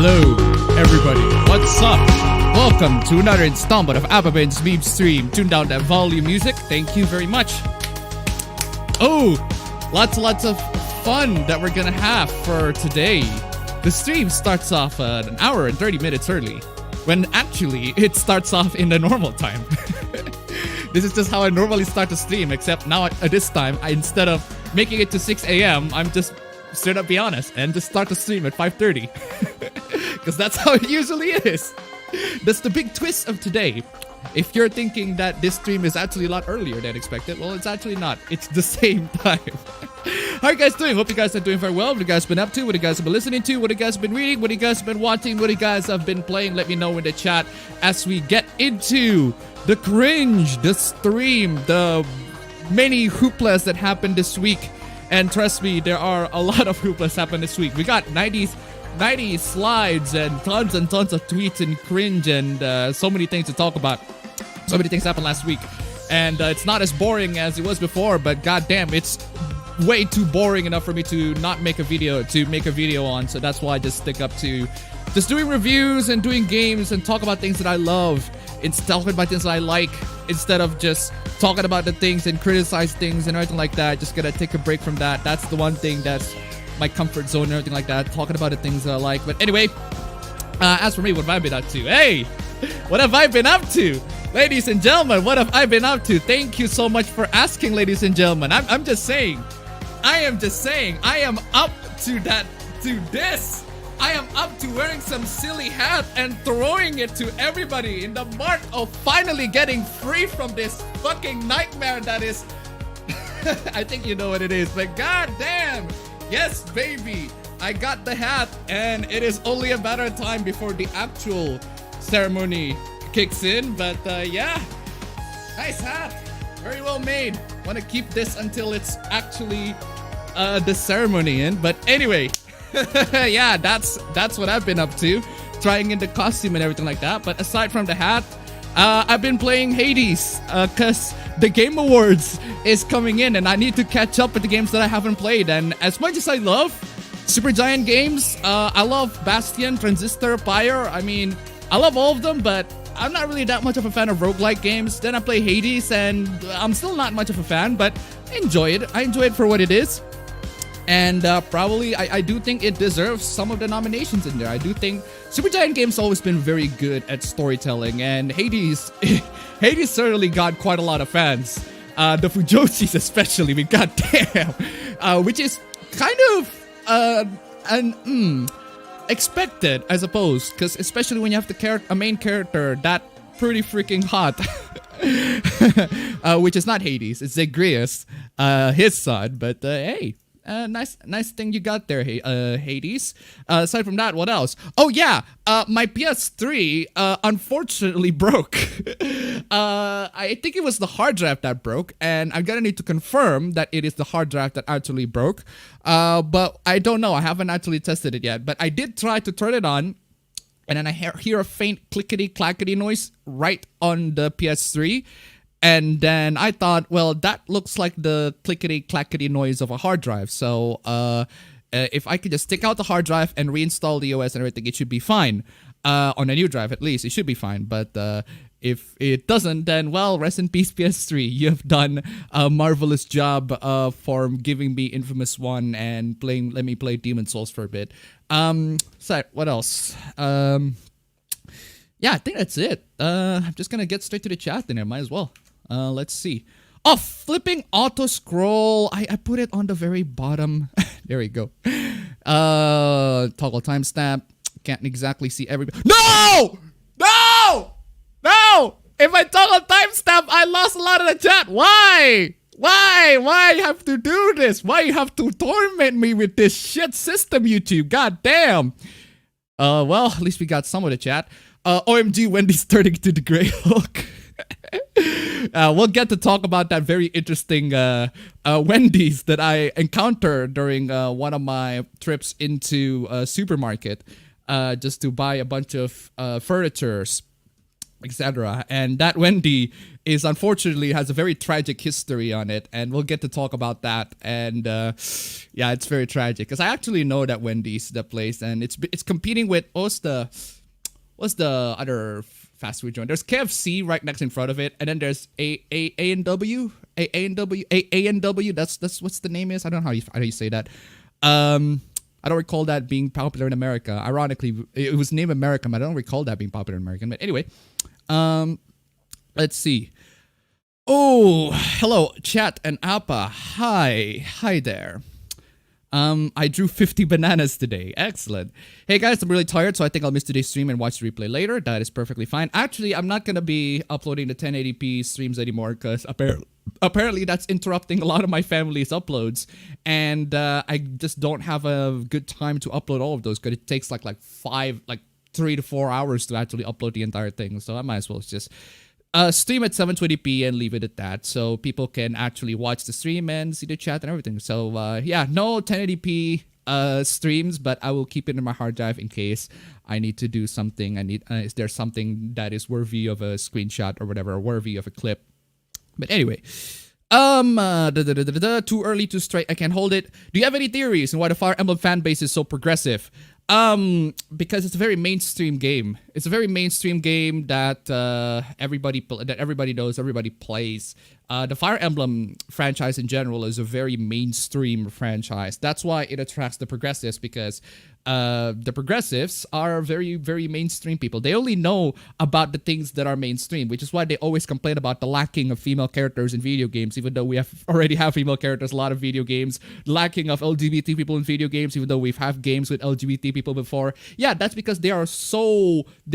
Hello, everybody. What's up? Welcome to another installment of appabend's MEMESTREAM. Tune down that volume music. Thank you very much. Oh, lots of fun that we're gonna have for today. The stream starts off an hour and 30 minutes early, when actually it starts off in the normal time. This is just how I normally start the stream, except now at this time, instead of making it to 6 a.m., I'm just straight up be honest and just start the stream at 5:30. Because that's how it usually is. That's the big twist of today. If you're thinking that this stream is actually a lot earlier than expected, well, it's actually not. It's the same time. How are you guys doing? Hope you guys are doing very well. What have you guys been up to? What have you guys been listening to? What have you guys been reading? What have you guys been watching? What have you guys have been playing? Let me know in the chat as we get into the cringe, the stream, the many hooplas that happened this week. And trust me, there are a lot of hooplas happened this week. We got 90 slides and tons of tweets and cringe and so many things to talk about. So many things happened last week. And it's not as boring as it was before, but goddamn, it's way too boring enough for me to not make a video, on. So that's why I just stick up to just doing reviews and doing games and talk about things that I love. It's talking about things that I like instead of just talking about the things and criticize things and everything like that. Just gotta take a break from that. That's the one thing that's my comfort zone and everything like that. Talking about the things that I like. But anyway, as for me, what have I been up to? Hey, what have I been up to? Ladies and gentlemen, what have I been up to? Thank you so much for asking, ladies and gentlemen. I'm just saying. I am up to this. I am up to wearing some silly hat and throwing it to everybody in the mark of finally getting free from this fucking nightmare that is... I think you know what it is, but goddamn, yes, baby, I got the hat, and it is only a matter of time before the actual ceremony kicks in. But yeah, nice hat, very well made. Want to keep this until it's actually the ceremony in. But anyway. Yeah, that's what I've been up to, trying in the costume and everything like that. But aside from the hat, I've been playing Hades because the Game Awards is coming in and I need to catch up with the games that I haven't played. And as much as I love Supergiant games, I love Bastion, Transistor, Pyre. I mean, I love all of them, but I'm not really that much of a fan of roguelike games. Then I play Hades, and I'm still not much of a fan, but I enjoy it. I enjoy it for what it is. And probably, I do think it deserves some of the nominations in there. I do think Supergiant Games always been very good at storytelling, and Hades, Hades certainly got quite a lot of fans. The Fujoshis especially, I mean, goddamn, which is kind of expected, I suppose, because especially when you have a main character that pretty freaking hot, which is not Hades, it's Zagreus, his son. But hey. Nice thing you got there, Hades. Aside from that, what else? Oh yeah, my PS3 unfortunately broke. I think it was the hard drive that broke, and I'm gonna need to confirm that it is the hard drive that actually broke. But I don't know. I haven't actually tested it yet. But I did try to turn it on, and then I hear a faint clickety-clackety noise right on the PS3. And then I thought, well, that looks like the clickety-clackety noise of a hard drive. So if I could just take out the hard drive and reinstall the OS and everything, it should be fine. On a new drive, at least, it should be fine. But if it doesn't, then, well, rest in peace, PS3. You have done a marvelous job for giving me Infamous 1 and let me play Demon's Souls for a bit. So, what else? Yeah, I think that's it. I'm just gonna get straight to the chat then. I might as well. Let's see. Oh, flipping auto scroll. I put it on the very bottom. There we go. Toggle timestamp. Can't exactly see everybody. No! No! No! If I toggle timestamp, I lost a lot of the chat. Why? Why you have to do this? Why you have to torment me with this shit system, YouTube? God damn. Well, at least we got some of the chat. OMG, Wendy's turning to the Grey Hulk. We'll get to talk about that very interesting Wendy's that I encountered during one of my trips into a supermarket just to buy a bunch of furnitures, etc. And that Wendy is unfortunately has a very tragic history on it, and we'll get to talk about that. And yeah, it's very tragic because I actually know that Wendy's, the place, and it's competing with what's the other fast food joint? There's KFC right next in front of it, and then there's A&W. That's what's the name is. I don't know how you say that. I don't recall that being popular in America. Ironically, it was named American, but I don't recall that being popular in America. But anyway, let's see. Oh, hello, chat and Appa. Hi there. I drew 50 bananas today. Excellent. Hey guys, I'm really tired, so I think I'll miss today's stream and watch the replay later. That is perfectly fine. Actually, I'm not gonna be uploading the 1080p streams anymore because apparently that's interrupting a lot of my family's uploads, and I just don't have a good time to upload all of those because it takes like 3 to 4 hours to actually upload the entire thing. So I might as well just stream at 720p and leave it at that, so people can actually watch the stream and see the chat and everything. So yeah, no 1080p streams, but I will keep it in my hard drive in case I need to do something. Is there something that is worthy of a screenshot or whatever, or worthy of a clip? But anyway, too early to strike. I can't hold it. Do you have any theories on why the Fire Emblem fan base is so progressive? Because it's a very mainstream game. It's a very mainstream game that everybody knows, everybody plays. The Fire Emblem franchise in general is a very mainstream franchise. That's why it attracts the progressives, because the progressives are very, very mainstream people. They only know about the things that are mainstream, which is why they always complain about the lacking of female characters in video games, even though we already have female characters in a lot of video games. Lacking of LGBT people in video games, even though we've had games with LGBT people before. Yeah, that's because they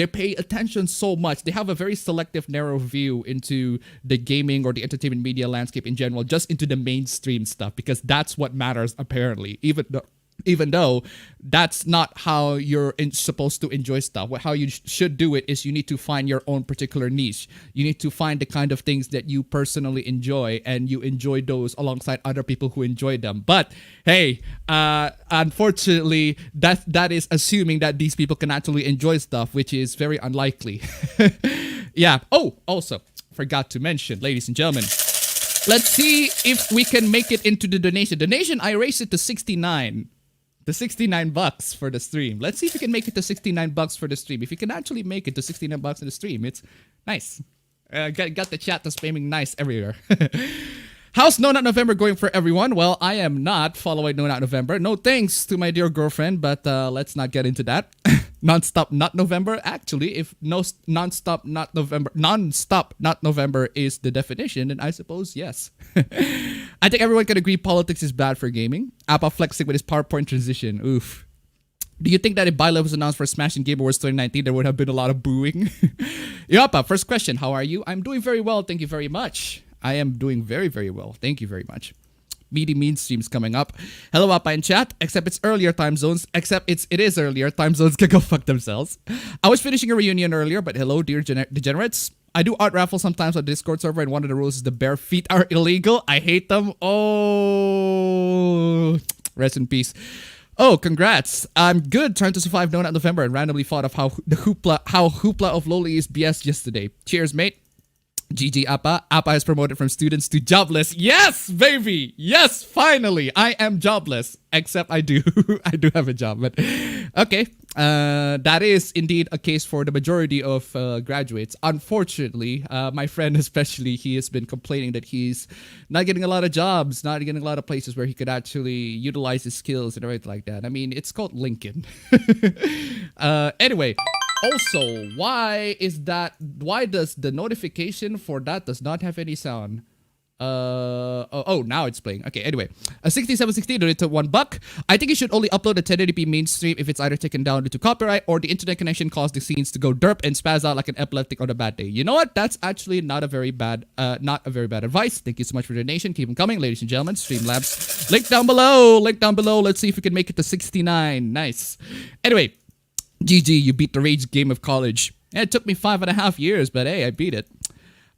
pay attention so much. They have a very selective, narrow view into the gaming or the entertainment media landscape in general, just into the mainstream stuff, because that's what matters apparently, even though that's not how you're supposed to enjoy stuff. How you should do it is you need to find your own particular niche. You need to find the kind of things that you personally enjoy, and you enjoy those alongside other people who enjoy them. But hey, unfortunately, that is assuming that these people can actually enjoy stuff, which is very unlikely. Yeah. Oh, also, forgot to mention, ladies and gentlemen, let's see if we can make it into the donation. Donation, I raised it to 69. The 69 bucks for the stream. Let's see if we can make it to 69 bucks for the stream. If you can actually make it to 69 bucks in the stream, it's nice. Got the chat that's spamming nice everywhere. How's No Not November going for everyone? Well, I am not following No Not November. No thanks to my dear girlfriend, but let's not get into that. Non-stop not November. Actually, if non-stop not November is the definition, then I suppose yes. I think everyone can agree politics is bad for gaming. Appa flexing with his PowerPoint transition. Oof. Do you think that if Bachelor was announced for Smash and Game Awards 2019, there would have been a lot of booing? Appa, first question. How are you? I'm doing very well. Thank you very much. I am doing very, very well. Thank you very much. Meaty Mean streams coming up. Hello, Appa in chat. Except it's earlier time zones. Except it is earlier. Time zones can go fuck themselves. I was finishing a reunion earlier, but hello, dear degenerates. I do art raffle sometimes on Discord server, and one of the rules is the bare feet are illegal. I hate them. Oh, rest in peace. Oh, congrats. I'm good. Trying to survive No Not November and randomly thought of how hoopla of Loli is BS yesterday. Cheers, mate. GG Appa. Appa has promoted from students to jobless. Yes, baby. Yes, finally. I am jobless. Except I do have a job. But okay. That is indeed a case for the majority of graduates. Unfortunately, my friend especially, he has been complaining that he's not getting a lot of jobs, not getting a lot of places where he could actually utilize his skills and everything like that. I mean, it's called Lincoln. Anyway. Also, why does the notification for that does not have any sound? Now it's playing. Okay, anyway. A 6760 donated $1. I think you should only upload a 1080p mainstream if it's either taken down due to copyright or the internet connection caused the scenes to go derp and spaz out like an epileptic on a bad day. You know what? That's actually not a very bad advice. Thank you so much for the donation. Keep them coming, ladies and gentlemen. Streamlabs. Link down below. Let's see if we can make it to 69. Nice. Anyway. GG, you beat the rage game of college. Yeah, it took me 5.5 years, but hey, I beat it.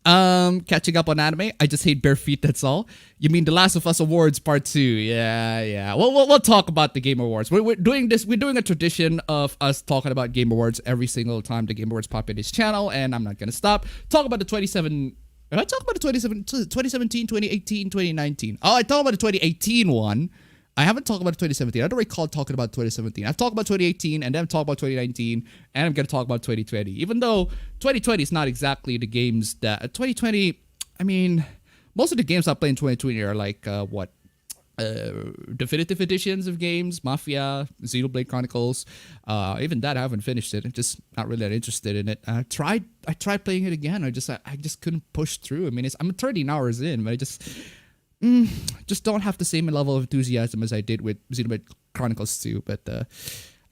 Catching up on anime. I just hate bare feet, that's all. You mean The Last of Us Awards Part 2. Yeah. We'll talk about the Game Awards. We're doing a tradition of us talking about Game Awards every single time the Game Awards pop in this channel, and I'm not gonna stop. Talk about the 2017, 2018, 2019. Oh, I talked about the 2018 one. I haven't talked about 2017. I don't recall talking about 2017. I've talked about 2018 and then talked about 2019 and I'm going to talk about 2020. Even though 2020 is not exactly the games that... 2020, I mean, most of the games I play in 2020 are like, definitive editions of games, Mafia, Xenoblade Chronicles. Even that, I haven't finished it. I'm just not really that interested in it. I tried playing it again. I just couldn't push through. I mean, I'm 13 hours in, but I just don't have the same level of enthusiasm as I did with Xenoblade Chronicles 2. But I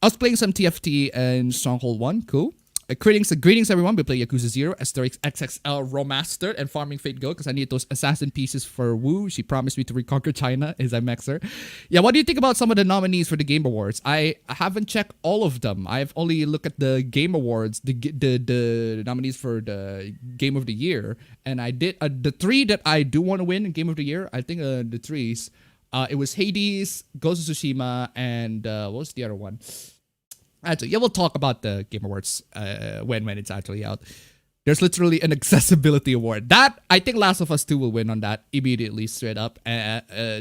was playing some TFT and Stronghold 1. Cool. Greetings everyone. We play Yakuza 0, Asterix XXL Remastered, and Farming Fate Go because I need those assassin pieces for Wu. She promised me to reconquer China as I max her. Yeah, what do you think about some of the nominees for the Game Awards? I haven't checked all of them. I've only looked at the Game Awards, the nominees for the Game of the Year, and I did the 3 that I do want to win in Game of the Year. I think the 3s. It was Hades, Ghost of Tsushima, and what was the other one? Actually, yeah, we'll talk about the Game Awards when it's actually out. There's literally an accessibility award. That, I think Last of Us 2 will win on that immediately, straight up.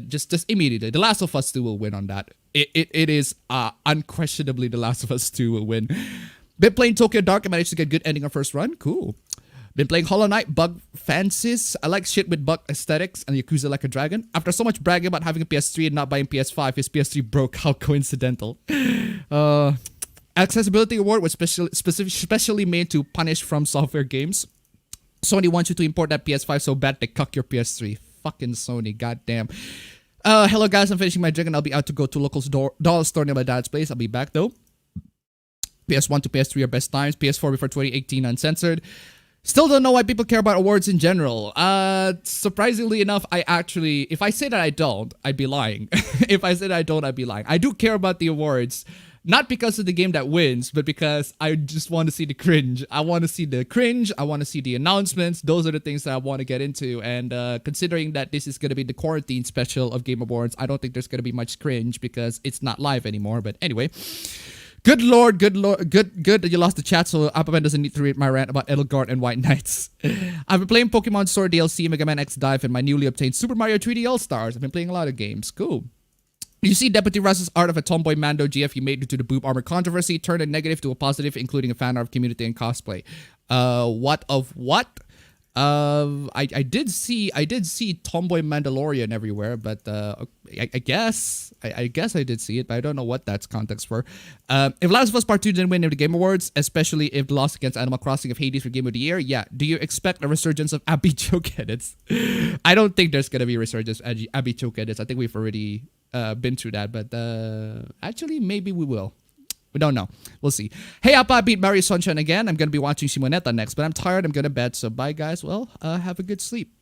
Just immediately. The Last of Us 2 will win on that. It is unquestionably The Last of Us 2 will win. Been playing Tokyo Dark and managed to get good ending on first run. Cool. Been playing Hollow Knight, Bug Fancies. I like shit with bug aesthetics and Yakuza Like a Dragon. After so much bragging about having a PS3 and not buying PS5, his PS3 broke. How coincidental. Accessibility award was specially made to punish From Software games. Sony wants you to import that PS5 so bad they cuck your PS3. Fucking Sony, goddamn. Hello guys, I'm finishing my drink and I'll be out to go to local doll store near my dad's place. I'll be back though. PS1 to PS3 are best times. PS4 before 2018 uncensored. Still don't know why people care about awards in general. Surprisingly enough, if I say that I don't, I'd be lying. If I said I don't, I'd be lying. I do care about the awards. Not because of the game that wins, but because I just want to see the cringe. I want to see the cringe. I want to see the announcements. Those are the things that I want to get into. And considering that this is going to be the quarantine special of Game Awards, I don't think there's going to be much cringe because it's not live anymore. But anyway, good lord, good that you lost the chat so appabend doesn't need to read my rant about Elgato and White Knights. I've been playing Pokemon Sword DLC, Mega Man X Dive, and my newly obtained Super Mario 3D All-Stars. I've been playing a lot of games. Cool. You see Deputy Russ's art of a tomboy Mando GF you made due to the boob armor controversy turn a negative to a positive, including a fan art of community and cosplay. What of what? I did see tomboy Mandalorian everywhere, but I guess I did see it, but I don't know what that's context for. If Last of Us Part 2 didn't win the Game Awards, especially if the loss against Animal Crossing of Hades for Game of the Year, yeah, do you expect a resurgence of Abby choke edits? I don't think there's gonna be a resurgence of Abby choke edits. I think we've already been through that, but actually maybe we will. We don't know. We'll see. Hey, Appa, beat Mario Sunshine again. I'm going to be watching Simonetta next, but I'm tired. I'm going to bed. So bye, guys. Well, have a good sleep.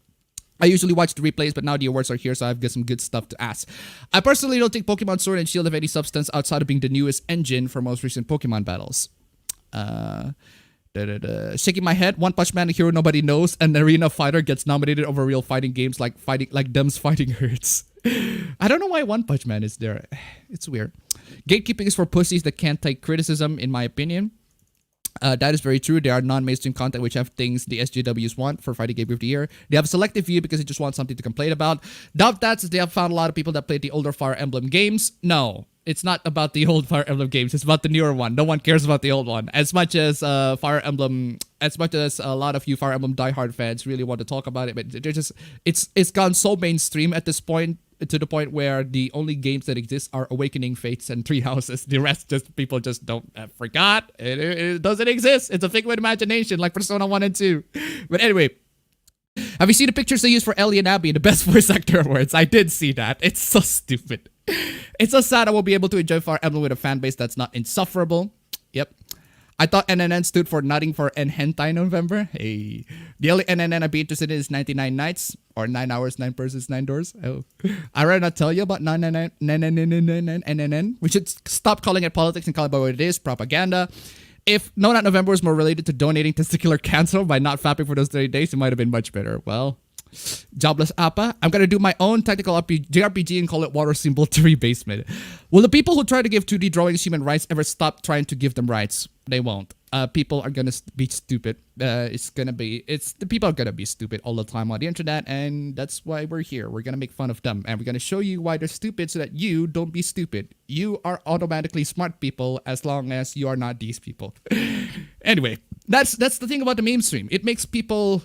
I usually watch the replays, but now the awards are here, so I've got some good stuff to ask. I personally don't think Pokemon Sword and Shield have any substance outside of being the newest engine for most recent Pokemon battles. Shaking my head. One Punch Man, a hero nobody knows, an arena fighter gets nominated over real fighting games like Dem's Fighting Hurts. I don't know why One Punch Man is there. It's weird. Gatekeeping is for pussies that can't take criticism, in my opinion. That is very true. There are non-mainstream content which have things the SJWs want for Fighting Game of the Year. They have a selective view because they just want something to complain about. Doubt that, since they have found a lot of people that played the older Fire Emblem games. No, it's not about the old Fire Emblem games. It's about the newer one. No one cares about the old one. As much as Fire Emblem, as much as a lot of you Fire Emblem diehard fans really want to talk about it, but they're just it's gone so mainstream at this point, to the point where the only games that exist are Awakening Fates and Three Houses. The rest, just people just don't forgot. It doesn't exist. It's a figment of imagination, like Persona 1 and 2. But anyway, have you seen the pictures they used for Ellie and Abby in the Best Voice Actor Awards? I did see that. It's so stupid. It's so sad I won't be able to enjoy Fire Emblem with a fan base that's not insufferable. Yep. I thought NNN stood for nothing for N Hentai November. Hey. The only NNN I'd be interested in is 99 Nights, or 9 Hours, 9 Persons, 9 Doors. Oh. I'd rather not tell you about NNN. We should stop calling it politics and call it by what it is, propaganda. If No Not November was more related to donating testicular cancer by not fapping for those 30 days, it might have been much better. Well, jobless Appa. I'm gonna do my own technical JRPG and call it Water Symbol 3 Basement. Will the people who try to give 2D drawings human rights ever stop trying to give them rights? They won't. People are gonna be stupid. The people are gonna be stupid all the time on the internet, and that's why we're here. We're gonna make fun of them, and we're gonna show you why they're stupid so that you don't be stupid. You are automatically smart people as long as you are not these people. Anyway, that's the thing about the meme stream. It makes people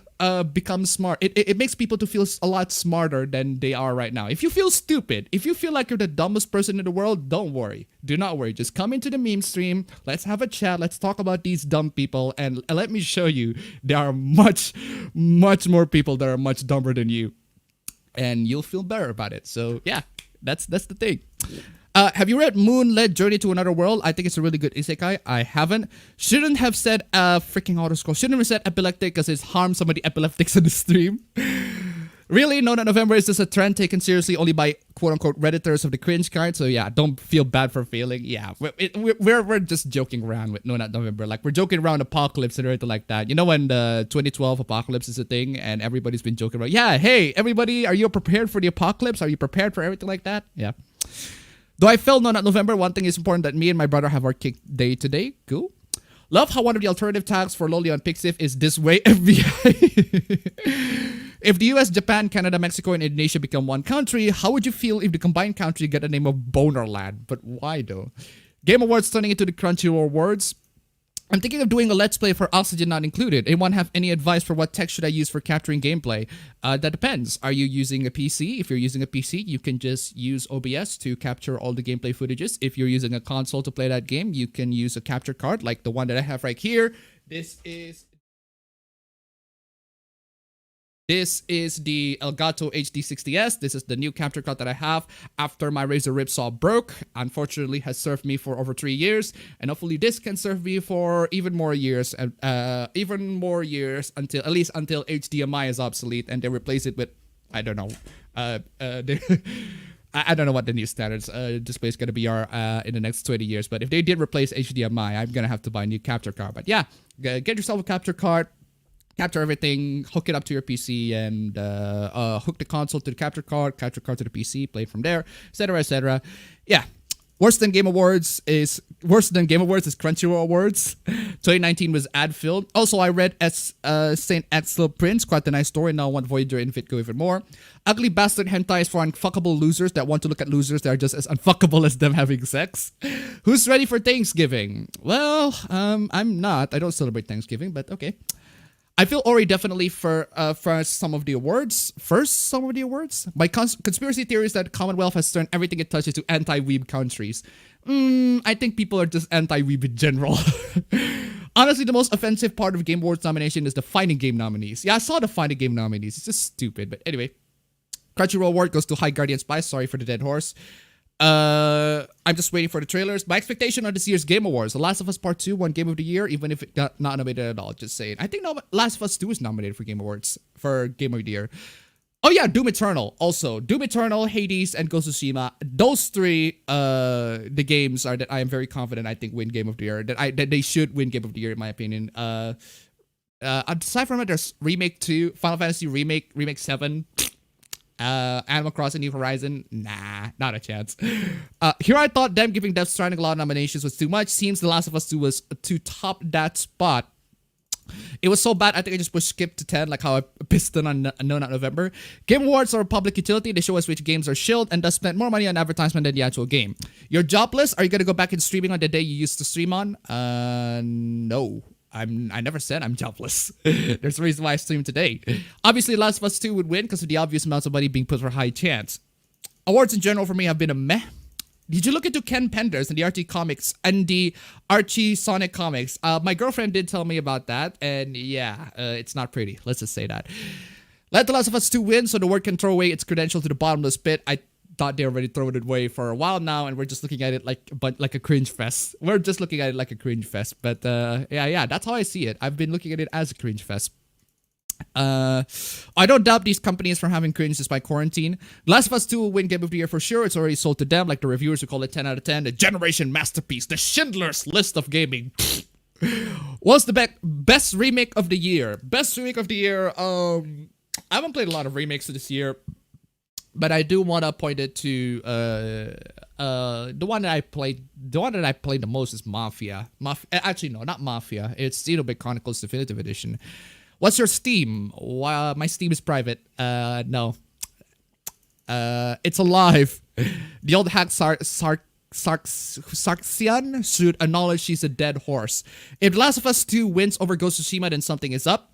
become smart. It makes people to feel a lot smarter than they are right now. If you feel stupid, if you feel like you're the dumbest person in the world, don't worry. Do not worry. Just come into the meme stream. Let's have a chat. Let's talk about these dumb people, and let me show you there are much more people that are much dumber than you, and you'll feel better about it. So yeah, that's the thing. Have you read Moon-Led Journey to Another World? I think it's a really good isekai. I haven't. Shouldn't have said freaking autoscroll. Shouldn't have said epileptic because it's harmed some of the epileptics in the stream. Really, No Not November is just a trend taken seriously only by quote-unquote Redditors of the cringe kind. So yeah, don't feel bad for failing. Yeah, we're just joking around with No Not November. Like, we're joking around apocalypse and everything like that. You know when the 2012 apocalypse is a thing and everybody's been joking about, yeah, hey, everybody, are you prepared for the apocalypse? Are you prepared for everything like that? Yeah. Though I felt No Not November, one thing is important that me and my brother have our kick day today. Cool. Love how one of the alternative tags for Loli on Pixif is this way FBI. If the US, Japan, Canada, Mexico, and Indonesia become one country, how would you feel if the combined country get the name of Bonerland? But why though? Game Awards turning into the Crunchyroll Awards. I'm thinking of doing a Let's Play for Oxygen Not Included. Anyone have any advice for what tech should I use for capturing gameplay? That depends. Are you using a PC? If you're using a PC, you can just use OBS to capture all the gameplay footages. If you're using a console to play that game, you can use a capture card like the one that I have right here. This is the Elgato HD60S. This is the new capture card that I have after my Razer Ripsaw broke. Unfortunately, has served me for over 3 years, and hopefully this can serve me for even more years, until at least until HDMI is obsolete and they replace it with, I don't know, I don't know what the new standards display is gonna be in the next 20 years. But if they did replace HDMI, I'm gonna have to buy a new capture card. But yeah, get yourself a capture card. Capture everything, hook it up to your PC, and hook the console to the capture card to the PC, play it from there, etc., etc. Yeah, Worse than Game Awards is Crunchyroll Awards. 2019 was ad filled. Also, I read Saint Axel Prince, quite a nice story. Now I want Voyager and Fit go even more. Ugly Bastard Hentai is for unfuckable losers that want to look at losers that are just as unfuckable as them having sex. Who's ready for Thanksgiving? Well, I'm not. I don't celebrate Thanksgiving, but okay. I feel Ori definitely for some of the awards. My conspiracy theory is that Commonwealth has turned everything it touches to anti-weeb countries. I think people are just anti-weeb in general. Honestly, the most offensive part of Game Awards nomination is the fighting game nominees. Yeah, I saw the fighting game nominees. It's just stupid. But anyway, Crunchyroll Award goes to High Guardian Spy. Sorry for the dead horse. I'm just waiting for the trailers. My expectation on this year's Game Awards: The Last of Us Part 2 won Game of the Year, even if it got not nominated at all. Just saying. I think Last of Us 2 is nominated for Game Awards for Game of the Year. Oh yeah, Doom Eternal. Also, Doom Eternal, Hades, and Ghost of Tsushima. Those three, the games are that I am very confident I think win Game of the Year. That they should win Game of the Year in my opinion. Aside from it, there's Remake 2, Final Fantasy Remake 7. Animal Crossing New Horizon, nah, not a chance. Here I thought them giving Death Stranding a lot of nominations was too much. Seems The Last of Us 2 was to top that spot. It was so bad, I think I just pushed skip to 10, like how I pissed on No Not November. Game Awards are a public utility. They show us which games are shilled and thus spend more money on advertisement than the actual game. You're jobless? Are you gonna go back in streaming on the day you used to stream on? No. I never said I'm jobless. There's a reason why I stream today. Obviously, Last of Us 2 would win because of the obvious amounts of money being put for high chance. Awards in general for me have been a meh. Did you look into Ken Penders and the Archie comics and the Archie Sonic comics? My girlfriend did tell me about that, and yeah, it's not pretty. Let's just say that. Let The Last of Us 2 win so the word can throw away its credential to the bottomless pit. I thought they already thrown it away for a while now, and we're just looking at it like a cringe fest. We're just looking at it like a cringe fest. But yeah, that's how I see it. I've been looking at it as a cringe fest. I don't doubt these companies from having cringe despite quarantine. Last of Us 2 will win Game of the Year for sure. It's already sold to them, like the reviewers who call it 10 out of 10. The generation masterpiece, the Schindler's List of gaming. What's the best remake of the year? Best remake of the year. I haven't played a lot of remakes this year, but I do want to point it to the one that I played. The one that I played the most is Mafia. Actually, no, not Mafia. It's Xenoblade Chronicles Definitive Edition. What's your Steam? My Steam is private. No. It's alive. The old hack Sarxian should acknowledge she's a dead horse. If Last of Us 2 wins over Ghost of Tsushima, then something is up.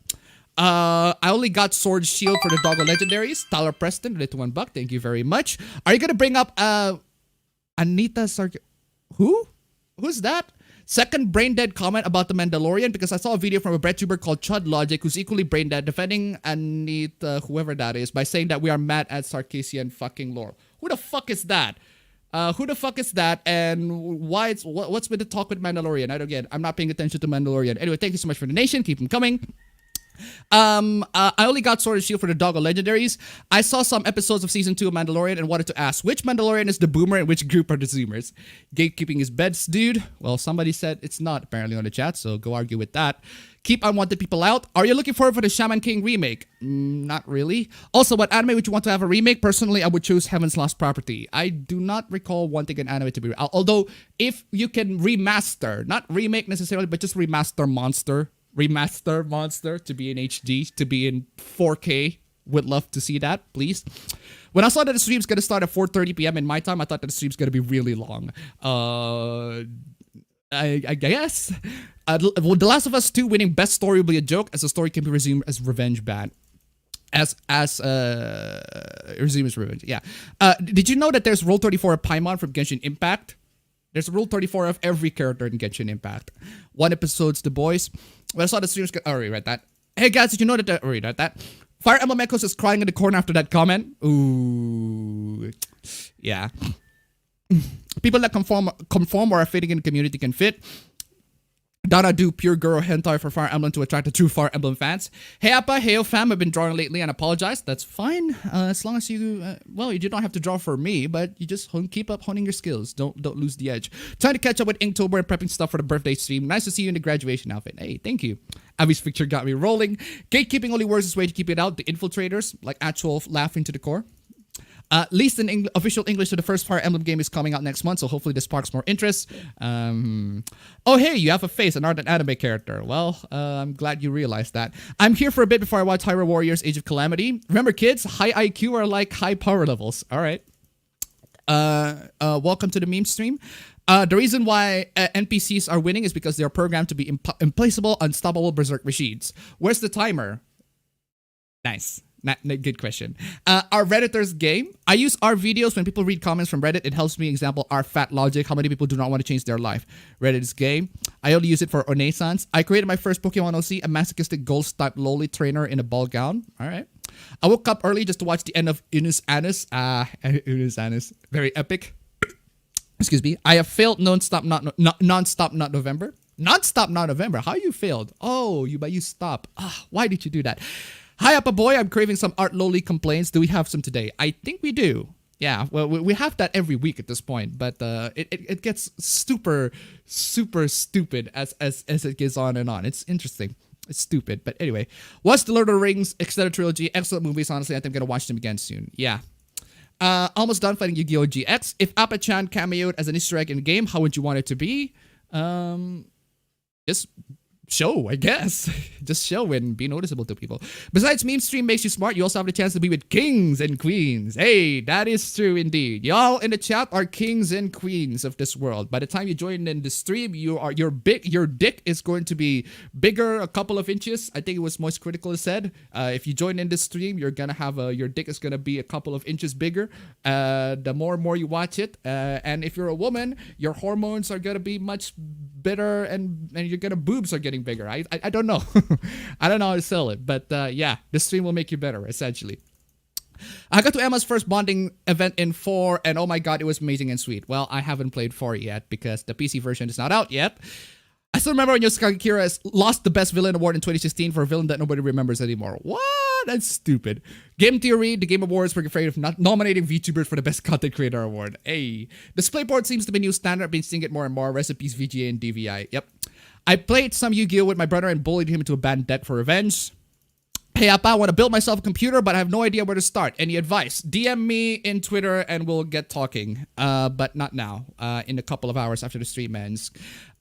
I only got Sword Shield for the Doggo Legendaries. Tyler Preston, donate to $1. Thank you very much. Are you gonna bring up Anita Sark? Who? Who's that? Second brain dead comment about The Mandalorian, because I saw a video from a BreadTuber called Chud Logic who's equally brain dead defending Anita, whoever that is, by saying that we are mad at Sarkisian fucking lore. Who the fuck is that? Who the fuck is that? And what's with the talk with Mandalorian? I don't get it. I'm not paying attention to Mandalorian. Anyway, thank you so much for the donation. Keep them coming. I only got Sword and Shield for the Doggo Legendaries. I saw some episodes of Season 2 of Mandalorian and wanted to ask, which Mandalorian is the boomer and which group are the zoomers? Gatekeeping is beds, dude. Well, somebody said it's not, apparently, on the chat, so go argue with that. Keep unwanted people out. Are you looking forward for the Shaman King remake? Not really. Also, what anime would you want to have a remake? Personally, I would choose Heaven's Lost Property. I do not recall wanting an anime to be... Although, if you can remaster, not remake necessarily, but just remaster Monster to be in HD, to be in 4K. Would love to see that, please. When I saw that the stream's gonna start at 4:30 p.m. in my time, I thought that the stream's gonna be really long. I guess. The Last of Us 2 winning best story will be a joke, as the story can be resumed as revenge bad. Resume as revenge, yeah. Did you know that there's Rule 34 of Paimon from Genshin Impact? There's Rule 34 of every character in Genshin Impact. One episode's The Boys. When I saw the streams, I already read that. Hey guys, did you know that? Already read that. Fire Emblem Echoes is crying in the corner after that comment. Ooh, yeah. People that conform or are fitting in the community can fit. Donna do pure girl hentai for Fire Emblem to attract the true Fire Emblem fans. Hey Appa, hey fam, I've been drawing lately and apologize. That's fine. As long as you, well, you don't have to draw for me, but you just keep up honing your skills. Don't lose the edge. Trying to catch up with Inktober and prepping stuff for the birthday stream. Nice to see you in the graduation outfit. Hey, thank you. Abby's picture got me rolling. Gatekeeping only works this way to keep it out. The infiltrators, like actual laughing to the core. Least in official English to the first Fire Emblem game is coming out next month, so hopefully this sparks more interest. Oh, hey, you have a face and aren't an anime character. Well, I'm glad you realized that. I'm here for a bit before I watch Hyrule Warriors Age of Calamity. Remember, kids, high IQ are like high power levels. All right. Welcome to the meme stream. The reason why NPCs are winning is because they're programmed to be implaceable, unstoppable berserk machines. Where's the timer? Nice. Good question. Are Redditors game? I use our videos when people read comments from Reddit. It helps me example our fat logic. How many people do not want to change their life? Reddit is game. I only use it for Onesans. I created my first Pokemon OC, a masochistic ghost-type lowly trainer in a ball gown. All right. I woke up early just to watch the end of Unus Annus. Unus Annus. Very epic. Excuse me. I have failed non-stop not November. Non-stop not November. How you failed? Oh, you stopped. Why did you do that? Hi, Appa Boy. I'm craving some Art Loli complaints. Do we have some today? I think we do. Yeah, well, we have that every week at this point, but it gets super stupid as it goes on and on. It's interesting. It's stupid, but anyway. Watch the Lord of the Rings extended trilogy. Excellent movies, honestly. I think I'm going to watch them again soon. Yeah. Almost done fighting Yu-Gi-Oh! GX. If Appa-chan cameoed as an Easter egg in the game, how would you want it to be? Just show, I guess. Just show and be noticeable to people. Besides, meme stream makes you smart. You also have the chance to be with kings and queens. Hey, that is true indeed. Y'all in the chat are kings and queens of this world. By the time you join in the stream, your dick is going to be bigger a couple of inches. I think it was Moist Critical said. If you join in this stream, you're gonna have your dick is gonna be a couple of inches bigger. The more and more you watch it, and if you're a woman, your hormones are gonna be much better, and your boobs are getting bigger. I don't know. I don't know how to sell it, but yeah, the stream will make you better, essentially. I got to Emma's first bonding event in 4, and oh my god, it was amazing and sweet. Well, I haven't played 4 yet because the PC version is not out yet. I still remember when Yoshikage Kira lost the Best Villain Award in 2016 for a villain that nobody remembers anymore. What? That's stupid. Game Theory, the Game Awards were afraid of not nominating VTubers for the Best Content Creator Award. Hey. DisplayPort seems to be new standard. I've been seeing it more and more. Recipes, VGA, and DVI. Yep. I played some Yu-Gi-Oh! With my brother and bullied him into a bad debt for revenge. Hey, Appa, I want to build myself a computer, but I have no idea where to start. Any advice? DM me in Twitter and we'll get talking. But not now. In a couple of hours after the stream ends.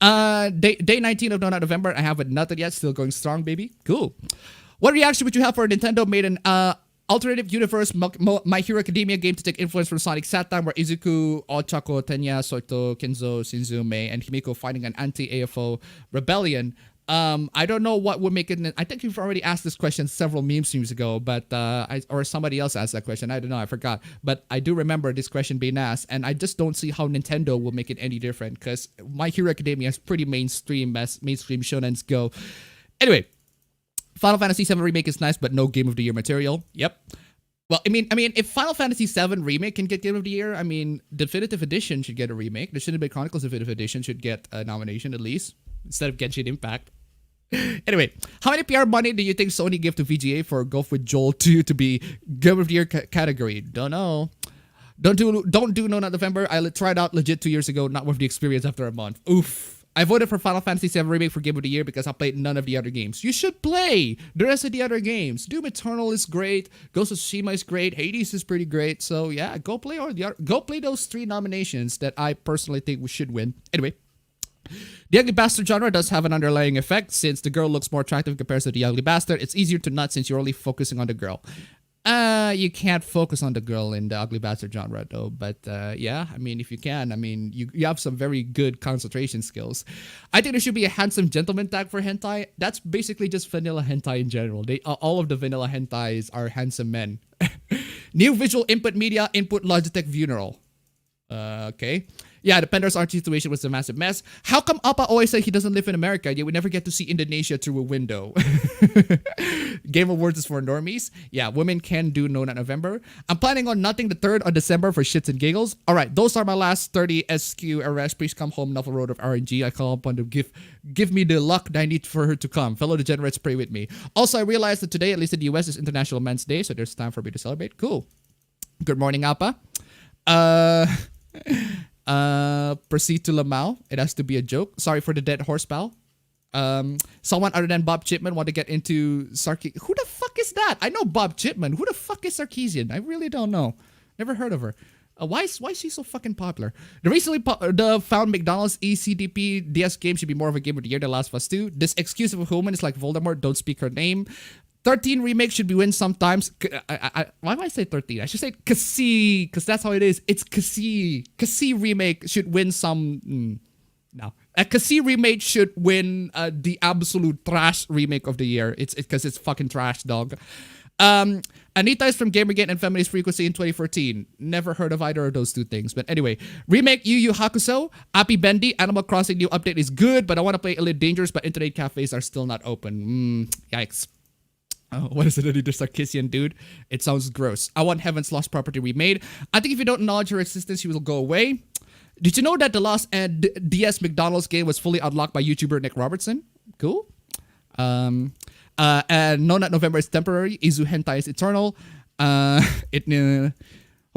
Day 19 of November. I haven't nothing yet. Still going strong, baby. Cool. What reaction would you have for Nintendo made an alternative universe My Hero Academia game to take influence from Sonic Saturn, where Izuku, Ochako, Tenya, Soito, Kenzo, Shinzu, Mei, and Himiko fighting an anti-AFO rebellion? I don't know what would make it. I think you've already asked this question several meme streams ago, but or somebody else asked that question. I don't know. I forgot. But I do remember this question being asked, and I just don't see how Nintendo will make it any different, because My Hero Academia is pretty mainstream as mainstream shonens go. Anyway, Final Fantasy VII Remake is nice, but no Game of the Year material. Yep. Well, I mean, if Final Fantasy VII Remake can get Game of the Year, I mean, Definitive Edition should get a remake. The Xenoblade Chronicles Definitive Edition should get a nomination at least, instead of Genshin Impact. Anyway, how many PR money do you think Sony give to VGA for Golf with Joel 2 to be Game of the Year category? Don't know. Don't do No Not November. I tried out legit 2 years ago, not worth the experience after a month. Oof. I voted for Final Fantasy VII Remake for Game of the Year because I played none of the other games. You should play the rest of the other games. Doom Eternal is great. Ghost of Tsushima is great. Hades is pretty great. So yeah, go play those 3 nominations that I personally think we should win. Anyway, the ugly bastard genre does have an underlying effect. Since the girl looks more attractive compared to the ugly bastard, it's easier to nut since you're only focusing on the girl. You can't focus on the girl in the ugly bastard genre though, but yeah, I mean, if you can, I mean, you have some very good concentration skills. I think there should be a handsome gentleman tag for hentai. That's basically just vanilla hentai in general. All of the vanilla hentais are handsome men. New visual input media, input Logitech Funeral. Okay. Yeah, the Pender's art situation was a massive mess. How come Appa always say he doesn't live in America, yet we never get to see Indonesia through a window? Game Awards is for normies. Yeah, women can do No Not November. I'm planning on nutting the 3rd of December for shits and giggles. All right, those are my last 30 SQ arrests. Please come home, Novel Road of RNG. I call upon to give me the luck that I need for her to come. Fellow degenerates, pray with me. Also, I realized that today, at least in the US, is International Men's Day, so there's time for me to celebrate. Cool. Good morning, Appa. Proceed to Lamau. It has to be a joke. Sorry for the dead horse, pal. Someone other than Bob Chipman want to get into Who the fuck is that? I know Bob Chipman. Who the fuck is Sarkeesian? I really don't know. Never heard of her. Why is she so fucking popular? The recently found McDonald's ECDP DS game should be more of a game of the year than Last of Us 2. This excuse of a woman is like Voldemort, don't speak her name. 13 remake should be win sometimes. Why do I say 13? I should say Cassie, because that's how it is. It's Cassie. Cassie remake should win some... No. A Cassie remake should win the absolute trash remake of the year. It's because it's fucking trash, dog. Anita is from Gamergate and Feminist Frequency in 2014. Never heard of either of those two things. But anyway, remake Yu Yu Hakusho, appabendyt, Animal Crossing new update is good, but I want to play Elite Dangerous, but internet cafes are still not open. Yikes. Oh, what is it? Another Sarkisian dude? It sounds gross. I want Heaven's Lost Property remade. I think if you don't acknowledge her existence, she will go away. Did you know that the Lost DS McDonald's game was fully unlocked by YouTuber Nick Robertson? Cool. And know that November is temporary. Izu Hentai is eternal. Who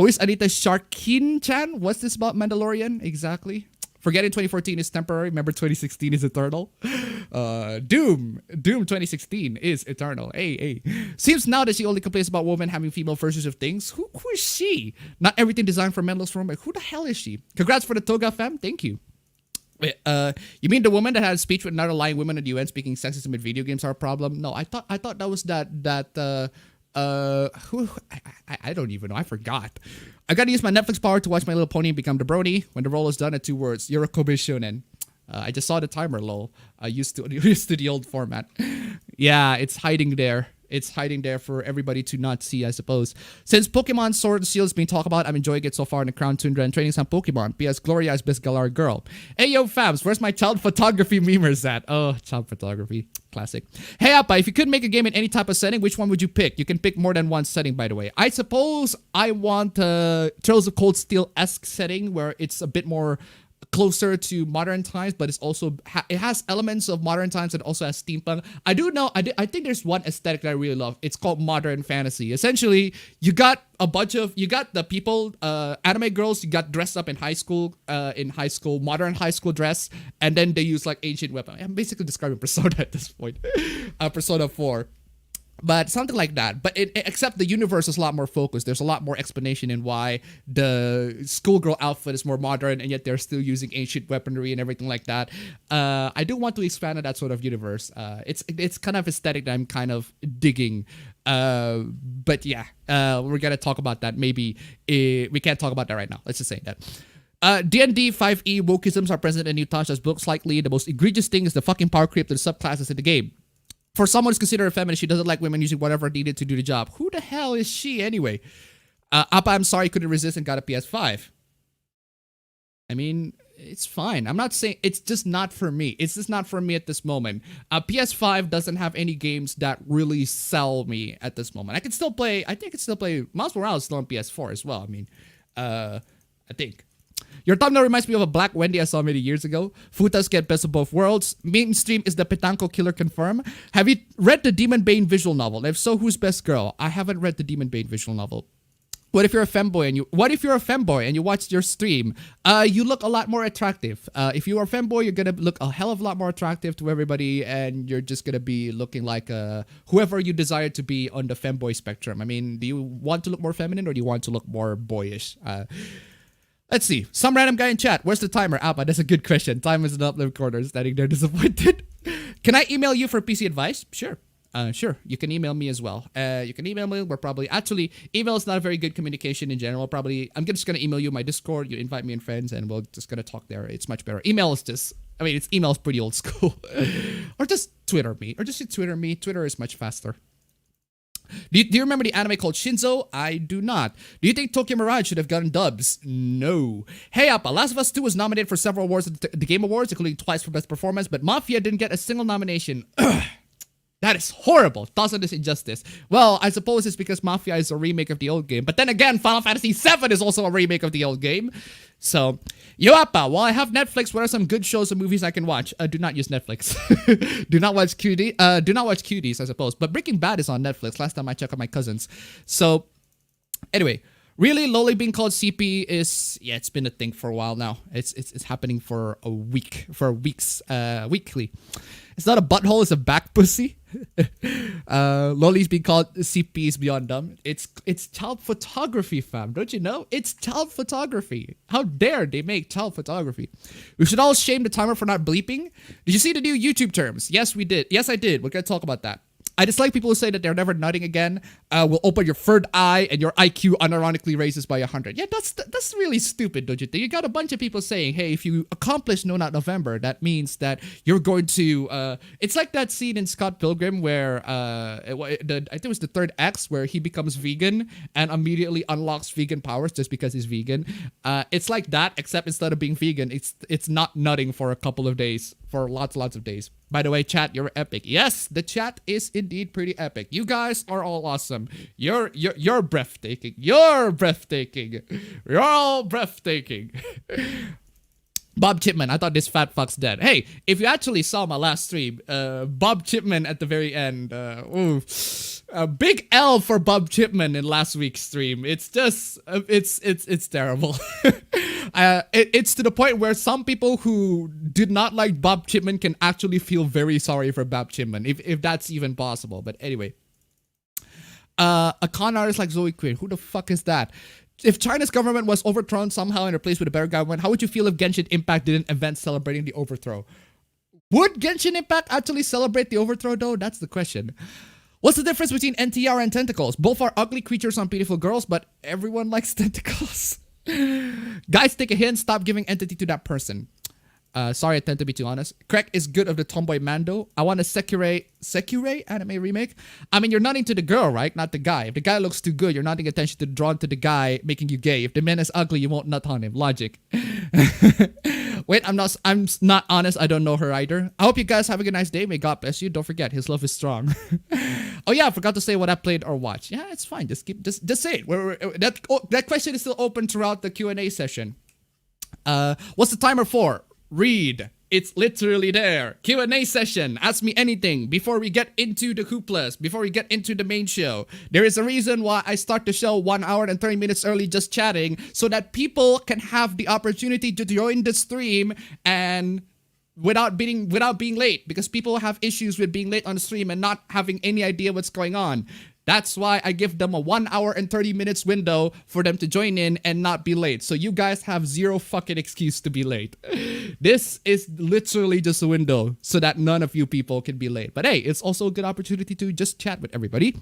is Anita Sharkin-chan? What's this about Mandalorian? Exactly. Forgetting 2014 is temporary. Remember 2016 is eternal. Doom 2016 is eternal. Hey. Seems now that she only complains about women having female versions of things. Who is she? Not everything designed for menless room. Like, who the hell is she? Congrats for the Toga fam. Thank you. Wait, you mean the woman that had a speech with another lying women at the UN speaking sexism in video games are a problem? No, I thought that was who I don't even know. I forgot. I gotta use my Netflix power to watch My Little Pony and become the brony. When the role is done at 2 words, you're a Kobe Shonen. I just saw the timer, lol. Used to the old format. Yeah, it's hiding there. It's hiding there for everybody to not see, I suppose. Since Pokemon Sword and Shield is being talked about, I'm enjoying it so far in the Crown Tundra and training some Pokemon. P.S. Gloria is best Galar girl. Hey, yo, fams, where's my child photography memers at? Oh, child photography. Classic. Hey, Appa, if you could make a game in any type of setting, which one would you pick? You can pick more than one setting, by the way. I suppose I want Trails of Cold Steel-esque setting where it's a bit more closer to modern times, but it's also it has elements of modern times and also has steampunk. I think there's one aesthetic that I really love. It's called modern fantasy. Essentially, you got the people, anime girls, you got dressed up in high school, modern high school dress, and then they use like ancient weapons. I'm basically describing Persona at this point. Persona 4. But something like that. But except the universe is a lot more focused. There's a lot more explanation in why the schoolgirl outfit is more modern, and yet they're still using ancient weaponry and everything like that. I do want to expand on that sort of universe. It's kind of aesthetic that I'm kind of digging. But yeah, we're gonna talk about that. Maybe we can't talk about that right now. Let's just say that. D&D 5e wokeisms are present in Natasha's books. Likely the most egregious thing is the fucking power creep to the subclasses in the game. For someone who's considered a feminist, she doesn't like women using whatever needed to do the job. Who the hell is she anyway? Appa, I'm sorry, couldn't resist and got a PS5. I mean, it's fine. I'm not saying it's just not for me. It's just not for me at this moment. PS5 doesn't have any games that really sell me at this moment. I think I can still play Miles Morales still on PS4 as well. I mean, I think. Your thumbnail reminds me of a Black Wendy I saw many years ago. Futas get best of both worlds. Mainstream is the Petanco killer confirmed. Have you read the Demon Bane visual novel? If so, who's best girl? I haven't read the Demon Bane visual novel. What if you're a femboy and you watch your stream? You look a lot more attractive. If you are a femboy, you're gonna look a hell of a lot more attractive to everybody, and you're just gonna be looking like whoever you desire to be on the femboy spectrum. I mean, do you want to look more feminine or do you want to look more boyish? Let's see. Some random guy in chat. Where's the timer? Appa, that's a good question. Time is in the upload corner. Standing there disappointed. Can I email you for PC advice? Sure. Sure. You can email me as well. You can email me. We're probably... Actually, email is not a very good communication in general. Probably... I'm just going to email you my Discord. You invite me and friends and we're just going to talk there. It's much better. Email is just... I mean, email is pretty old school. Or just Twitter me. Or just Twitter me. Twitter is much faster. Do you remember the anime called Shinzo? I do not. Do you think Tokyo Mirage should have gotten dubs? No. Hey Appa, Last of Us 2 was nominated for several awards at the Game Awards, including twice for Best Performance, but Mafia didn't get a single nomination. That is horrible. Thoughts on this injustice? Well, I suppose it's because Mafia is a remake of the old game. But then again, Final Fantasy VII is also a remake of the old game. So, yo Appa, while I have Netflix, what are some good shows and movies I can watch? Do not use Netflix. Do not watch Cuties, I suppose. But Breaking Bad is on Netflix. Last time I checked on my cousins. So, anyway, Really, loli being called CP is, yeah, it's been a thing for a while now. It's happening for weeks, weekly. It's not a butthole, it's a back pussy. Loli's being called CP is beyond dumb. It's child photography, fam. Don't you know? It's child photography. How dare they make child photography? We should all shame the timer for not bleeping. Did you see the new YouTube terms? Yes, we did. Yes, I did. We're gonna talk about that. I dislike people who say that they're never nutting again. Will open your third eye and your IQ unironically raises by 100. Yeah, that's really stupid, don't you think? You got a bunch of people saying, hey, if you accomplish No Nut November, that means that you're going to... it's like that scene in Scott Pilgrim where... I think it was the third X where he becomes vegan and immediately unlocks vegan powers just because he's vegan. It's like that, except instead of being vegan, it's not nutting for a couple of days. For lots of days. By the way, chat, you're epic. Yes, the chat is indeed pretty epic. You guys are all awesome. You're breathtaking. You're breathtaking. You're all breathtaking. Bob Chipman, I thought this fat fuck's dead. Hey, if you actually saw my last stream, Bob Chipman at the very end, a big L for Bob Chipman in last week's stream. It's just, it's terrible. It's to the point where some people who did not like Bob Chipman can actually feel very sorry for Bob Chipman, if that's even possible. But anyway, a con artist like Zoe Quinn, who the fuck is that? If China's government was overthrown somehow and replaced with a better government, how would you feel if Genshin Impact did an event celebrating the overthrow? Would Genshin Impact actually celebrate the overthrow though? That's the question. What's the difference between NTR and tentacles? Both are ugly creatures on beautiful girls, but everyone likes tentacles. Guys, take a hint. Stop giving entity to that person. Sorry, I tend to be too honest. Craig is good of the tomboy Mando. I want a Sekirei anime remake. I mean, you're nodding to the girl, right? Not the guy. If the guy looks too good, you're nodding attention to drawn to the guy, making you gay. If the man is ugly, you won't nut on him. Logic. Wait, I'm not honest. I don't know her either. I hope you guys have a good nice day. May God bless you. Don't forget, his love is strong. Oh yeah, I forgot to say what I played or watched. Yeah, it's fine. Just say it. That question is still open throughout the Q&A session. What's the timer for? Read. It's literally there. Q&A session. Ask me anything before we get into the hooplas, before we get into the main show. There is a reason why I start the show 1 hour and 30 minutes early just chatting, so that people can have the opportunity to join the stream and without being late, because people have issues with being late on the stream and not having any idea what's going on. That's why I give them a 1 hour and 30 minutes window for them to join in and not be late. So you guys have zero fucking excuse to be late. This is literally just a window so that none of you people can be late. But hey, it's also a good opportunity to just chat with everybody.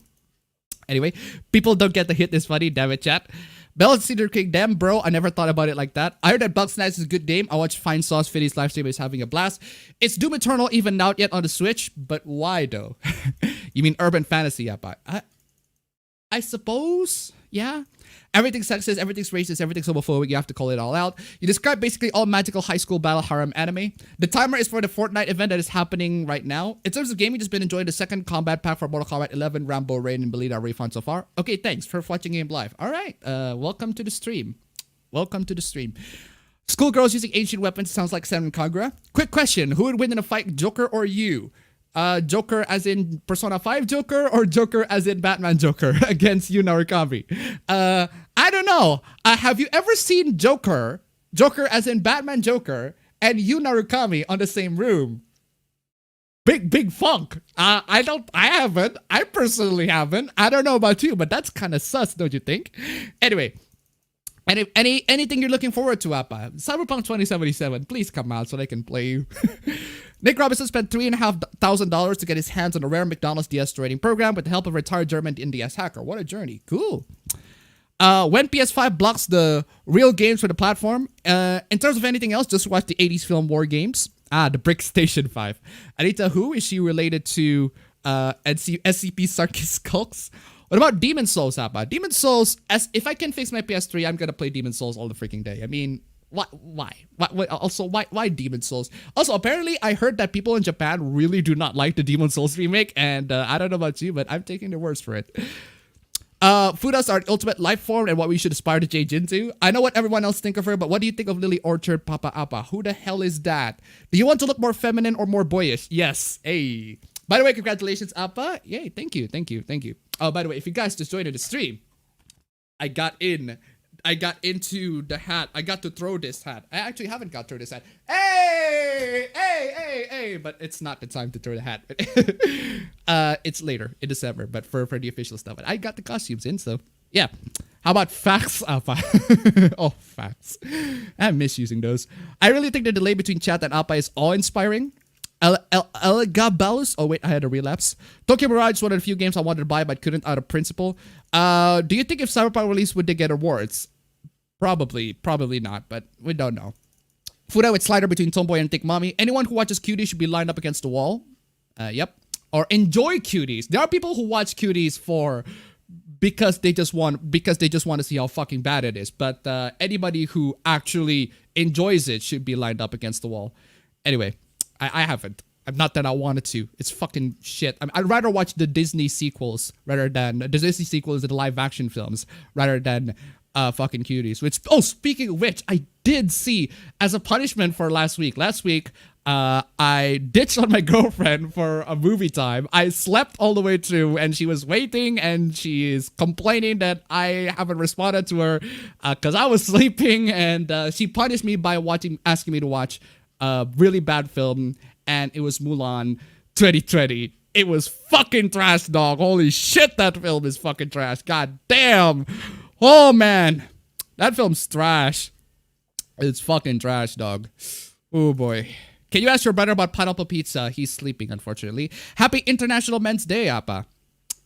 Anyway, people don't get to hit this funny, damn it, chat. Bell Cedar King, damn bro, I never thought about it like that. I heard that Bugsnax is a good game. I watched Fine Sauce Fiddy's live stream, is having a blast. Is Doom Eternal even out yet on the Switch? But why though? You mean urban fantasy, Appa? I suppose, yeah. Everything's sexist, everything's racist, everything's homophobic. You have to call it all out. You describe basically all magical high school battle harem anime. The timer is for the Fortnite event that is happening right now. In terms of gaming, just been enjoying the second combat pack for Mortal Kombat 11, Rambo, Rain, and Belita refund so far. Okay, thanks for watching game live. All right, welcome to the stream. Welcome to the stream. Schoolgirls using ancient weapons sounds like Sen Kagura. Quick question: who would win in a fight, Joker or you? Joker as in Persona 5 Joker, or Joker as in Batman Joker against Yu Narukami? I don't know. Have you ever seen Joker as in Batman Joker, and Yu Narukami on the same room? Big funk. I haven't. I personally haven't. I don't know about you, but that's kind of sus, don't you think? Anyway. And if anything you're looking forward to, Appa, Cyberpunk 2077, please come out so they can play you. Nick Robinson spent $3,500 to get his hands on a rare McDonald's DS trading program with the help of a retired German NDS hacker. What a journey. Cool. When PS5 blocks the real games for the platform, in terms of anything else, just watch the 80s film War Games. The Brick Station 5. Anita, who is she related to SCP Sarkis Kulks? What about Demon Souls, Appa? Demon Souls, if I can fix my PS3, I'm gonna play Demon Souls all the freaking day. I mean, why? Also, why Demon Souls? Also, apparently, I heard that people in Japan really do not like the Demon Souls remake, and I don't know about you, but I'm taking their words for it. Fudas are the ultimate life form and what we should aspire to change into. I know what everyone else think of her, but what do you think of Lily Orchard Papa Appa? Who the hell is that? Do you want to look more feminine or more boyish? Yes. Hey. By the way, congratulations, Appa. Yay, thank you. Oh, by the way, if you guys just joined the stream, I got in. I got into the hat. I got to throw this hat. I actually haven't got to throw this hat. Hey! But it's not the time to throw the hat. It's later in December, but for the official stuff. I got the costumes in, so yeah. How about facts, Appa? Oh, facts. I miss using those. I really think the delay between chat and Appa is awe-inspiring. Elgato. Oh wait, I had a relapse. Tokyo Mirage is one of the few games I wanted to buy but couldn't out of principle. Do you think if Cyberpunk released, would they get awards? Probably not, but we don't know. Fuda with slider between Tomboy and Thick Mommy. Anyone who watches cuties should be lined up against the wall. Yep. Or enjoy cuties. There are people who watch cuties because they just want to see how fucking bad it is. But anybody who actually enjoys it should be lined up against the wall. Anyway, I haven't. I'm not that I wanted to. It's fucking shit. I'd rather watch the Disney sequels rather than the Disney sequels, the live action films, rather than fucking cuties. Which, oh, speaking of which, I did see as a punishment for last week. Last week, I ditched on my girlfriend for a movie time. I slept all the way through, and she was waiting, and she is complaining that I haven't responded to her because I was sleeping, and she punished me by asking me to watch a really bad film, and it was Mulan 2020. It was fucking trash, dog. Holy shit, that film is fucking trash. God damn. Oh, man. That film's trash. It's fucking trash, dog. Oh, boy. Can you ask your brother about pineapple pizza? He's sleeping, unfortunately. Happy International Men's Day, Appa.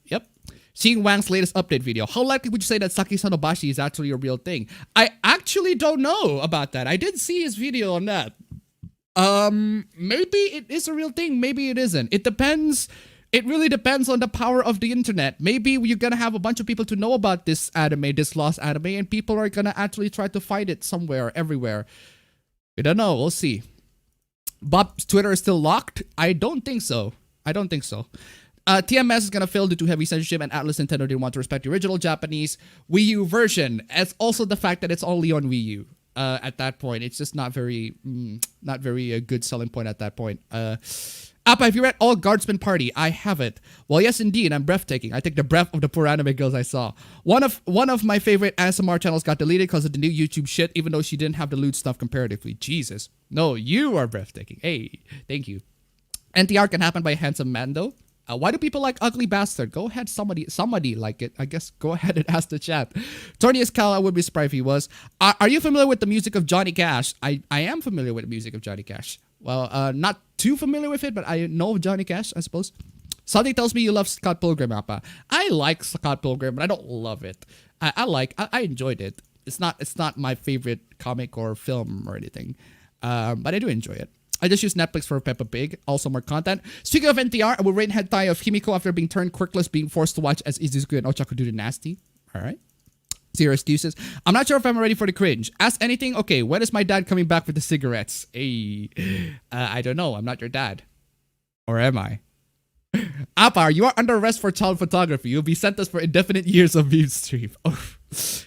Yep. Seeing Wang's latest update video. How likely would you say that Saki Sanobashi is actually a real thing? I actually don't know about that. I did see his video on that. Maybe it is a real thing. Maybe it isn't. It depends. It really depends on the power of the internet. Maybe you're gonna have a bunch of people to know about this anime, this lost anime, and people are gonna actually try to find it somewhere, everywhere. We don't know. We'll see. Bob's Twitter is still locked? I don't think so. TMS is gonna fail due to heavy censorship, and Atlas Nintendo didn't want to respect the original Japanese Wii U version. It's also the fact that it's only on Wii U. At that point, it's just not very a good selling point at that point. Appa, have you read All Guardsmen Party? I haven't. Well, yes, indeed. I'm breathtaking. I take the breath of the poor anime girls I saw. One of my favorite ASMR channels got deleted because of the new YouTube shit, even though she didn't have the lewd stuff comparatively. Jesus. No, you are breathtaking. Hey, thank you. NTR can happen by a handsome man, though. Why do people like Ugly Bastard? Go ahead, somebody like it. I guess go ahead and ask the chat. Tornius Cal, I would be surprised if he was. Are you familiar with the music of Johnny Cash? I am familiar with the music of Johnny Cash. Well, not too familiar with it, but I know Johnny Cash, I suppose. Something tells me you love Scott Pilgrim, Appa. I like Scott Pilgrim, but I don't love it. I enjoyed it. It's not my favorite comic or film or anything. But I do enjoy it. I just use Netflix for Peppa Pig. Also more content. Speaking of NTR, I will rate hentai of Himiko after being turned quirkless, being forced to watch as Izuku and Ochaku do the nasty. Alright. Zero excuses. I'm not sure if I'm ready for the cringe. Ask anything? Okay, when is my dad coming back with the cigarettes? Hey. I don't know. I'm not your dad. Or am I? Appa, you are under arrest for child photography. You'll be sentenced for indefinite years of MEMESTREAM. Oh.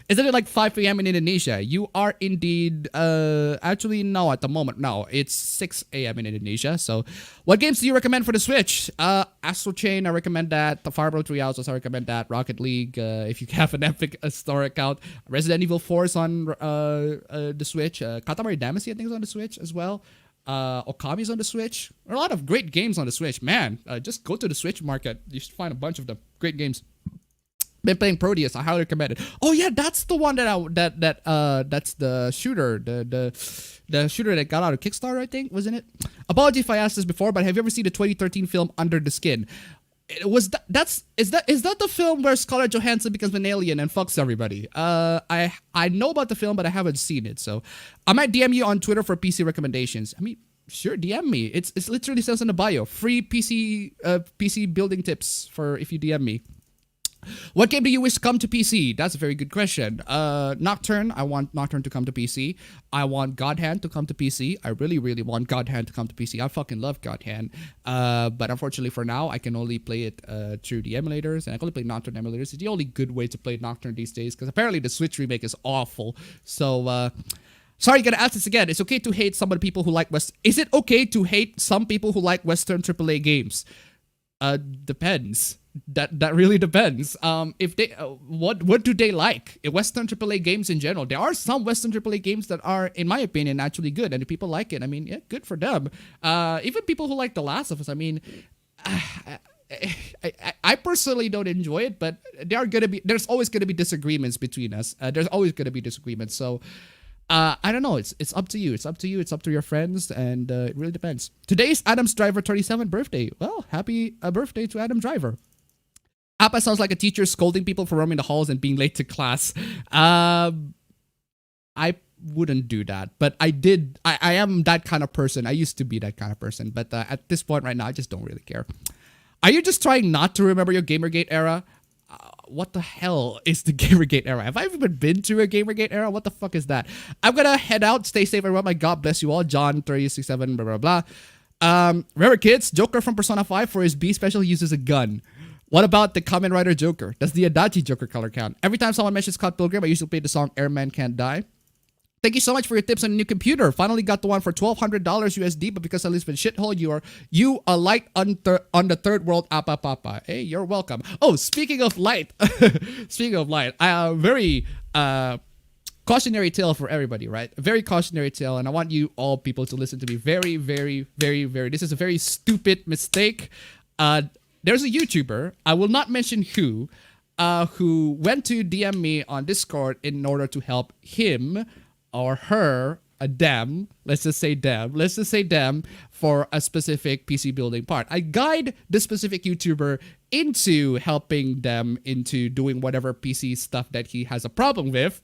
Isn't it like 5 p.m. in Indonesia? You are indeed, actually, no, at the moment, no. It's 6 a.m. in Indonesia. So, what games do you recommend for the Switch? Astral Chain, I recommend that. The Fire Emblem 3 Houses, I recommend that. Rocket League, if you have an Epic Store account. Resident Evil 4 is on the Switch. Katamari Damacy, I think, is on the Switch as well. Okami's on the Switch. There are a lot of great games on the Switch. Man, just go to the Switch market. You should find a bunch of them. Great games. Been playing Proteus. I highly recommend it. Oh yeah, that's the one that's the shooter, the shooter that got out of Kickstarter, I think, wasn't it? Apologies if I asked this before, but have you ever seen the 2013 film Under the Skin? Is that the film where Scarlett Johansson becomes an alien and fucks everybody? I know about the film, but I haven't seen it. So I might DM you on Twitter for PC recommendations. I mean, sure, DM me. It's literally says in the bio. Free PC building tips for if you DM me. What game do you wish to come to PC? That's a very good question. Nocturne. I want Nocturne to come to PC. I want God Hand to come to PC. I really, really want God Hand to come to PC. I fucking love God Hand. But unfortunately for now, I can only play it through the emulators. And I can only play Nocturne emulators. It's the only good way to play Nocturne these days. Because apparently the Switch remake is awful. So, sorry, gonna ask this again. It's okay to hate some of the people who like Is it okay to hate some people who like Western AAA games? Depends. That really depends. If they what do they like? Western AAA games in general. There are some Western AAA games that are, in my opinion, actually good, and if people like it, I mean, yeah, good for them. Even people who like The Last of Us. I mean, I personally don't enjoy it, but there's always gonna be disagreements between us. There's always gonna be disagreements. So I don't know. It's up to you. It's up to you. It's up to your friends, and it really depends. Today's Adam's Driver 37th birthday. Well, happy birthday to Adam Driver. Appa sounds like a teacher scolding people for roaming the halls and being late to class. I wouldn't do that, but I did. I am that kind of person. I used to be that kind of person, but at this point right now, I just don't really care. Are you just trying not to remember your Gamergate era? What the hell is the Gamergate era? Have I even been through a Gamergate era? What the fuck is that? I'm gonna head out. Stay safe, everyone. My God bless you all. John 367, blah, blah, blah. Remember, kids, Joker from Persona 5, for his B special, he uses a gun. What about the Kamen Rider Joker? Does the Adachi Joker color count? Every time someone mentions Scott Pilgrim, I usually play the song Airman Can't Die. Thank you so much for your tips on a new computer. Finally got the one for $1,200 USD, but because I live in shithole, you are light on the third world, appa papa. Hey, you're welcome. Oh, speaking of light, very cautionary tale for everybody, right? A very cautionary tale, and I want you all people to listen to me very, very, very, very. This is a very stupid mistake. There's a YouTuber, I will not mention who went to DM me on Discord in order to help him or her, let's just say them, for a specific PC building part. I guide this specific YouTuber into helping them into doing whatever PC stuff that he has a problem with.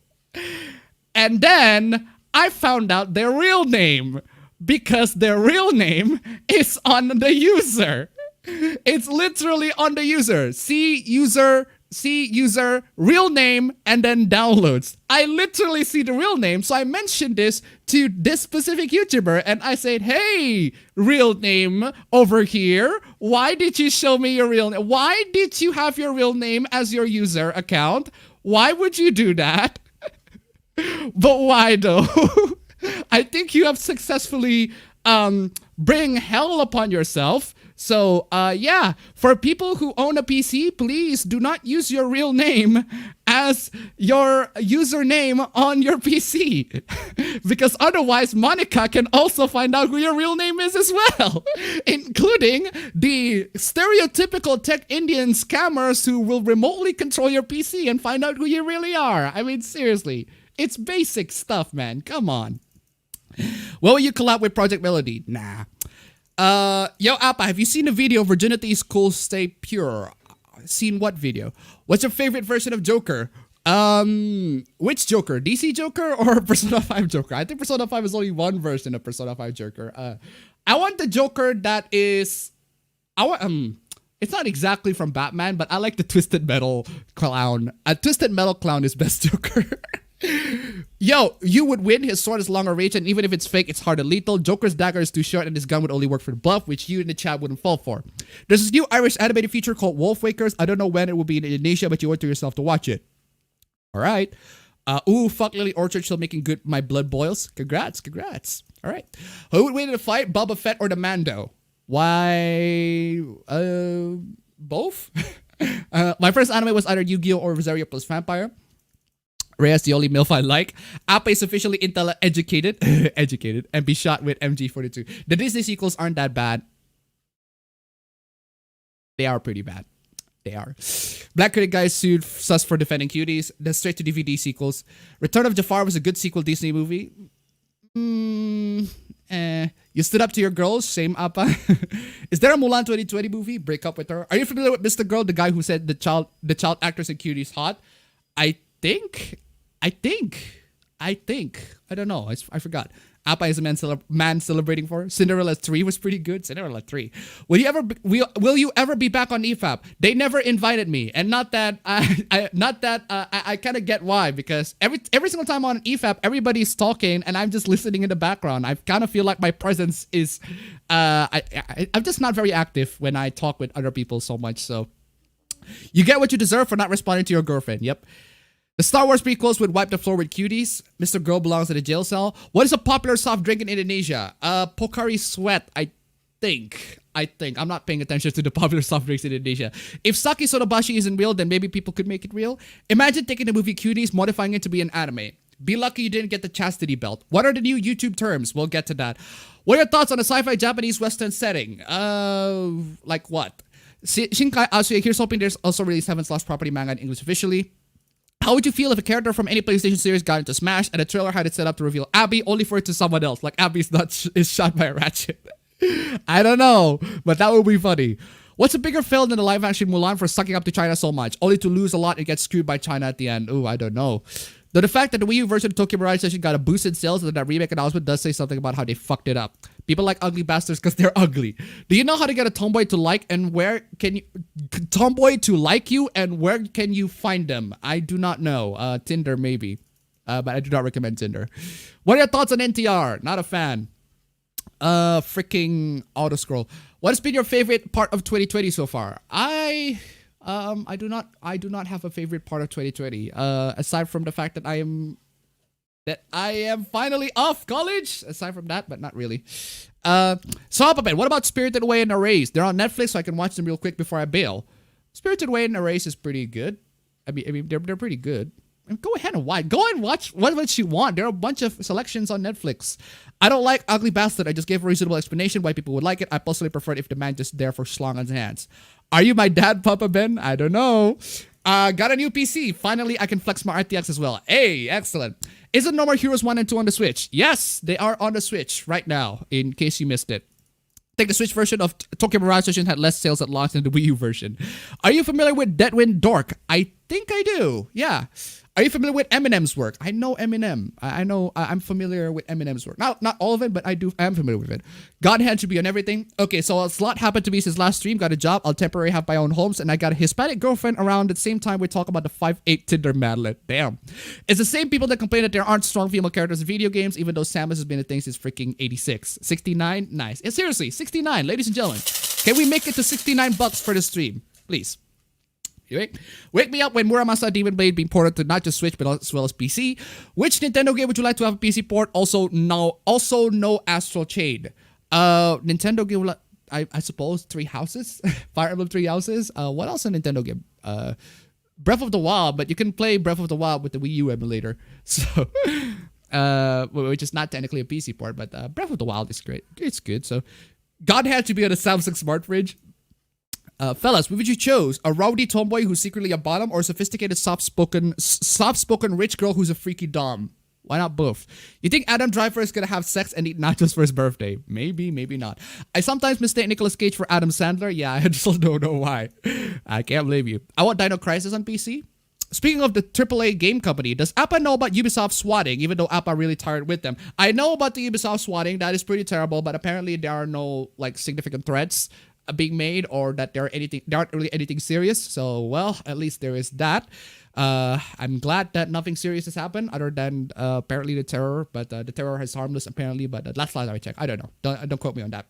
And then I found out their real name, because their real name is on the user. It's literally on the user. See user, real name, and then downloads. I literally see the real name, so I mentioned this to this specific YouTuber, and I said, hey, real name over here, why did you show me your real name? Why did you have your real name as your user account? Why would you do that? But why though? I think you have successfully bring hell upon yourself. So, yeah, for people who own a PC, please do not use your real name as your username on your PC. Because otherwise, Monica can also find out who your real name is as well. Including the stereotypical tech Indian scammers who will remotely control your PC and find out who you really are. I mean, seriously, it's basic stuff, man. Come on. Will you collab with Project Melody? Nah. Yo, Appa, have you seen the video Virginity is Cool, Stay Pure? Seen what video? What's your favorite version of Joker? Which Joker? DC Joker or Persona 5 Joker? I think Persona 5 is only one version of Persona 5 Joker. I want the Joker that is... it's not exactly from Batman, but I like the Twisted Metal Clown. Twisted Metal Clown is best Joker. Yo, you would win. His sword is longer range, and even if it's fake, it's harder lethal. Joker's dagger is too short, and his gun would only work for the bluff, which you in the chat wouldn't fall for. There's this new Irish animated feature called Wolf Wakers. I don't know when it will be in Indonesia, but you owe it to yourself to watch it. All right. Ooh, fuck Lily Orchard, still making good. My blood boils. Congrats. All right. Who would win in a fight, Boba Fett or the Mando? Why? Both. My first anime was either Yu-Gi-Oh or Rosario plus Vampire. Rhea's the only MILF I like. Appa is officially educated and be shot with MG42. The Disney sequels aren't that bad. They are pretty bad. They are. Black Critic guys sued Sus for defending cuties. The straight to DVD sequels. Return of Jafar was a good sequel Disney movie. You stood up to your girls. Shame, Appa. Is there a Mulan 2020 movie? Break up with her. Are you familiar with Mr. Girl, the guy who said the child actors in cuties hot? I think. I don't know. I forgot. Appa is a man celebrating for. Cinderella 3 was pretty good. Cinderella 3. Will you ever be back on EFAP? They never invited me, and not that I kind of get why, because every single time on EFAP, everybody's talking and I'm just listening in the background. I kind of feel like my presence is I'm just not very active when I talk with other people so much. So you get what you deserve for not responding to your girlfriend. Yep. The Star Wars prequels would wipe the floor with cuties. Mr. Girl belongs in a jail cell. What is a popular soft drink in Indonesia? Pocari Sweat, I think. I think. I'm not paying attention to the popular soft drinks in Indonesia. If Sake Sodabashi isn't real, then maybe people could make it real. Imagine taking the movie Cuties, modifying it to be an anime. Be lucky you didn't get the chastity belt. What are the new YouTube terms? We'll get to that. What are your thoughts on a sci-fi Japanese Western setting? Like what? Shinkai Asuya, here's hoping there's also released Heaven's Lost Property manga in English officially. How would you feel if a character from any PlayStation series got into Smash and the trailer had it set up to reveal Abby only for it to someone else? Like Abby's not is shot by a ratchet. I don't know, but that would be funny. What's a bigger fail than the live-action Mulan for sucking up to China so much, only to lose a lot and get screwed by China at the end? Ooh, I don't know. Though the fact that the Wii U version of Tokyo Mirage Session got a boost in sales and that remake announcement does say something about how they fucked it up. People like ugly bastards because they're ugly. Do you know how to get a tomboy to like and where can you... Tomboy to like you and where can you find them? I do not know. Tinder maybe. But I do not recommend Tinder. What are your thoughts on NTR? Not a fan. Freaking auto scroll. What has been your favorite part of 2020 so far? I do not have a favorite part of 2020. Aside from the fact that I am finally off college. Aside from that, but not really. So appabend, what about Spirited Away and Erase? They're on Netflix, so I can watch them real quick before I bail. Spirited Away and Erase is pretty good. I mean, they're pretty good. Go ahead and watch. Go and watch what you want. There are a bunch of selections on Netflix. I don't like Ugly Bastard. I just gave a reasonable explanation why people would like it. I personally prefer it if the man just there for schlong on his hands. Are you my dad, Papa Ben? I don't know. Got a new PC. Finally, I can flex my RTX as well. Hey, excellent. Isn't No More Heroes 1 and 2 on the Switch? Yes, they are on the Switch right now, in case you missed it. I think the Switch version of Tokyo Mirage Session had less sales at launch than the Wii U version. Are you familiar with Deadwind Dork? I think I do. Yeah. Are you familiar with Eminem's work? I know Eminem. I'm familiar with Eminem's work. Not all of it, but I am familiar with it. Godhand should be on everything. Okay, so a slot happened to be his last stream. Got a job. I'll temporarily have my own homes. And I got a Hispanic girlfriend around the same time we talk about the 5'8" Tinder madlet. Damn. It's the same people that complain that there aren't strong female characters in video games, even though Samus has been a thing since freaking 86. 69? Nice. Yeah, seriously, 69, ladies and gentlemen. Can we make it to $69 for the stream? Please. Anyway, wake me up when Muramasa Demon Blade being ported to not just Switch but as well as PC. Which Nintendo game would you like to have a PC port? Also no Astral Chain. Nintendo game, I suppose Three Houses, Fire Emblem Three Houses. What else a Nintendo game? Breath of the Wild, but you can play Breath of the Wild with the Wii U emulator. So, which is not technically a PC port, but Breath of the Wild is great. It's good. So, God had to be on a Samsung Smart Fridge. Fellas, what would you choose? A rowdy tomboy who's secretly a bottom, or a sophisticated, soft-spoken rich girl who's a freaky dom? Why not both? You think Adam Driver is gonna have sex and eat nachos for his birthday? Maybe, maybe not. I sometimes mistake Nicolas Cage for Adam Sandler. Yeah, I just don't know why. I can't blame you. I want Dino Crisis on PC. Speaking of the AAA game company, does Appa know about Ubisoft swatting, even though Appa really tired with them? I know about the Ubisoft swatting. That is pretty terrible, but apparently there are no like significant threats being made, or that there aren't really anything serious. So, well, at least there is that. I'm glad that nothing serious has happened other than apparently the terror, but the terror is harmless apparently, but last time I checked, I don't know. Don't quote me on that.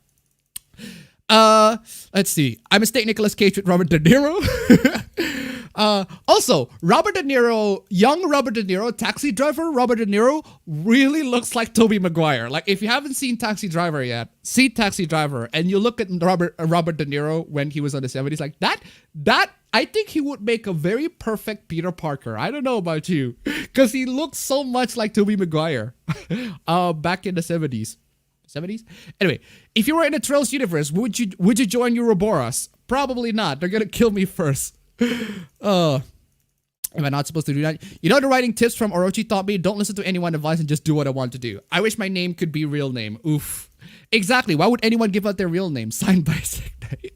Let's see. I mistake Nicolas Cage with Robert De Niro. Also, Robert De Niro, young Robert De Niro, Taxi Driver Robert De Niro really looks like Tobey Maguire. Like, if you haven't seen Taxi Driver yet, see Taxi Driver, and you look at Robert De Niro when he was on the 70s, like that, I think he would make a very perfect Peter Parker. I don't know about you, because he looks so much like Tobey Maguire back in the 70s. 70s? Anyway, if you were in the Trails universe, would you join Ouroboros? Probably not. They're gonna kill me first. Am I not supposed to do that? You know, the writing tips from Orochi taught me, don't listen to anyone's advice and just do what I want to do. I wish my name could be real name. Oof. Exactly. Why would anyone give out their real name? Signed by Signite.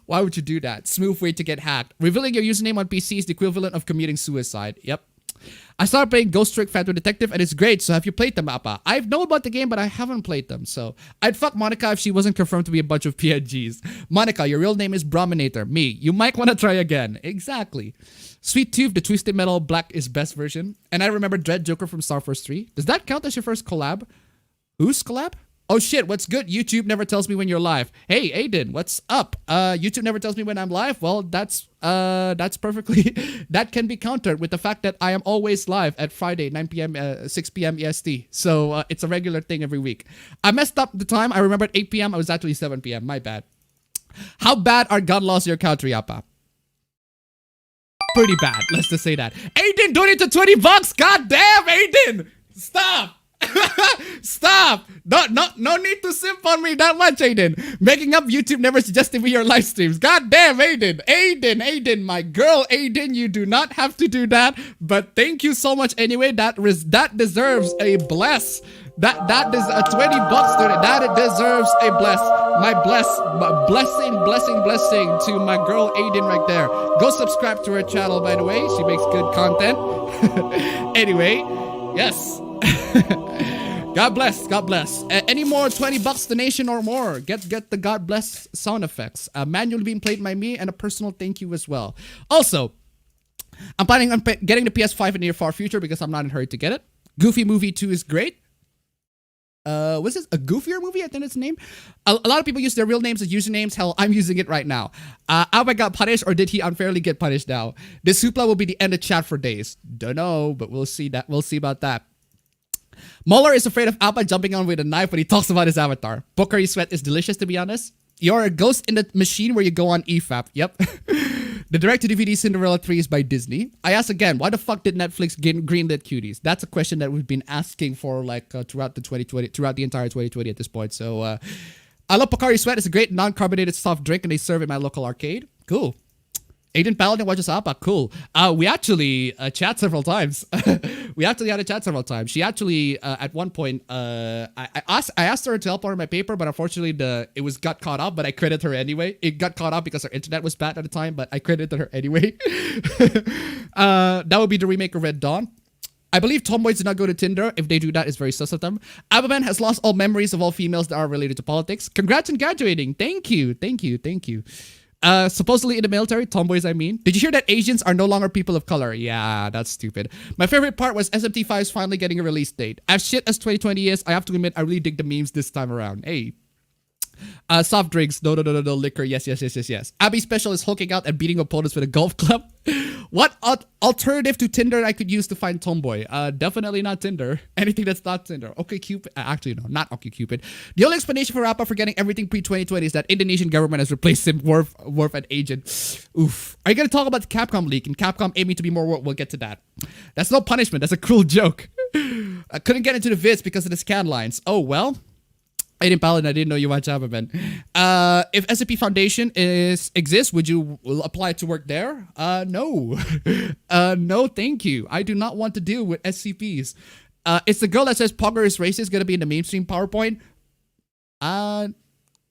Why would you do that? Smooth way to get hacked. Revealing your username on PC is the equivalent of committing suicide. Yep. I started playing Ghost Trick Phantom Detective and it's great, so have you played them, Appa? I've known about the game, but I haven't played them, so I'd fuck Monica if she wasn't confirmed to be a bunch of PNGs. Monica, your real name is Brominator. Me. You might want to try again. Exactly. Sweet Tooth, the Twisted Metal Black is best version. And I remember Dread Joker from Star Force 3. Does that count as your first collab? Whose collab? Oh shit, what's good? YouTube never tells me when you're live. Hey, Aiden, what's up? YouTube never tells me when I'm live. Well, that's perfectly, that can be countered with the fact that I am always live at Friday, 9 p.m., 6 p.m. EST. So it's a regular thing every week. I messed up the time. I remember at 8 p.m. I was actually 7 p.m. My bad. How bad are gun laws in your country, Appa? Pretty bad. Let's just say that. Aiden, donate to $20. God damn, Aiden. Stop. Stop. No need to simp on me that much, Aiden. Making up YouTube never suggested me your live streams. God damn, Aiden. Aiden, my girl, Aiden, you do not have to do that. But thank you so much anyway. That deserves a bless. That is a $20 to it. That it deserves a bless. My blessing to my girl Aiden right there. Go subscribe to her channel, by the way. She makes good content. Anyway, yes. God bless. Any more $20 donation or more? Get the God bless sound effects. Manually being played by me, and a personal thank you as well. Also, I'm planning on getting the PS5 in the near far future because I'm not in a hurry to get it. Goofy Movie 2 is great. Was this a goofier movie? I think it's the name. A lot of people use their real names as usernames. Hell, I'm using it right now. Alba got punished, or did he unfairly get punished now? This hoopla will be the end of chat for days. Don't know, but we'll see that. We'll see about that. Muller is afraid of Alba jumping on with a knife when he talks about his avatar. Pocari Sweat is delicious, to be honest. You're a ghost in the machine where you go on EFAP. Yep. The direct-to-DVD Cinderella 3 is by Disney. I ask again, why the fuck did Netflix greenlit Cuties? That's a question that we've been asking for like throughout the entire 2020 at this point. So I love Pocari Sweat. It's a great non-carbonated soft drink, and they serve it in my local arcade. Cool. Aiden Paladin watches Appa. Cool. We actually chat several times. We actually had a chat several times. She actually, at one point, I asked her to help her my paper, but unfortunately it got caught up, but I credited her anyway. It got caught up because her internet was bad at the time, but I credited her anyway. That would be the remake of Red Dawn. I believe tomboys do not go to Tinder. If they do that, it's very sus of them. Appabend has lost all memories of all females that are related to politics. Congrats on graduating. Thank you. Supposedly in the military, tomboys I mean. Did you hear that Asians are no longer people of color? Yeah, that's stupid. My favorite part was SMT5's finally getting a release date. As shit as 2020 is, I have to admit I really dig the memes this time around. Hey. Soft drinks, no, liquor, yes. Abby Special is hulking out and beating opponents with a golf club. What alternative to Tinder I could use to find tomboy? Definitely not Tinder. Anything that's not Tinder. OkCupid. Actually, no, not OkCupid. The only explanation for Rappa for getting everything pre-2020 is that Indonesian government has replaced him, Worf and Agent. Oof. Are you going to talk about the Capcom leak and Capcom aiming to be more? We'll get to that. That's no punishment. That's a cruel joke. I couldn't get into the vids because of the scan lines. Oh, well. Aiden Paladin, I didn't know you watch Appabend. If SAP Foundation exists, would you apply to work there? No. No, thank you. I do not want to deal with SCPs. It's the girl that says Pogger is racist going to be in the mainstream PowerPoint. I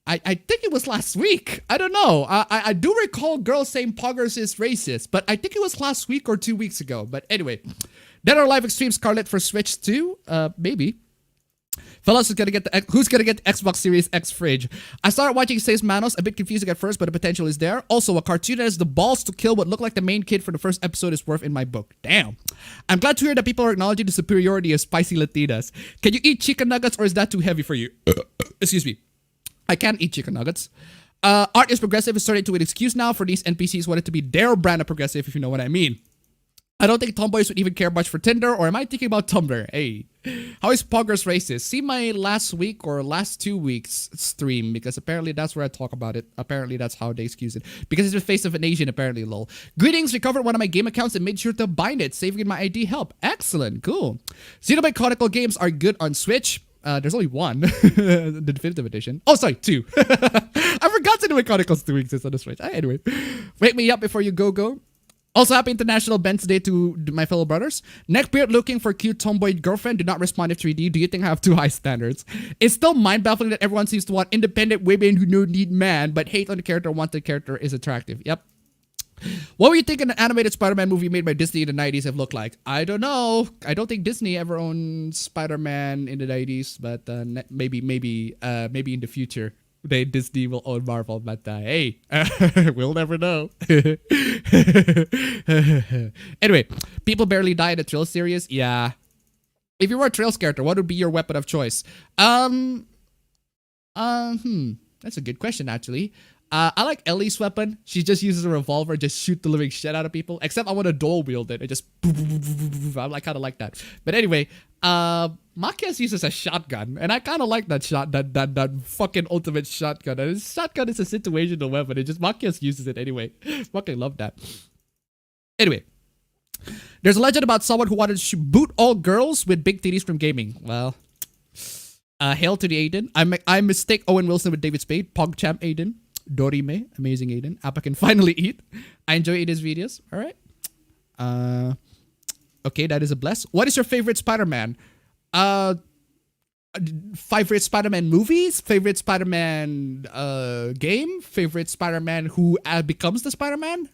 think it was last week. I don't know. I do recall girls saying Poggers is racist, but I think it was last week or 2 weeks ago. But anyway, Dead or Alive Extreme Scarlet for Switch 2? Maybe. Fellas, who's gonna get the Xbox Series X fridge? I started watching Seis Manos, a bit confusing at first, but the potential is there. Also, a cartoon that has the balls to kill what looked like the main kid for the first episode is worth in my book. Damn. I'm glad to hear that people are acknowledging the superiority of spicy Latinas. Can you eat chicken nuggets, or is that too heavy for you? Excuse me. I can't eat chicken nuggets. Art is progressive is starting to an excuse now for these NPCs wanted to be their brand of progressive, if you know what I mean. I don't think tomboys would even care much for Tinder, or am I thinking about Tumblr? Hey, how is Poggers racist? See my last week or last 2 weeks stream, because apparently that's where I talk about it. Apparently that's how they excuse it. Because it's the face of an Asian, apparently, lol. Greetings, recovered one of my game accounts and made sure to bind it. Saving my ID help. Excellent, cool. Xenoblade Chronicle games are good on Switch. There's only one, the definitive edition. Oh, sorry, 2. I forgot Xenoblade Chronicles 2 exists on the Switch. Anyway, wake me up before you go. Also, happy International Ben's Day to my fellow brothers. Neckbeard looking for cute tomboy girlfriend. Do not respond in 3D. Do you think I have too high standards? It's still mind-baffling that everyone seems to want independent women who don't need man, but hate on the character, want the character is attractive. Yep. What were you thinking an animated Spider-Man movie made by Disney in the 90s have looked like? I don't know. I don't think Disney ever owned Spider-Man in the 90s, but maybe in the future. Disney will own Marvel, but hey, we'll never know. Anyway, people barely die in the Trails series. Yeah. If you were a Trails character, what would be your weapon of choice? That's a good question, actually. I like Ellie's weapon. She just uses a revolver, just shoot the living shit out of people. Except I want to dual wield it and just. I like kind of like that. But anyway, Makias uses a shotgun, and I kind of like that that fucking ultimate shotgun. And shotgun is a situational weapon. It just Makias uses it anyway. Fucking love that. Anyway, there's a legend about someone who wanted to boot all girls with big titties from gaming. Well, hail to the Aiden. I mistake Owen Wilson with David Spade. PogChamp Aiden. Dorime. Amazing Aiden. Appa can finally eat. I enjoy Aiden's videos. All right. Okay, that is a bless. What is your favorite Spider-Man? Favorite Spider-Man movies? Favorite Spider-Man game? Favorite Spider-Man who becomes the Spider-Man?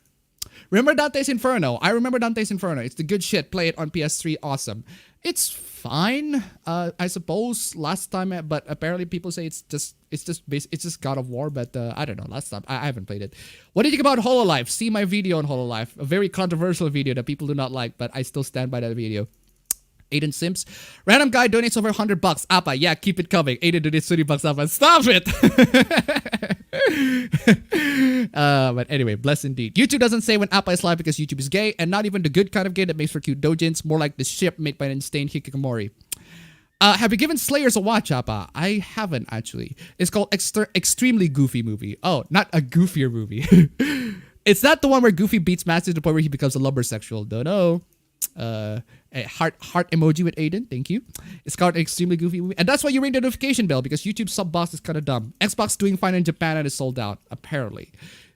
Remember Dante's Inferno? I remember Dante's Inferno. It's the good shit. Play it on PS3. Awesome. It's fine, I suppose. Last time, but apparently people say it's just God of War. But I don't know. Last time I haven't played it. What do you think about HoloLive? See my video on HoloLive. A very controversial video that people do not like, but I still stand by that video. Aiden Sims. Random guy donates over $100. Appa, yeah, keep it coming. Aiden donates $20. Appa, stop it. But anyway, bless indeed. YouTube doesn't say when Appa is live because YouTube is gay, and not even the good kind of gay that makes for cute dojins. More like the ship made by an insane hikikomori. Have you given Slayers a watch, Appa? I haven't actually. It's called Extremely Goofy Movie. Oh, not a goofier movie. It's not the one where Goofy beats Master to the point where he becomes a lumbersexual. Don't know. A heart emoji with Aiden, thank you. It's called Extremely Goofy Movie, and that's why you ring the notification bell, because YouTube sub box is kind of dumb. Xbox doing fine in Japan and is sold out apparently.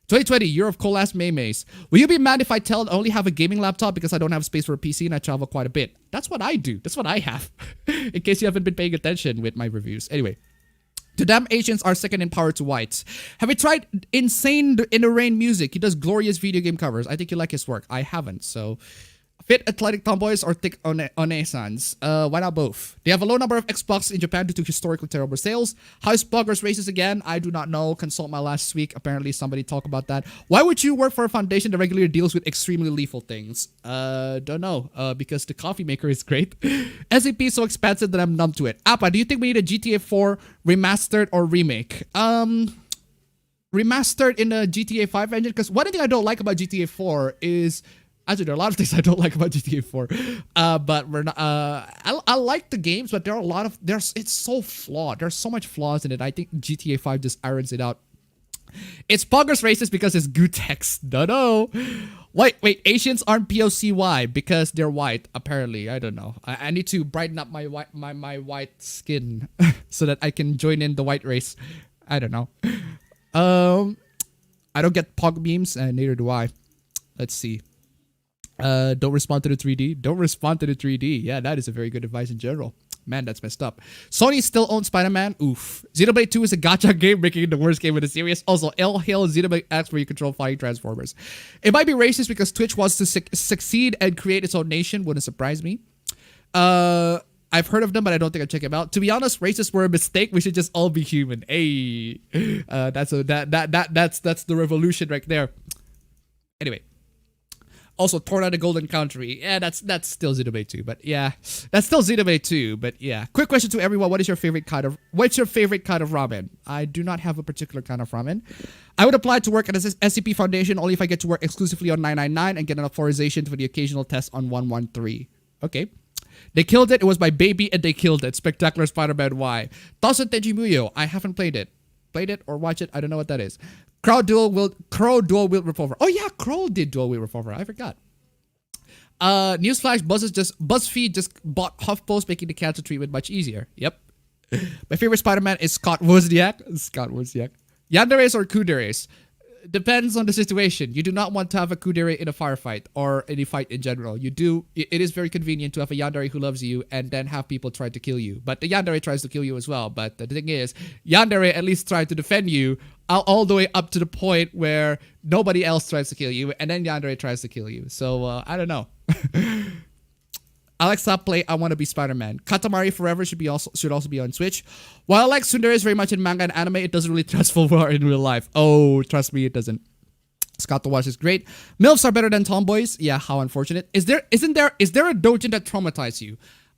2020 year of cool ass memes. Will you be mad if I tell I only have a gaming laptop because I don't have space for a PC and I travel quite a bit? That's what I do. That's what I have. In case you haven't been paying attention with my reviews. Anyway. The damn Asians are second in power to whites. Have you tried Insane in the Rain music? He does glorious video game covers. I think you like his work. I haven't, so. Fit athletic tomboys or thick onesans? Why not both? They have a low number of Xbox in Japan due to historically terrible sales. How is Poggers races again? I do not know. Consult my last week. Apparently somebody talked about that. Why would you work for a foundation that regularly deals with extremely lethal things? Don't know. Because the coffee maker is great. SAP is so expensive that I'm numb to it. Appa, do you think we need a GTA 4 remastered or remake? Remastered in a GTA 5 engine? Because one thing I don't like about GTA 4 is... Actually, there are a lot of things I don't like about GTA 4, but we're not. I like the games, but there are a lot of it's so flawed. There's so much flaws in it. I think GTA 5 just irons it out. It's Poggers racist because it's Gutex. No. Wait. Asians aren't POCY because they're white. Apparently, I don't know. I need to brighten up my white skin so that I can join in the white race. I don't know. I don't get Pog memes, and neither do I. Let's see. Don't respond to the 3D. Don't respond to the 3D. Yeah, that is a very good advice in general. Man, that's messed up. Sony still owns Spider-Man. Oof. Xenoblade 2 is a gacha game, making it the worst game in the series. Also, Hail Xenoblade X, where you control flying Transformers. It might be racist because Twitch wants to succeed and create its own nation. Wouldn't surprise me. I've heard of them, but I don't think I'd check them out. To be honest, racists were a mistake. We should just all be human. Hey, that's the revolution right there. Anyway. Also, torn out the Golden Country. Yeah, that's still Xenoblade 2, but yeah. That's still Xenoblade 2, but yeah. Quick question to everyone. What's your favorite kind of ramen? I do not have a particular kind of ramen. I would apply to work at a SCP Foundation only if I get to work exclusively on 999 and get an authorization for the occasional test on 113. Okay. They killed it. It was my baby and they killed it. Spectacular Spider-Man Y. Tossen Tenjimuyo. I haven't played it. Played it or watched it? I don't know what that is. Crow dual wield revolver. Oh yeah, Crow did dual wield revolver. I forgot. Newsflash, BuzzFeed just bought HuffPost, making the cancer treatment much easier. Yep. My favorite Spider-Man is Scott Wozniak. Yanderes or Kuderes? Depends on the situation. You do not want to have a Kudere in a firefight or any fight in general. You do. It is very convenient to have a Yandere who loves you and then have people try to kill you. But the Yandere tries to kill you as well. But the thing is, Yandere at least tries to defend you all the way up to the point where nobody else tries to kill you, and then Yandere tries to kill you. So I don't know. Alexa, play I Want to Be Spider-Man. Katamari Forever should also be on Switch. While I like Tsundere very much in manga and anime, it doesn't really transform well in real life. Oh, trust me, it doesn't. Scott the Watch is great. MILFs are better than tomboys. Yeah, how unfortunate. Is there a doujin that traumatized you?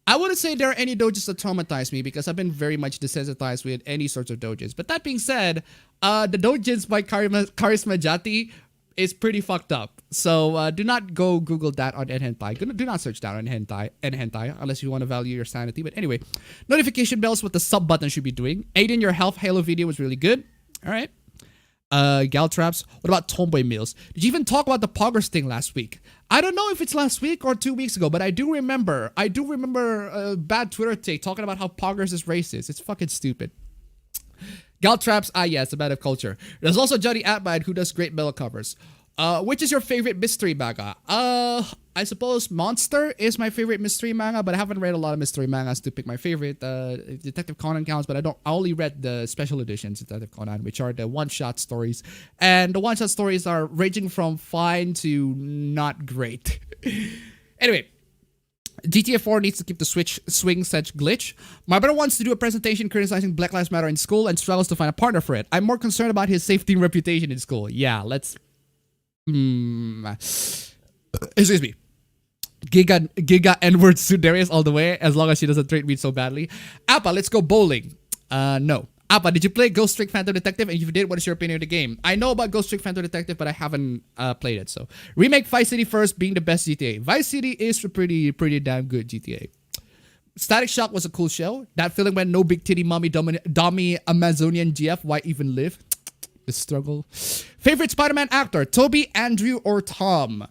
I wouldn't say there are any dojins that traumatize me because I've been very much desensitized with any sorts of dojins. But that being said, the dojins by Charisma Jati is pretty fucked up. So do not go Google that on hentai. Do not search that on hentai unless you want to value your sanity. But anyway, notification bells, what the sub button should be doing. Aid in your health Halo video was really good. All right. Gal traps. What about tomboy meals? Did you even talk about the poggers thing last week? I don't know if it's last week or 2 weeks ago, but I do remember a bad Twitter take talking about how poggers is racist. It's fucking stupid. Gal traps. Yeah, it's a bad of culture. There's also Johnny Atman who does great metal covers. Which is your favorite mystery manga? I suppose Monster is my favorite mystery manga, but I haven't read a lot of mystery mangas to pick my favorite. Detective Conan counts, but I only read the special editions of Detective Conan, which are the one-shot stories. And the one-shot stories are ranging from fine to not great. Anyway, GTA 4 needs to keep the swing such glitch. My brother wants to do a presentation criticizing Black Lives Matter in school and struggles to find a partner for it. I'm more concerned about his safety and reputation in school. Yeah, let's... Excuse me. Giga N-word Sudarius all the way, as long as she doesn't treat me so badly. Appa, let's go bowling. No. Appa, did you play Ghost Trick Phantom Detective? And if you did, what is your opinion of the game? I know about Ghost Trick Phantom Detective, but I haven't played it. So remake Vice City first, being the best GTA. Vice City is a pretty damn good GTA. Static Shock was a cool show. That feeling when no big titty mommy dummy Amazonian GF, why even live? The struggle. Favorite Spider-Man actor, Toby, Andrew, or Tom?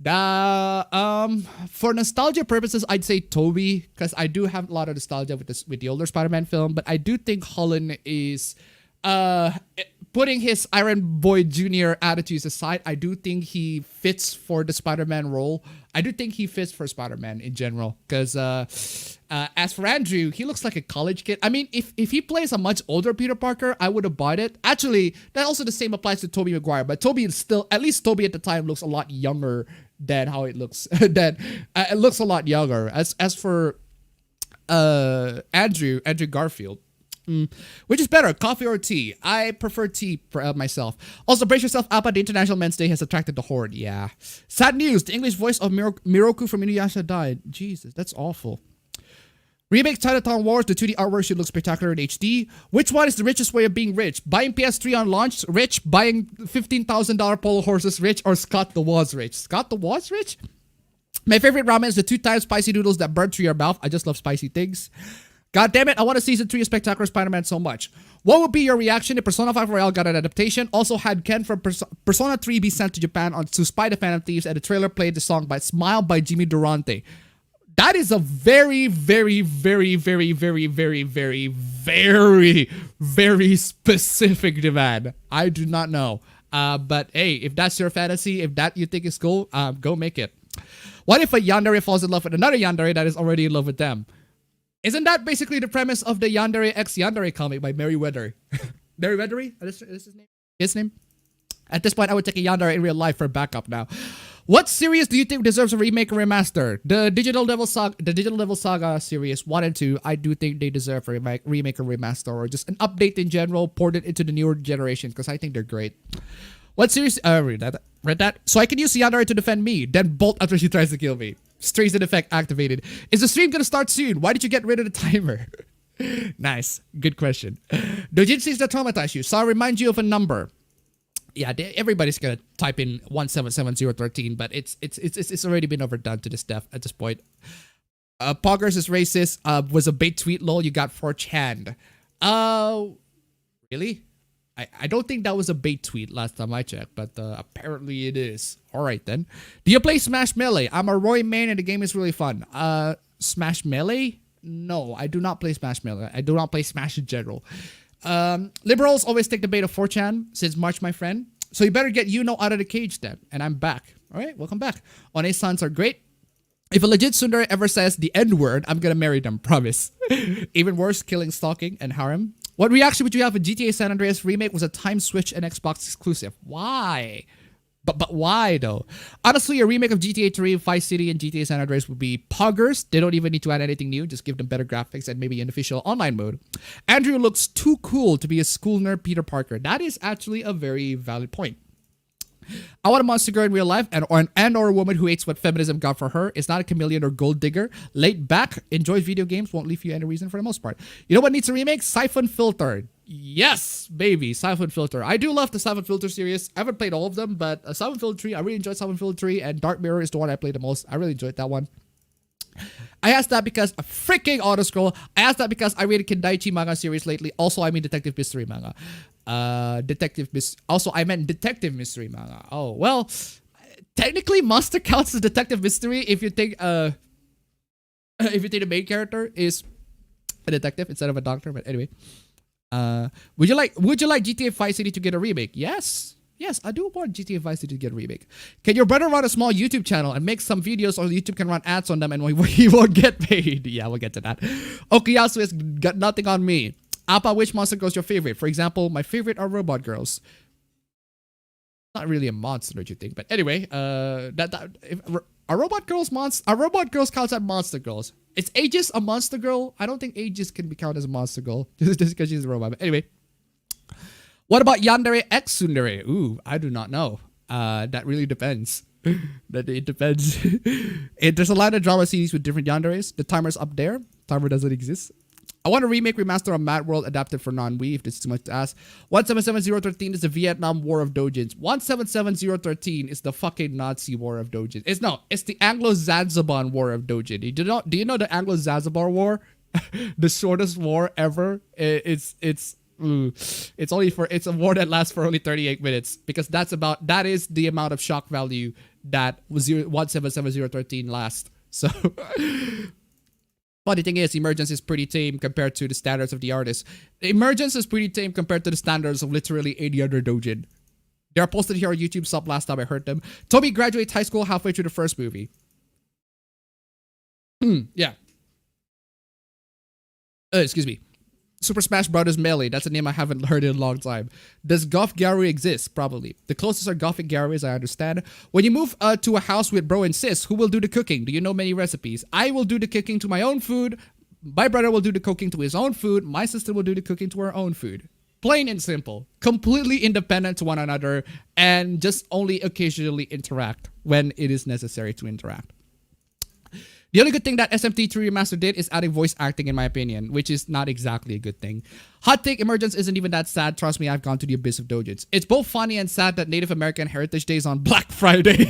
For nostalgia purposes, I'd say Toby, because I do have a lot of nostalgia with the older Spider-Man film, but I do think Holland is putting his Iron Boy Jr. attitudes aside. I do think he fits for the Spider-Man role. I do think he fits for Spider-Man in general, because as for Andrew, he looks like a college kid. I mean, if he plays a much older Peter Parker, I would have bought it. Actually, that also the same applies to Tobey Maguire, but Tobey is still, at least Tobey at the time looks a lot younger than how it looks. It looks a lot younger. As for Andrew Garfield, which is better, coffee or tea? I prefer tea myself. Also, brace yourself, Appa. The International Men's Day has attracted the horde. Yeah. Sad news. The English voice of Miroku from Inuyasha died. Jesus, that's awful. Remake Chinatown Wars. The 2D artwork should look spectacular in HD. Which one is the richest way of being rich? Buying PS3 on launch, rich. Buying $15,000 polo horses, rich. Or Scott the Was rich? Scott the Was rich? My favorite ramen is the 2-time spicy noodles that burn through your mouth. I just love spicy things. God damn it, I want a season 3 of Spectacular Spider-Man so much. What would be your reaction if Persona 5 Royale got an adaptation? Also had Ken from Persona 3 be sent to Japan to spy the Phantom Thieves, and the trailer played the song by Smile by Jimmy Durante. That is a very, very, very, very, very, very, very, very, very specific demand. I do not know. But hey, if that's your fantasy, if that you think is cool, go make it. What if a yandere falls in love with another yandere that is already in love with them? Isn't that basically the premise of the Yandere X Yandere comic by Merryweather? Merryweather? Is his name? His name? At this point, I would take a Yandere in real life for backup now. What series do you think deserves a remake or remaster? The Digital Devil Saga series 1 and 2, I do think they deserve a remake or remaster, or just an update in general, ported into the newer generation, because I think they're great. What series? Read that. So I can use Yandere to defend me, then bolt after she tries to kill me. Streisand effect activated. Is the stream gonna start soon? Why did you get rid of the timer? Nice. Good question. Dojinsis that traumatize you. So I'll remind you of a number. Yeah, everybody's gonna type in 1777013, but it's already been overdone to this death at this point. Poggers is racist. Was a bait tweet, lol. You got 4chan. Really? I don't think that was a bait tweet last time I checked, but apparently it is. Alright then. Do you play Smash Melee? I'm a Roy main and the game is really fun. Smash Melee? No, I do not play Smash Melee. I do not play Smash in general. Liberals always take the bait of 4chan since March, my friend. So you better get out of the cage then. And I'm back. Alright, welcome back. One sons are great. If a legit Sundar ever says the N-word, I'm gonna marry them, promise. Even worse, killing, stalking, and harem. What reaction would you have if GTA San Andreas remake was a time Switch and Xbox exclusive? Why? But why though? Honestly, a remake of GTA 3, Vice City, and GTA San Andreas would be poggers. They don't even need to add anything new. Just give them better graphics and maybe an official online mode. Andrew looks too cool to be a school nerd Peter Parker. That is actually a very valid point. I want a monster girl in real life and or a woman who hates what feminism got for her, is not a chameleon or gold digger, laid back, enjoys video games, won't leave you any reason for the most part. You know what needs a remake? Siphon Filter. Yes, baby, Siphon Filter. I do love the Siphon Filter series. I haven't played all of them, but Siphon Filter 3, I really enjoyed Siphon Filter 3, and Dark Mirror is the one I played the most. I really enjoyed that one. I asked that because a freaking auto scroll. I asked that because I read a Kindaichi manga series lately. Also, I mean detective mystery manga. Also, I meant detective mystery manga. Oh, well, technically Monster counts as detective mystery if you think the main character is a detective instead of a doctor. But anyway, would you like GTA Vice City to get a remake? Yes, I do want GTA Vice City to get a remake. Can your brother run a small YouTube channel and make some videos, or YouTube can run ads on them and he won't get paid? Yeah, we'll get to that. Okuyasu has got nothing on me. Appa, which monster girl is your favorite? For example, my favorite are robot girls. Not really a monster, don't you think? But anyway, are robot girls count as monster girls? Is Aegis a monster girl? I don't think Aegis can be counted as a monster girl just because she's a robot. But anyway, what about Yandere X Tsundere? Ooh, I do not know. That really depends. It depends. There's a lot of drama series with different yanderes. The timer's up there. Timer doesn't exist. I want a remake remaster of Mad World adapted for non-Wii, if this is too much to ask. 177013 is the Vietnam War of Dojins. 177013 is the fucking Nazi War of Dojins. It's the Anglo-Zanzibar War of Dojin. Do you know the Anglo-Zanzibar War? The shortest war ever. It's a war that lasts for only 38 minutes, because that is the amount of shock value that 177013 lasts. So funny thing is, Emergence is pretty tame compared to the standards of the artist. Emergence is pretty tame compared to the standards of literally any other doujin. They are posted here on YouTube. Sub last time I heard them. Toby graduates high school halfway through the first movie. Yeah. Excuse me. Super Smash Brothers Melee. That's a name I haven't heard in a long time. Does Goth Gary exist? Probably. The closest are Gothic Gary, as I understand. When you move to a house with bro and sis, who will do the cooking? Do you know many recipes? I will do the cooking to my own food. My brother will do the cooking to his own food. My sister will do the cooking to her own food. Plain and simple. Completely independent to one another, and just only occasionally interact when it is necessary to interact. The only good thing that SMT3 Remaster did is adding voice acting, in my opinion, which is not exactly a good thing. Hot take, Emergence isn't even that sad. Trust me, I've gone to the abyss of dojins. It's both funny and sad that Native American Heritage Day is on Black Friday.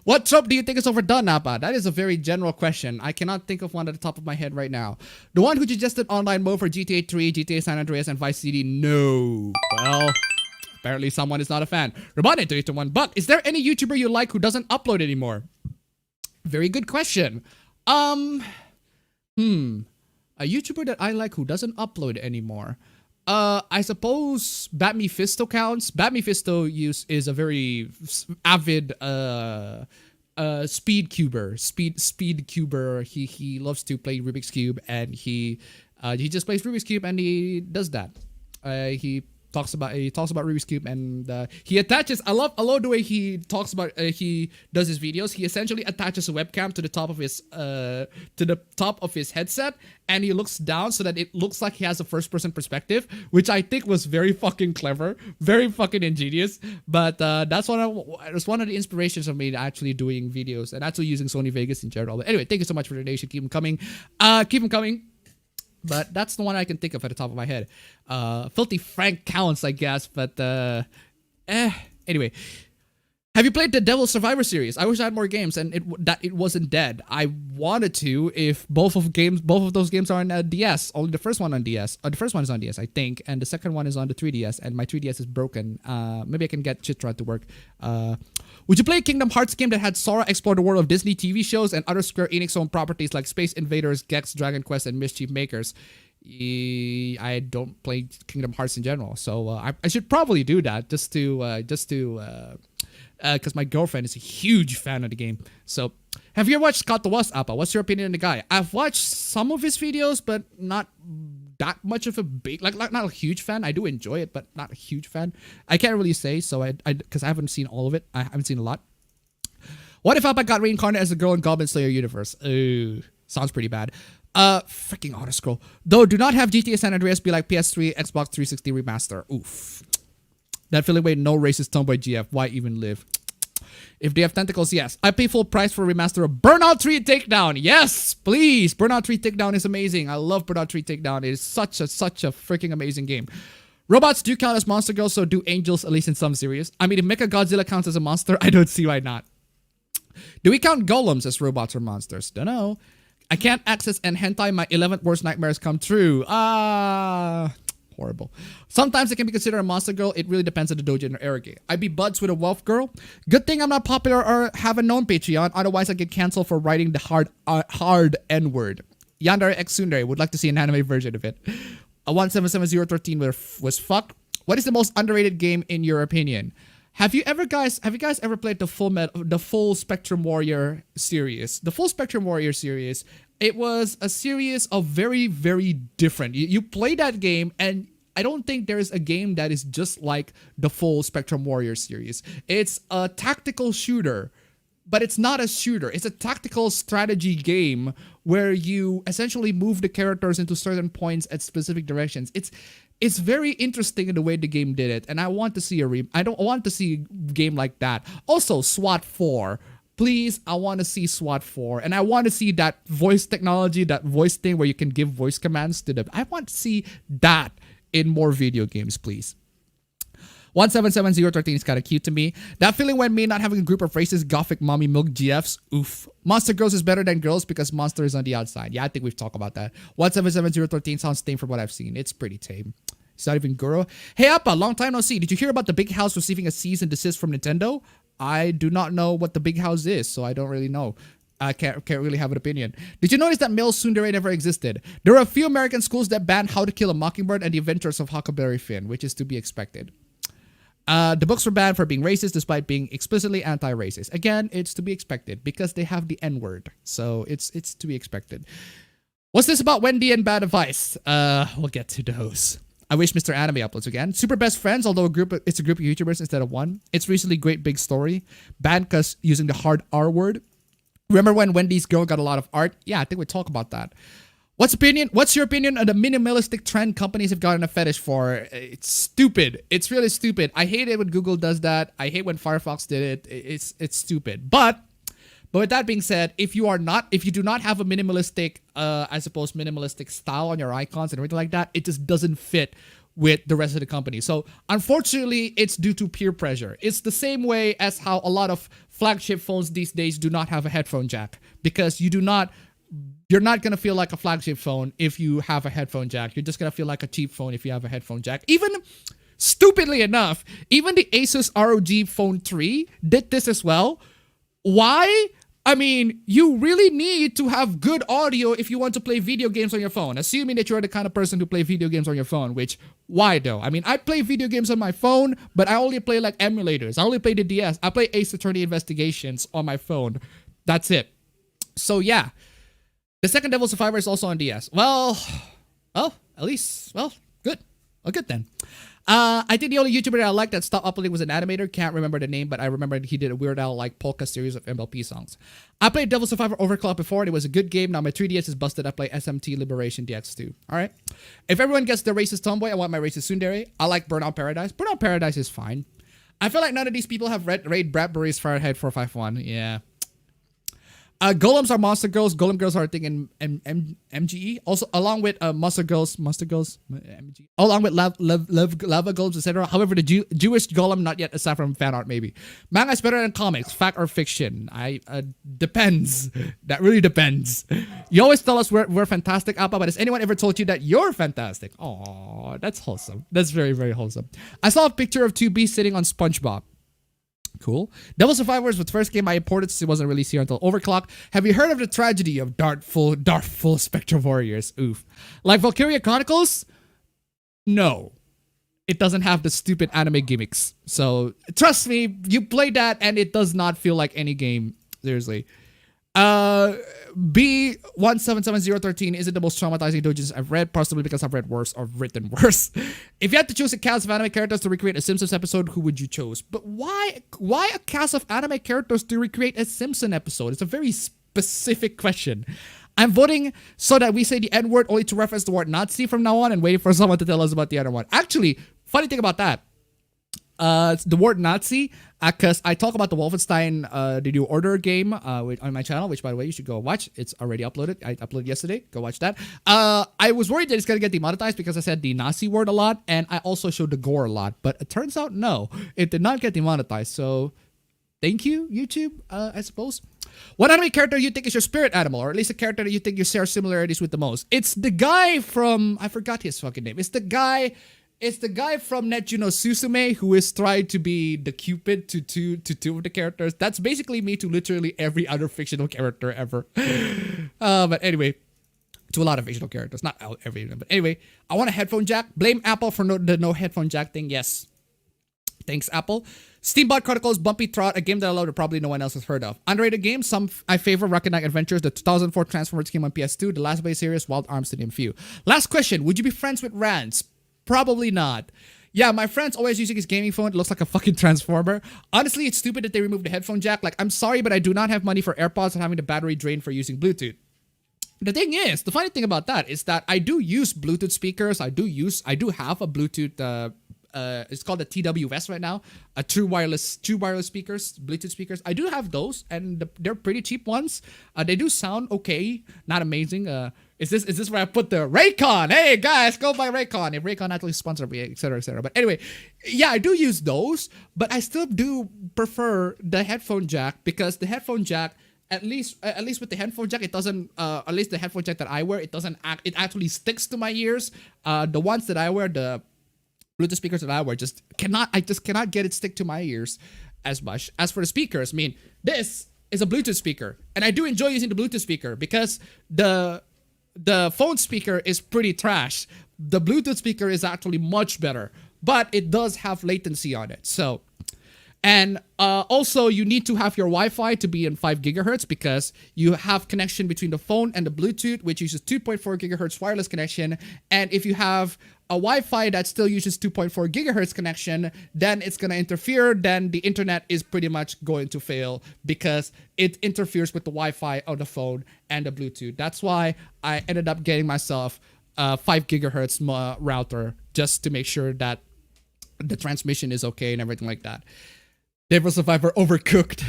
What trope do you think is overdone, Appa? That is a very general question. I cannot think of one at the top of my head right now. The one who suggested online mode for GTA 3, GTA San Andreas, and Vice City? No. Well, apparently someone is not a fan. Reminded to $1. Is there any YouTuber you like who doesn't upload anymore? Very good question. A YouTuber that I like who doesn't upload anymore. I suppose Bat Mephisto counts. Bat Mephisto is a very avid speed cuber. Speed cuber. He loves to play Rubik's Cube, and he just plays Rubik's Cube, and he does that. He talks about Rubik's Cube, and he attaches. I love the way he talks about. He does his videos. He essentially attaches a webcam to the top of his headset, and he looks down so that it looks like he has a first-person perspective, which I think was very fucking clever, very fucking ingenious. But that's one of the inspirations of me actually doing videos and actually using Sony Vegas in general. But anyway, thank you so much for the donation. Keep them coming. Keep them coming. But that's the one I can think of at the top of my head. Filthy Frank counts, I guess, but anyway. Have you played the Devil Survivor series? I wish I had more games and it wasn't dead. I wanted to if both of those games are on DS. Only the first one on DS. The first one is on DS, I think, and the second one is on the 3DS, and my 3DS is broken. Maybe I can get Chitra to work. Would you play a Kingdom Hearts game that had Sora explore the world of Disney TV shows and other Square Enix owned properties like Space Invaders, Gex, Dragon Quest, and Mischief Makers? I don't play Kingdom Hearts in general, so I should probably do that just to because my girlfriend is a huge fan of the game. So, have you ever watched Scott the Wasp, Appa? What's your opinion on the guy? I've watched some of his videos, but not that much of a big, like not a huge fan. I do enjoy it, but not a huge fan. I can't really say, so because I haven't seen all of it. I haven't seen a lot. What if Appa got reincarnated as a girl in Goblin Slayer universe? Ooh, sounds pretty bad. Freaking auto scroll. Though, do not have GTA San Andreas be like PS3, Xbox 360 remaster. Oof. That feeling way no racist tomboy GF. Why even live? If they have tentacles, yes. I pay full price for a remaster of Burnout 3 Takedown. Yes, please. Burnout 3 Takedown is amazing. I love Burnout 3 Takedown. It is such a freaking amazing game. Robots do count as monster girls, so do angels, at least in some series. I mean, if Mechagodzilla counts as a monster, I don't see why not. Do we count golems as robots or monsters? Don't know. I can't access and hentai. My 11th worst nightmares come true. Horrible. Sometimes it can be considered a monster girl. It really depends on the dojo and Erage. I'd be buds with a wealth girl. Good thing I'm not popular or have a known Patreon. Otherwise, I get canceled for writing the hard N-word. Yandere X Sundere would like to see an anime version of it. A 177013 was fucked. What is the most underrated game in your opinion? Have you guys ever played the full Spectrum Warrior series? The full Spectrum Warrior series, it was a series of very, very different. You play that game, and I don't think there's a game that is just like the full Spectrum Warrior series. It's a tactical shooter, but it's not a shooter. It's a tactical strategy game where you essentially move the characters into certain points at specific directions. It's very interesting in the way the game did it, and I want to see I don't want to see a game like that. Also, SWAT 4. Please, I want to see SWAT 4, and I want to see that voice technology, that voice thing where you can give voice commands to them. I want to see that in more video games, please. 177013 is kind of cute to me. That feeling when me not having a group of racist gothic mommy milk GFs. Oof. Monster Girls is better than girls because Monster is on the outside. Yeah, I think we've talked about that. 177013 sounds tame from what I've seen. It's pretty tame. It's not even Guru. Hey Appa, long time no see. Did you hear about the big house receiving a cease and desist from Nintendo? I do not know what the big house is, so I don't really know. I can't really have an opinion. Did you notice that male tsundere never existed? There are a few American schools that ban How to Kill a Mockingbird and The Adventures of Huckleberry Finn, which is to be expected. The books were banned for being racist despite being explicitly anti-racist. Again, it's to be expected because they have the N-word. So it's to be expected. What's this about Wendy and bad advice? We'll get to those. I wish Mr. Anime uploads again. Super best friends, although it's a group of YouTubers instead of one. It's recently great big story. Banned because using the hard R word. Remember when Wendy's girl got a lot of art? Yeah, I think we talk about that. What's your opinion on the minimalistic trend companies have gotten a fetish for? It's stupid. It's really stupid. I hate it when Google does that. I hate when Firefox did it. It's stupid. But with that being said, if you do not have a minimalistic, minimalistic style on your icons and everything like that, it just doesn't fit with the rest of the company. So unfortunately, it's due to peer pressure. It's the same way as how a lot of flagship phones these days do not have a headphone jack, because you're not going to feel like a flagship phone if you have a headphone jack. You're just going to feel like a cheap phone if you have a headphone jack. Even stupidly enough, even the Asus ROG Phone 3 did this as well. Why? I mean, you really need to have good audio if you want to play video games on your phone, assuming that you're the kind of person who play video games on your phone, which, why though? I mean, I play video games on my phone, but I only play like emulators. I only play the DS. I play Ace Attorney Investigations on my phone. That's it. So yeah. The second Devil Survivor is also on DS. Well, at least, good. Well, good then. I think the only YouTuber that I liked that stopped uploading was an animator. Can't remember the name, but I remember he did a Weird Al like polka series of MLP songs. I played Devil Survivor Overclock before, and it was a good game. Now my 3DS is busted. I play SMT Liberation DX2. All right. If everyone gets the racist tomboy, I want my racist tsundere. I like Burnout Paradise. Burnout Paradise is fine. I feel like none of these people have read Bradbury's Fahrenheit 451. Yeah. Golems are monster girls. Golem girls are a thing in MGE. Also, along with monster girls, MGE. Along with lava golems, etc. However, the Jewish golem not yet, aside from fan art, maybe. Manga is better than comics. Fact or fiction? Depends. That really depends. You always tell us we're fantastic, Appa, but has anyone ever told you that you're fantastic? Oh, that's wholesome. That's very, very wholesome. I saw a picture of 2B sitting on SpongeBob. Cool. Devil Survivors was the first game I imported since it wasn't released here until Overclock. Have you heard of the tragedy of Dartful Spectre Warriors? Oof. Like Valkyria Chronicles? No. It doesn't have the stupid anime gimmicks. So, trust me, you play that and it does not feel like any game. Seriously. B177013 isn't the most traumatizing dojins I've read, possibly because I've read worse or written worse. If you had to choose a cast of anime characters to recreate a Simpsons episode, who would you choose? But why a cast of anime characters to recreate a Simpson episode? It's a very specific question. I'm voting so that we say the N-word only to reference the word Nazi from now on, and waiting for someone to tell us about the other one. Actually, funny thing about that, the word Nazi, because I talk about the Wolfenstein Did You Order game on my channel, which by the way you should go watch. It's already uploaded. I uploaded yesterday. Go watch that. I was worried that it's gonna get demonetized because I said the Nazi word a lot, and I also showed the gore a lot. But it turns out no, it did not get demonetized. So thank you, YouTube. I suppose. What anime character you think is your spirit animal, or at least a character that you think you share similarities with the most? It's the guy from, I forgot his fucking name. It's the guy from Netjuno Susume who is trying to be the Cupid to two of the characters. That's basically me to literally every other fictional character ever. But anyway, to a lot of fictional characters, not every. But anyway, I want a headphone jack. Blame Apple for the no headphone jack thing. Yes. Thanks, Apple. Steambot Chronicles Bumpy Trot, a game that I love that probably no one else has heard of. Underrated game, some I favor Rocket Knight Adventures, the 2004 Transformers game on PS2, the Last Bay series, Wild Arms to name few. Last question, would you be friends with Rance? Probably not. Yeah, my friend's always using his gaming phone. It looks like a fucking transformer. Honestly, it's stupid that they removed the headphone jack. Like, I'm sorry, but I do not have money for AirPods and having the battery drain for using Bluetooth. The thing is, the funny thing about that is that I do use Bluetooth speakers. I do have a Bluetooth it's called a TWS right now, a true wireless speakers, Bluetooth speakers. I do have those, and they're pretty cheap ones. They do sound okay, not amazing. Is this where I put the Raycon? Hey guys, go buy Raycon if Raycon actually sponsor me, etc., etc. But anyway, yeah, I do use those, but I still do prefer the headphone jack because the headphone jack. At least with the headphone jack, it doesn't. At least the headphone jack that I wear, it doesn't. It actually sticks to my ears. The ones that I wear, the Bluetooth speakers that I wear, I just cannot get it stick to my ears as much. As for the speakers, I mean, this is a Bluetooth speaker, and I do enjoy using the Bluetooth speaker because the phone speaker is pretty trash. The Bluetooth speaker is actually much better, but it does have latency on it. So. And also, you need to have your Wi-Fi to be in 5 gigahertz because you have connection between the phone and the Bluetooth, which uses 2.4 gigahertz wireless connection. And if you have a Wi-Fi that still uses 2.4 gigahertz connection, then it's going to interfere. Then the internet is pretty much going to fail because it interferes with the Wi-Fi of the phone and the Bluetooth. That's why I ended up getting myself a 5 gigahertz router just to make sure that the transmission is okay and everything like that. Devil Survivor Overcooked.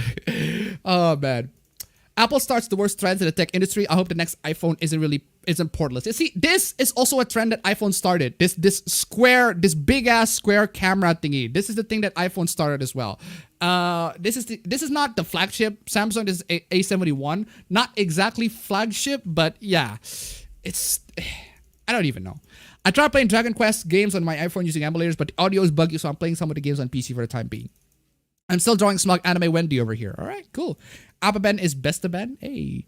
Oh man. Apple starts the worst trends in the tech industry. I hope the next iPhone isn't portless. You see, this is also a trend that iPhone started. This big ass square camera thingy. This is the thing that iPhone started as well. This is not the flagship. Samsung is A71. Not exactly flagship, but yeah. It's I don't even know. I tried playing Dragon Quest games on my iPhone using emulators, but the audio is buggy, so I'm playing some of the games on PC for the time being. I'm still drawing smug anime Wendy over here. All right, cool. Appabend is bestabend. Hey.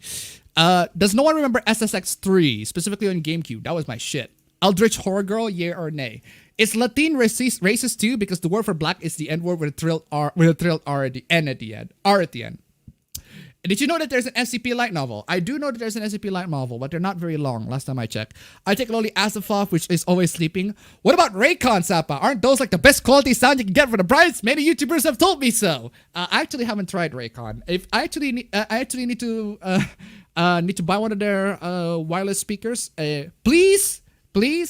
Does no one remember SSX3, specifically on GameCube? That was my shit. Eldritch Horror Girl, yeah or nay? Is Latin racist too? Because the word for black is the N word with a trilled R at the end. R at the end. Did you know that there's an SCP light novel? I do know that there's an SCP light novel, but they're not very long, last time I checked. I take Loli Asafov, which is always sleeping. What about Raycon, Sappa? Aren't those like the best quality sound you can get for the price? Many YouTubers have told me so. I actually haven't tried Raycon. If I actually need to buy one of their wireless speakers. Please,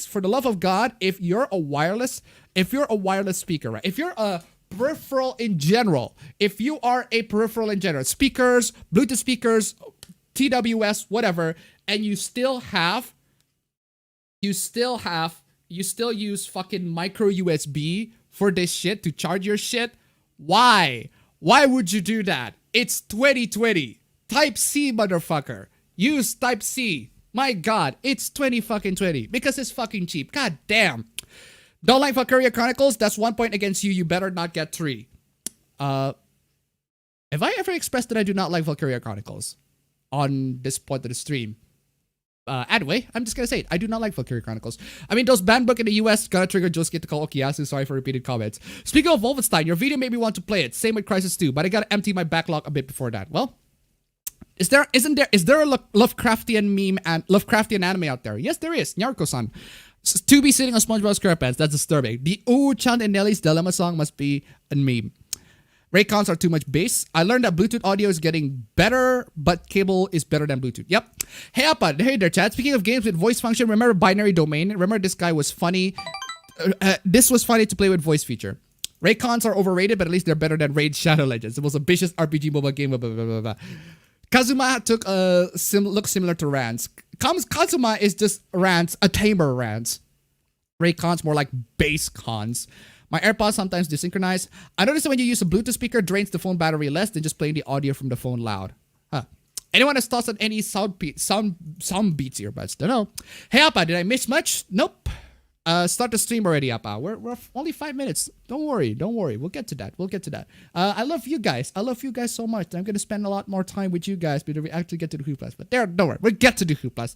for the love of God, if you're a wireless speaker, right? If you're a peripheral in general, speakers, Bluetooth speakers, TWS, whatever, and you still use fucking micro USB for this shit to charge your shit, why would you do that? It's 2020. Type C, motherfucker. Use Type C. My God, it's 2020 because it's fucking cheap. God damn. Don't like Valkyria Chronicles? That's 1 point against you. You better not get 3. Have I ever expressed that I do not like Valkyria Chronicles on this point of the stream? Anyway, I'm just gonna say it. I do not like Valkyria Chronicles. I mean, those banned book in the US gonna trigger Josuke to call Okuyasu. Sorry for repeated comments. Speaking of Wolfenstein, your video made me want to play it. Same with Crisis 2, but I gotta empty my backlog a bit before that. Well, is there a Lovecraftian meme and Lovecraftian anime out there? Yes, there is. Nyarko-san. To be sitting on SpongeBob SquarePants, that's disturbing. The Chan and Nelly's Dilemma song must be a meme. Raycons are too much bass. I learned that Bluetooth audio is getting better, but cable is better than Bluetooth. Yep. Hey, Appa. Hey there, chat. Speaking of games with voice function, remember Binary Domain? Remember this guy was funny? This was funny to play with voice feature. Raycons are overrated, but at least they're better than Raid Shadow Legends, the most ambitious RPG mobile game. Blah, blah, blah, blah. Kazuma took a look similar to Rance. Kazuma is just Rance, a tamer Rance. Raycons more like base cons. My AirPods sometimes desynchronize. I noticed that when you use a Bluetooth speaker, it drains the phone battery less than just playing the audio from the phone loud. Huh. Anyone has thoughts on any sound beats earbuds? Don't know. Hey Appa, did I miss much? Nope. Start the stream already, Appa. We're only 5 minutes. Don't worry. We'll get to that. I love you guys. I love you guys so much. I'm gonna spend a lot more time with you guys before we actually get to the Hooplas. But don't worry. We'll get to the Hooplas.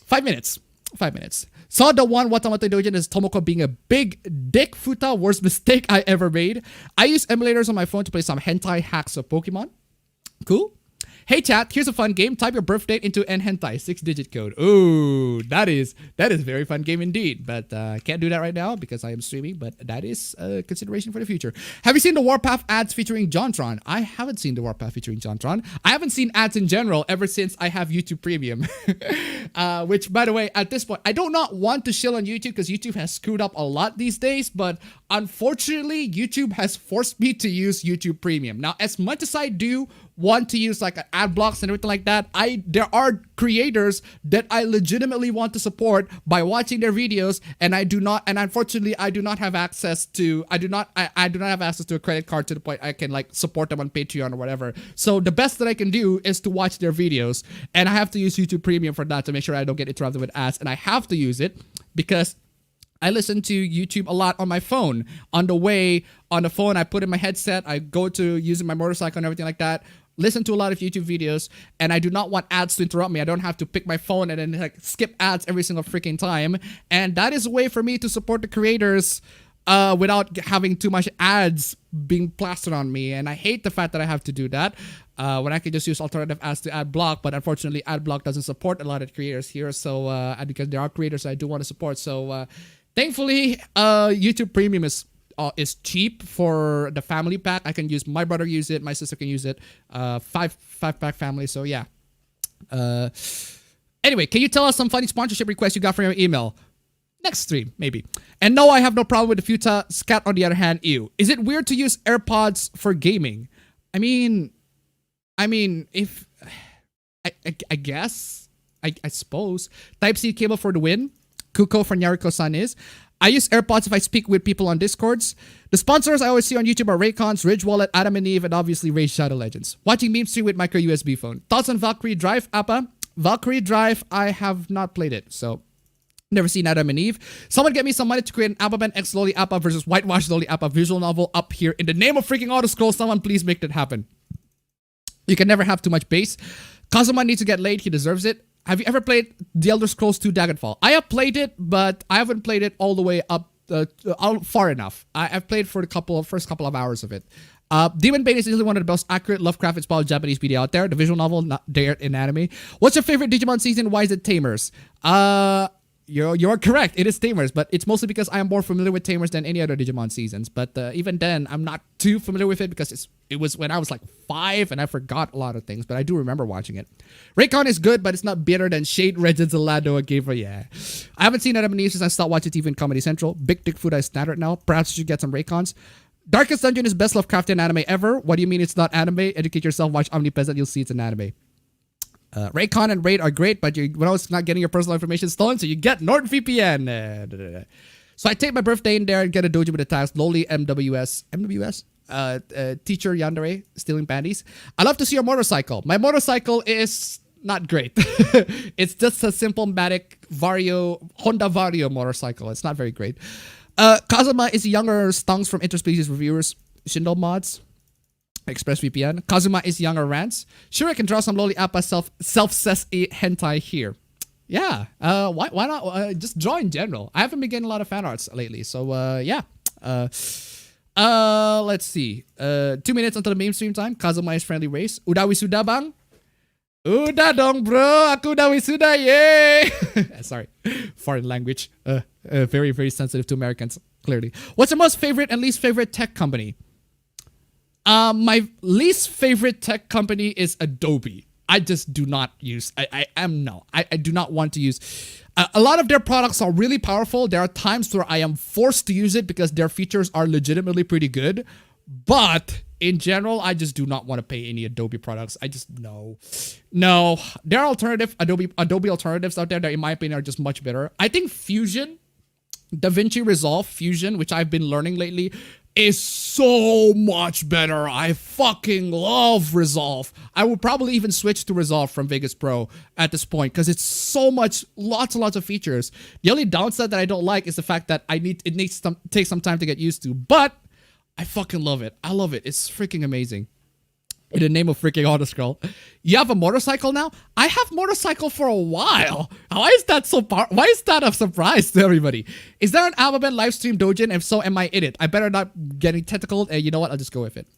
5 minutes. 5 minutes. Saw the one Watamote Dojin as Tomoko being a big dick futa. Worst mistake I ever made. I use emulators on my phone to play some hentai hacks of Pokemon. Cool. Hey chat, here's a fun game. Type your birth date into N-Hentai, 6-digit code. Ooh, that is a very fun game indeed. But can't do that right now because I am streaming, but that is a consideration for the future. Have you seen the Warpath ads featuring JonTron? I haven't seen the Warpath featuring JonTron. I haven't seen ads in general ever since I have YouTube Premium. Which, by the way, at this point, I do not want to shill on YouTube because YouTube has screwed up a lot these days, but unfortunately, YouTube has forced me to use YouTube Premium. Now, as much as I do want to use like ad blocks and everything like that, there are creators that I legitimately want to support by watching their videos, and unfortunately I do not have access to a credit card to the point I can like support them on Patreon or whatever. So the best that I can do is to watch their videos, and I have to use YouTube Premium for that to make sure I don't get interrupted with ads, and I have to use it because I listen to YouTube a lot on my phone. On the phone, I put in my headset, I go to using my motorcycle and everything like that, listen to a lot of YouTube videos, and I do not want ads to interrupt me. I don't have to pick my phone and then like skip ads every single freaking time. And that is a way for me to support the creators without having too much ads being plastered on me. And I hate the fact that I have to do that when I can just use alternative ads to ad block. But unfortunately, ad block doesn't support a lot of creators here. So because there are creators I do want to support. So thankfully, YouTube Premium is cheap for the family pack. I can use, my brother use it, my sister can use it, five pack family. So yeah. Anyway, can you tell us some funny sponsorship requests you got from your email? Next stream, maybe. And no, I have no problem with the Futa. Scat, on the other hand, ew. Is it weird to use AirPods for gaming? I mean, if I guess, I suppose. Type-C cable for the win. Kuko from Yariko-san is. I use AirPods if I speak with people on Discords. The sponsors I always see on YouTube are Raycons, Ridge Wallet, Adam and Eve, and obviously Raid Shadow Legends. Watching meme stream with micro USB phone. Thoughts on Valkyrie Drive, Appa? Valkyrie Drive, I have not played it, so never seen Adam and Eve. Someone get me some money to create an appabend X Loli Appa versus Whitewash Loli Appa visual novel up here. In the name of freaking auto scroll, someone please make that happen. You can never have too much base. Kazuma needs to get laid, he deserves it. Have you ever played The Elder Scrolls 2 Daggerfall? I have played it, but I haven't played it all the way up far enough. I've played for the first couple of hours of it. Demon Bane is easily one of the most accurate Lovecraft-inspired Japanese media out there. The visual novel, not there in anime. What's your favorite Digimon season? Why is it Tamers? You're correct. It is Tamers, but it's mostly because I am more familiar with Tamers than any other Digimon seasons. But even then, I'm not too familiar with it because it was when I was like 5 and I forgot a lot of things, but I do remember watching it. Raycon is good, but it's not better than Shade Regents Alado gave her. Yeah. I haven't seen Adam and Eve since I stopped watching TV in Comedy Central. Big Dick Food is standard now. Perhaps you should get some Raycons. Darkest Dungeon is best Lovecraftian anime ever. What do you mean it's not anime? Educate yourself, watch Omnipresent, you'll see it's an anime. Raycon and Raid are great, but you're not getting your personal information stolen, so you get NordVPN. So I take my birthday in there and get a dojo with a task. Loli MWS. Teacher Yandere, stealing panties. I love to see your motorcycle. My motorcycle is not great. It's just a simple Matic Honda Vario motorcycle. It's not very great. Kazuma is younger stonks from interspecies reviewers. Shindo mods. ExpressVPN. Kazuma is younger rants. Sure, I can draw some loli appa self-says hentai here. Yeah. Why not just draw in general? I haven't been getting a lot of fan arts lately, so yeah. Let's see. 2 minutes until the mainstream time. Kazuma is friendly race. Udah wisuda bang? Udah dong bro, aku udah wisuda, yay! Sorry, foreign language. Very, very sensitive to Americans, clearly. What's your most favorite and least favorite tech company? My least favorite tech company is Adobe. I just do not use. I do not want to use. A lot of their products are really powerful. There are times where I am forced to use it because their features are legitimately pretty good. But in general, I just do not want to pay any Adobe products. I just no. There are alternative Adobe alternatives out there that in my opinion are just much better. I think Fusion, DaVinci Resolve Fusion, which I've been learning lately, is so much better. I fucking love Resolve. I would probably even switch to Resolve from Vegas Pro at this point because it's so much, lots and lots of features. The only downside that I don't like is the fact that it needs to take some time to get used to, but I fucking love it. I love it. It's freaking amazing. In the name of freaking auto-scroll. You have a motorcycle now? I have motorcycle for a while. Why is that so why is that a surprise to everybody? Is there an appabend live stream dojin? If so, am I in it? I better not getting tentacled. And you know what? I'll just go with it.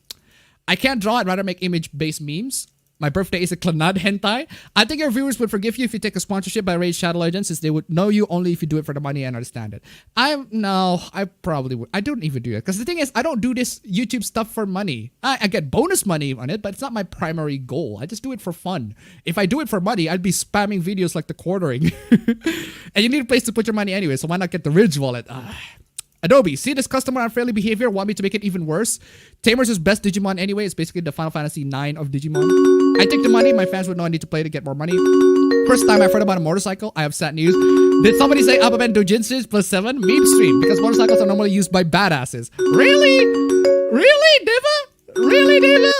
I can't draw. I'd rather make image-based memes. My birthday is a Clanad hentai. I think your viewers would forgive you if you take a sponsorship by Raid Shadow Legends, since they would know you only if you do it for the money and understand it. I probably would. I don't even do it. Because the thing is, I don't do this YouTube stuff for money. I get bonus money on it, but it's not my primary goal. I just do it for fun. If I do it for money, I'd be spamming videos like the quartering. And you need a place to put your money anyway, so why not get the Ridge wallet? Adobe, see this customer unfriendly behavior? Want me to make it even worse? Tamers is best Digimon anyway. It's basically the Final Fantasy 9 of Digimon. I take the money. My fans would know I need to play to get more money. First time I've heard about a motorcycle. I have sad news. Did somebody say appabend dojinsis +7? Meme stream. Because motorcycles are normally used by badasses. Really? Really, Diva? Really, Diva?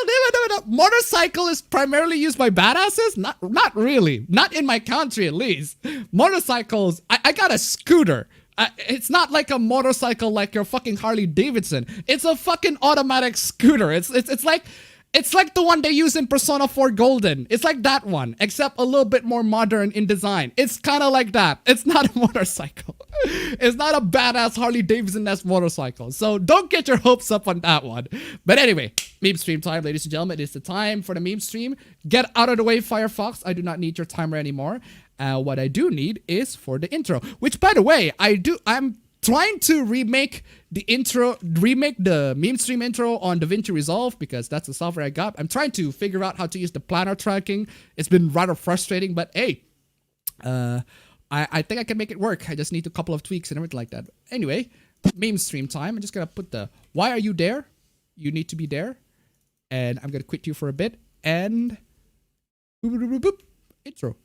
Motorcycle is primarily used by badasses? Not really. Not in my country, at least. Motorcycles. I got a scooter. It's not like a motorcycle like your fucking Harley Davidson. It's a fucking automatic scooter. It's like the one they use in Persona 4 Golden. It's like that one, except a little bit more modern in design. It's kind of like that. It's not a motorcycle. It's not a badass Harley Davidson-esque motorcycle. So don't get your hopes up on that one. But anyway, meme stream time, ladies and gentlemen. It's the time for the meme stream. Get out of the way, Firefox. I do not need your timer anymore. What I do need is for the intro, which, by the way, I'm trying to remake the meme stream intro on DaVinci Resolve because that's the software I got. I'm trying to figure out how to use the planner tracking. It's been rather frustrating, but hey, I think I can make it work. I just need a couple of tweaks and everything like that. Anyway, meme stream time. I'm just gonna put the why are you there? You need to be there, and I'm gonna quit you for a bit and boop, boop, boop, boop, intro.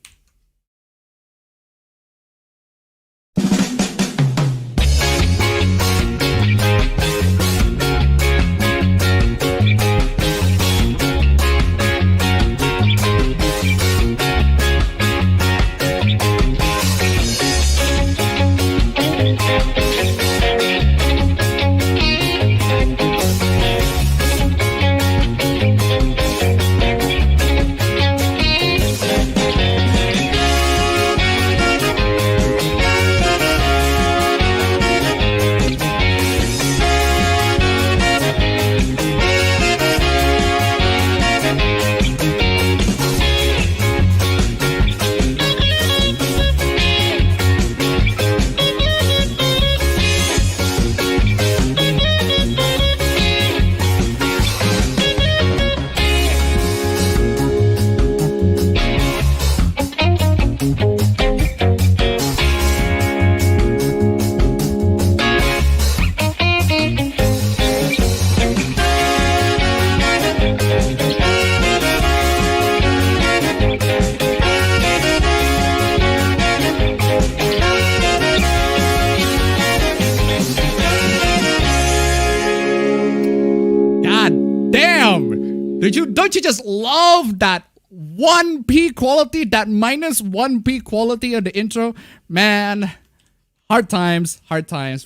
Don't you just love that 1p quality, that minus 1p quality of the intro? Man, hard times,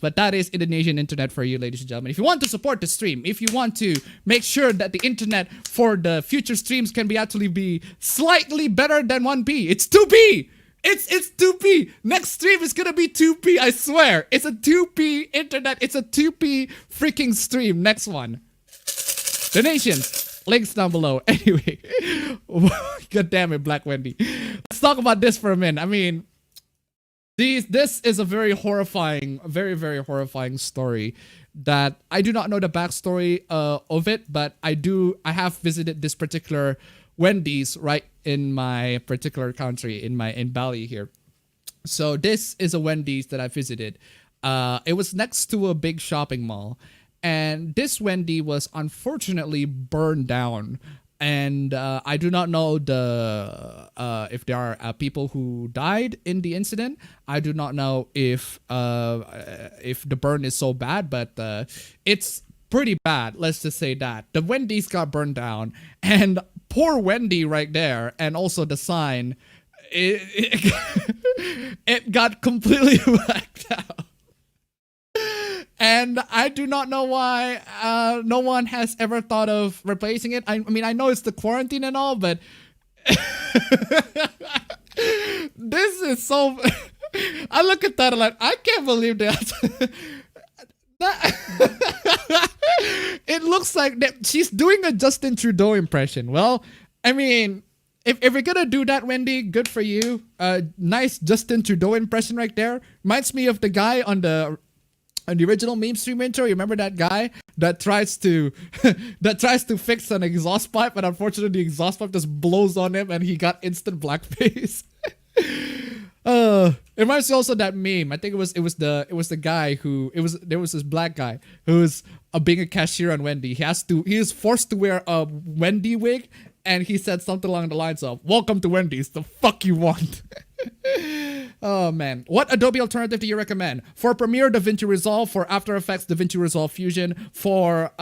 but that is Indonesian internet for you, ladies and gentlemen. If you want to support the stream, if you want to make sure that the internet for the future streams can actually be slightly better than 1p, it's 2p. It's 2p. Next stream is gonna be 2p, I swear. It's a 2p internet. It's a 2p freaking stream. Next one. Donations. Links down below. Anyway. God damn it, Black Wendy. Let's talk about this for a minute. I mean, this is a very horrifying, very horrifying story. that I do not know the backstory of it, but I have visited this particular Wendy's right in my particular country, in Bali here. So this is a Wendy's that I visited. It was next to a big shopping mall, and this Wendy was unfortunately burned down. And I do not know if there are people who died in the incident. I do not know if the burn is so bad, but it's pretty bad. Let's just say that the Wendy's got burned down, and poor Wendy right there, and also the sign, it got completely whacked out. And I do not know why no one has ever thought of replacing it. I mean, I know it's the quarantine and all, but this is so... I look at that and like, I can't believe that. It looks like that she's doing a Justin Trudeau impression. Well, I mean, if you're gonna do that, Wendy, good for you. Nice Justin Trudeau impression right there. Reminds me of the guy on the original MEMESTREAM intro. You remember that guy that tries to fix an exhaust pipe, and unfortunately the exhaust pipe just blows on him and he got instant blackface. It reminds me also of that meme. I think it was the guy who there was this black guy who was being a cashier on Wendy. He is forced to wear a Wendy wig, and he said something along the lines of, "Welcome to Wendy's, the fuck you want." Oh man. What Adobe alternative do you recommend? For Premiere, DaVinci Resolve. For After Effects, DaVinci Resolve Fusion. For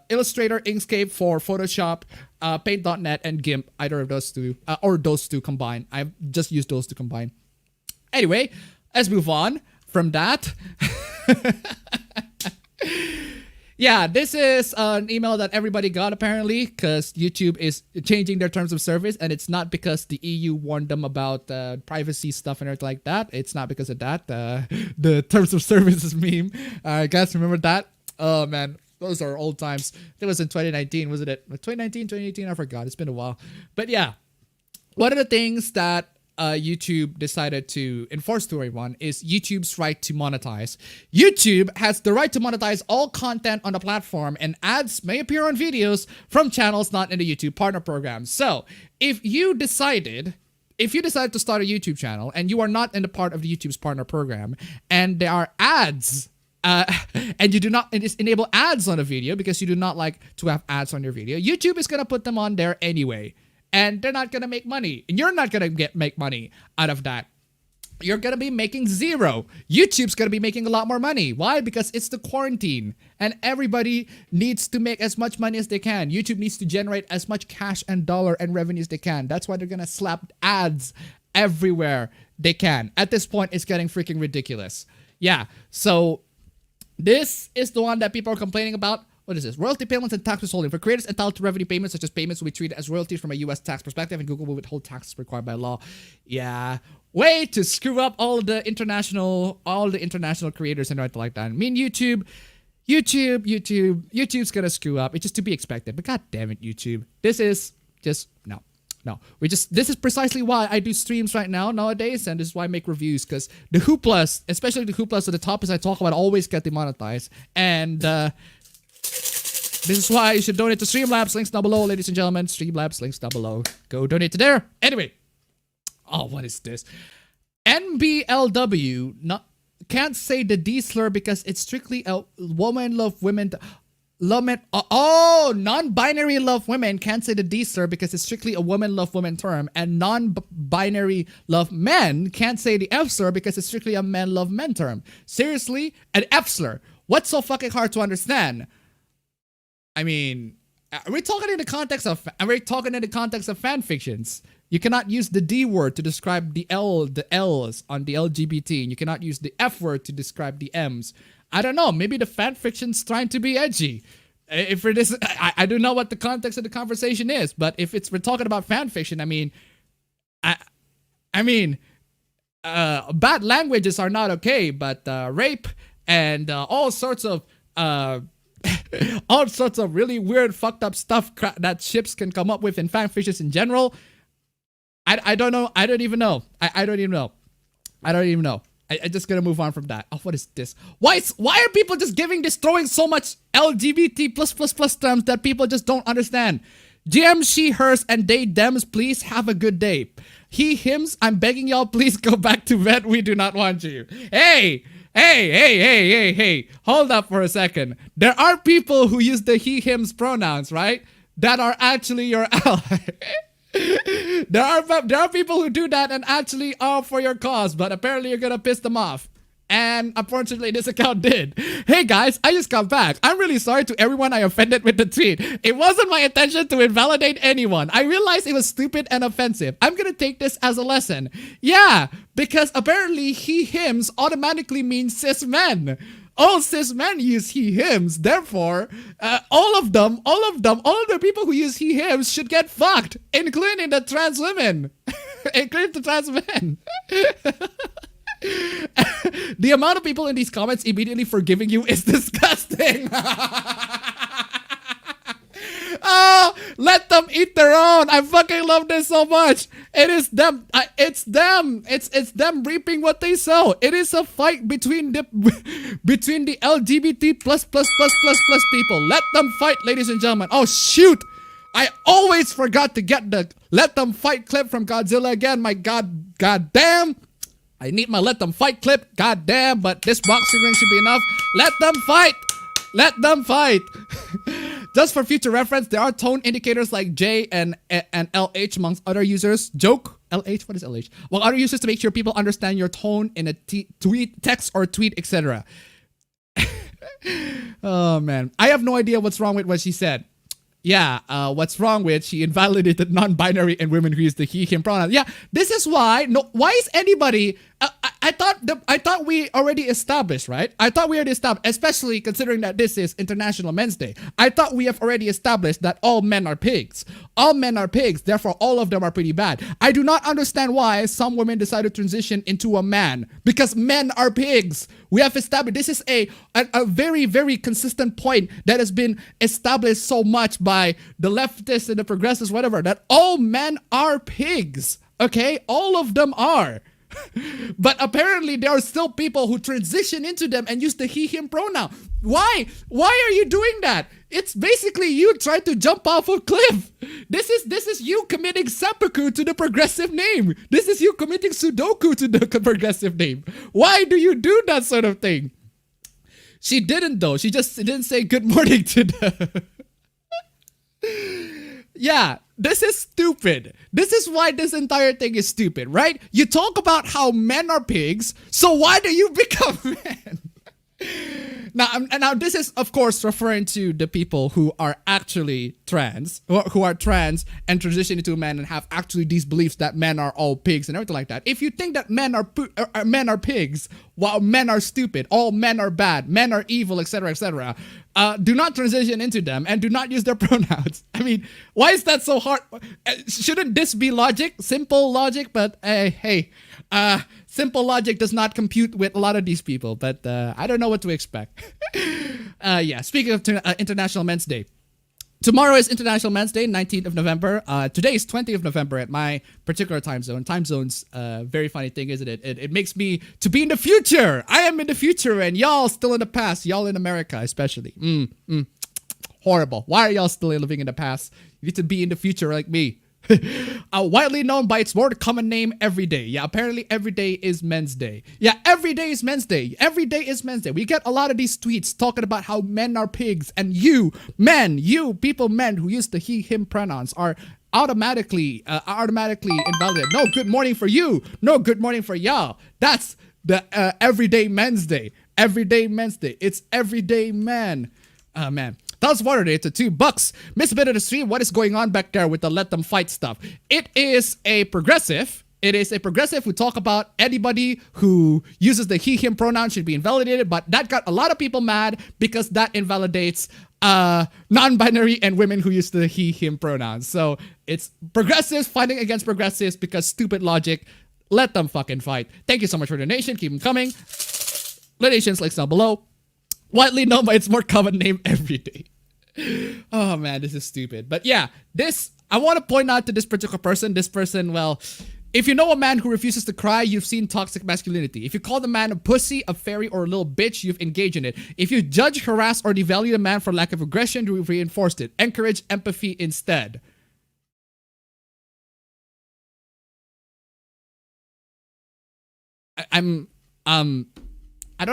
Illustrator, Inkscape. For Photoshop, Paint.net and GIMP. Either of those two, or those two combined. I've just used those to combine. Anyway, let's move on from that. Yeah, this is an email that everybody got apparently, because YouTube is changing their terms of service, and it's not because the EU warned them about privacy stuff and everything like that. It's not because of that. The terms of services meme. Guys, remember that? Oh man, those are old times. It was in 2019, wasn't it? 2019, 2018, I forgot. It's been a while. But yeah, one of the things that YouTube decided to enforce to everyone is YouTube's right to monetize. YouTube has the right to monetize all content on the platform, and ads may appear on videos from channels not in the YouTube partner program. So if you decided to start a YouTube channel and you are not in the part of the YouTube's partner program, and there are ads and you do not enable ads on a video because you do not like to have ads on your video, YouTube is gonna put them on there anyway. And they're not going to make money. And you're not going to make money out of that. You're going to be making zero. YouTube's going to be making a lot more money. Why? Because it's the quarantine. And everybody needs to make as much money as they can. YouTube needs to generate as much cash and dollar and revenue as they can. That's why they're going to slap ads everywhere they can. At this point, it's getting freaking ridiculous. Yeah, so this is the one that people are complaining about. What is this? Royalty payments and tax withholding. For creators entitled to revenue payments, such as payments will be treated as royalties from a U.S. tax perspective, and Google will withhold taxes required by law. Yeah. Way to screw up all the international creators and everything like that. I mean, YouTube's gonna screw up. It's just to be expected. But god damn it, YouTube. This is just, no. This is precisely why I do streams right now nowadays, and this is why I make reviews, because the hooplas, especially the hooplas of the topics I talk about, always get demonetized. And, this is why you should donate to Streamlabs. Links down below, ladies and gentlemen. Streamlabs, links down below. Go donate to there. Anyway. Oh, what is this? NBLW can't say the D slur because it's strictly a woman love women. Non-binary love women can't say the D slur because it's strictly a woman love women term. And non-binary love men can't say the F slur because it's strictly a men love men term. Seriously? An F slur. What's so fucking hard to understand? I mean, we're talking in the context of fan fictions. You cannot use the D word to describe the L's on the LGBT, and you cannot use the F word to describe the M's. I don't know. Maybe the fan fiction's trying to be edgy. If it is, I don't know what the context of the conversation is, but if we're talking about fan fiction, I mean, bad languages are not okay, but rape and all sorts of really weird, fucked up stuff that ships can come up with in fan fictions in general. I don't know. I don't even know. I don't even know. I just gonna move on from that. Oh, what is this? Why are people just throwing so much LGBT plus terms that people just don't understand? GM, she, hers, and they, thems, please have a good day. He, hims, I'm begging y'all, please go back to bed. We do not want you. Hey. Hold up for a second. There are people who use the he, hims pronouns, right? That are actually your ally. There are people who do that and actually are for your cause, but apparently you're gonna piss them off. And unfortunately, this account did. Hey guys, I just got back. I'm really sorry to everyone I offended with the tweet. It wasn't my intention to invalidate anyone. I realized it was stupid and offensive. I'm gonna take this as a lesson. Yeah, because apparently he, hims automatically means cis men. All cis men use he, hims. Therefore, all of the people who use he, hims should get fucked, including the trans women, including the trans men. The amount of people in these comments immediately forgiving you is disgusting. Oh, let them eat their own. I fucking love this so much. It is them. It's them. It's them reaping what they sow. It is a fight between the LGBT plus people. Let them fight, ladies and gentlemen. Oh shoot. I always forgot to get the let them fight clip from Godzilla again. My god damn. I need my let them fight clip. God damn, but this boxing ring should be enough. Let them fight. Let them fight. Just for future reference, there are tone indicators like J and LH amongst other users. Joke? LH? What is LH? Well, other users to make sure people understand your tone in a tweet, text, or tweet, etc. Oh, man. I have no idea what's wrong with what she said. Yeah, what's wrong with she invalidated non-binary and women who use the he, him pronouns. Yeah, this is why. No, why is anybody? I thought we already established, right? I thought we already established, especially considering that this is International Men's Day. I thought we have already established that all men are pigs. All men are pigs. Therefore, all of them are pretty bad. I do not understand why some women decide to transition into a man, because men are pigs. We have established this is a very, very consistent point that has been established so much by the leftists and the progressives, whatever, that all men are pigs. Okay, all of them are. But apparently there are still people who transition into them and use the he, him pronoun. Why? Why are you doing that? It's basically you trying to jump off a cliff. This is you committing seppuku to the progressive name. This is you committing sudoku to the progressive name. Why do you do that sort of thing? She didn't though. She just didn't say good morning to the... Yeah, this is stupid. This is why this entire thing is stupid, right? You talk about how men are pigs, so why do you become men? Now this is of course referring to the people who are actually trans, who are trans and transition into men and have actually these beliefs that men are all pigs and everything like that. If you think that men are pigs, while men are stupid, all men are bad, men are evil, etc., etc., do not transition into them and do not use their pronouns. I mean, why is that so hard? Shouldn't this be logic, simple logic? But hey. Simple logic does not compute with a lot of these people, but I don't know what to expect. Yeah, speaking of International Men's Day. Tomorrow is International Men's Day, 19th of November. Today is 20th of November at my particular time zone. Time zone's very funny thing, isn't it? It makes me to be in the future. I am in the future and y'all still in the past. Y'all in America especially. Horrible. Why are y'all still living in the past? You need to be in the future like me. Widely known by its more common name, every day. Yeah, apparently every day is Men's Day. Yeah, every day is Men's Day. Every day is Men's Day. We get a lot of these tweets talking about how men are pigs, and you men who use the he, him pronouns are automatically invalidated. No good morning for you. No good morning for y'all. That's the everyday Men's Day. Everyday Men's Day. It's everyday man. Oh man. That's water data $2. Miss a bit of the stream. What is going on back there with the let them fight stuff? It is a progressive. It is a progressive who talk about anybody who uses the he, him pronoun should be invalidated, but that got a lot of people mad because that invalidates non-binary and women who use the he, him pronouns. So it's progressives fighting against progressives because stupid logic. Let them fucking fight. Thank you so much for the donation. Keep them coming. Donations links down below. Widely known by its more common name, every day. Oh man, this is stupid. But yeah, I want to point out to this particular person. This person, well, If you know a man who refuses to cry, you've seen toxic masculinity. If you call the man a pussy, a fairy, or a little bitch, you've engaged in it. If you judge, harass, or devalue a man for lack of aggression, you've reinforced it. Encourage empathy instead. I don't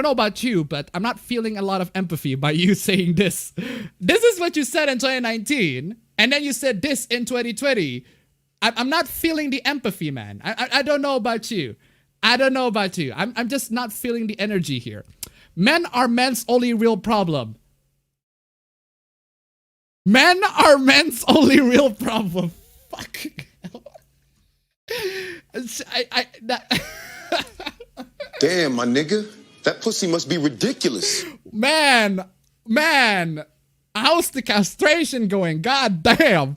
know about you, but I'm not feeling a lot of empathy by you saying this. This is what you said in 2019, and then you said this in 2020. I'm not feeling the empathy, man. I don't know about you. I don't know about you. I'm just not feeling the energy here. Men are men's only real problem. Men are men's only real problem. Fuck. Damn, my nigga. That pussy must be ridiculous. Man. How's the castration going? God damn.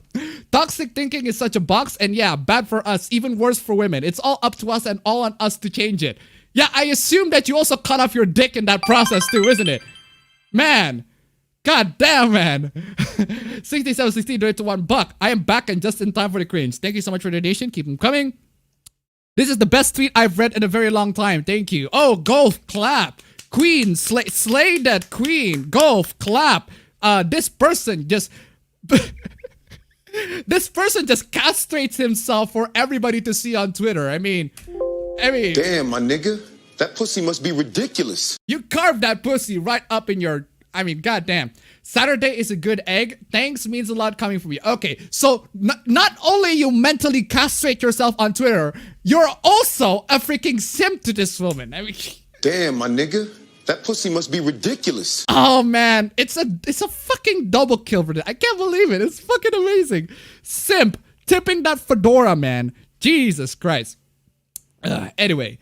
Toxic thinking is such a box, and yeah, bad for us, even worse for women. It's all up to us and all on us to change it. Yeah, I assume that you also cut off your dick in that process too, isn't it? Man. God damn, man. 6716 donate to $1. I am back and just in time for the cringe. Thank you so much for the donation. Keep them coming. This is the best tweet I've read in a very long time. Thank you. Oh, golf clap. Queen, slay that queen. Golf clap. This person just castrates himself for everybody to see on Twitter. I mean, damn, my nigga. That pussy must be ridiculous. You carved that pussy right up in your, goddamn. Saturday is a good egg. Thanks means a lot coming from you. Okay, so not only you mentally castrate yourself on Twitter, you're also a freaking simp to this woman. Damn, my nigga. That pussy must be ridiculous. Oh man, it's a fucking double kill for this. I can't believe it. It's fucking amazing. Simp tipping that fedora, man. Jesus Christ. Anyway,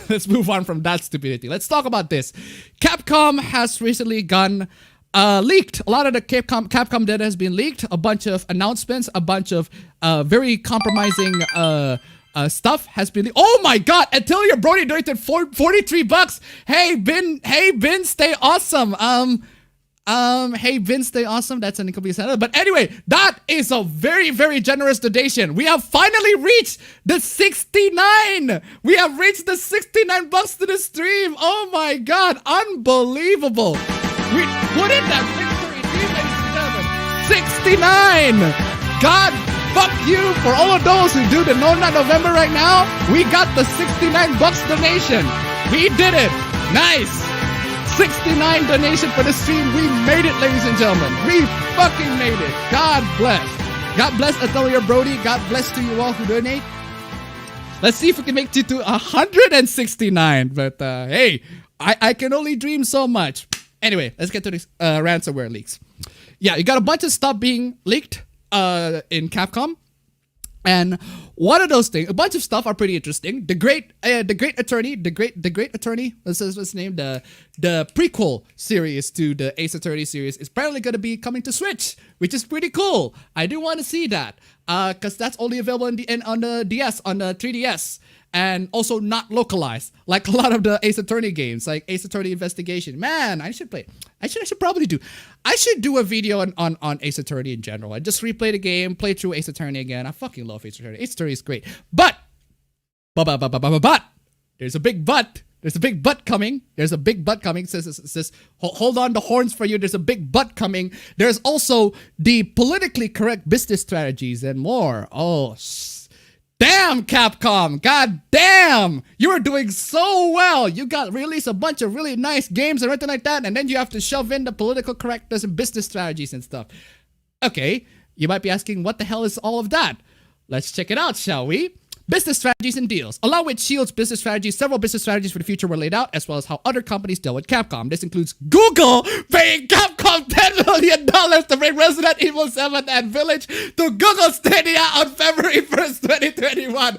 let's move on from that stupidity. Let's talk about this. Capcom has recently gone leaked. A lot of the Capcom data has been leaked. A bunch of announcements, a bunch of very compromising stuff has been. Oh my god, Atelier Brody donated $43. Hey Bin, stay awesome. Hey Bin, stay awesome. That's an incomplete sentence. But anyway, that is a very, very generous donation. We have finally reached the 69. We have reached the $69 to the stream. Oh my god, unbelievable. We put in that victory, 69. God fuck you for all of those who do the No Nut November right now. We got the $69 donation. We did it. Nice. 69 donation for the stream. We made it, ladies and gentlemen. We fucking made it. God bless. God bless Atelier Brody. God bless to you all who donate. Let's see if we can make it to 169. But hey, I can only dream so much. Anyway, let's get to the ransomware leaks. Yeah, you got a bunch of stuff being leaked in Capcom, and one of those things, a bunch of stuff are pretty interesting. The great attorney, what's his name? The prequel series to the Ace Attorney series is apparently going to be coming to Switch, which is pretty cool. I do want to see that because that's only available on the DS, on the 3DS. And also not localized, like a lot of the Ace Attorney games, like Ace Attorney Investigation. Man, I should play. I should probably do. I should do a video on Ace Attorney in general. I just replay the game, play through Ace Attorney again. I fucking love Ace Attorney. Ace Attorney is great, but there's a big but. There's a big butt coming. There's a big butt coming. Says, hold on the horns for you. There's a big butt coming. There's also the politically correct business strategies and more. Oh. Damn, Capcom! God damn! You are doing so well! You got released a bunch of really nice games and everything like that, and then you have to shove in the political correctness and business strategies and stuff. Okay, you might be asking, what the hell is all of that? Let's check it out, shall we? Business strategies and deals. Along with Shield's business strategies, several business strategies for the future were laid out, as well as how other companies deal with Capcom. This includes Google paying Capcom $10 million to bring Resident Evil 7 and Village to Google Stadia on February 1st, 2021.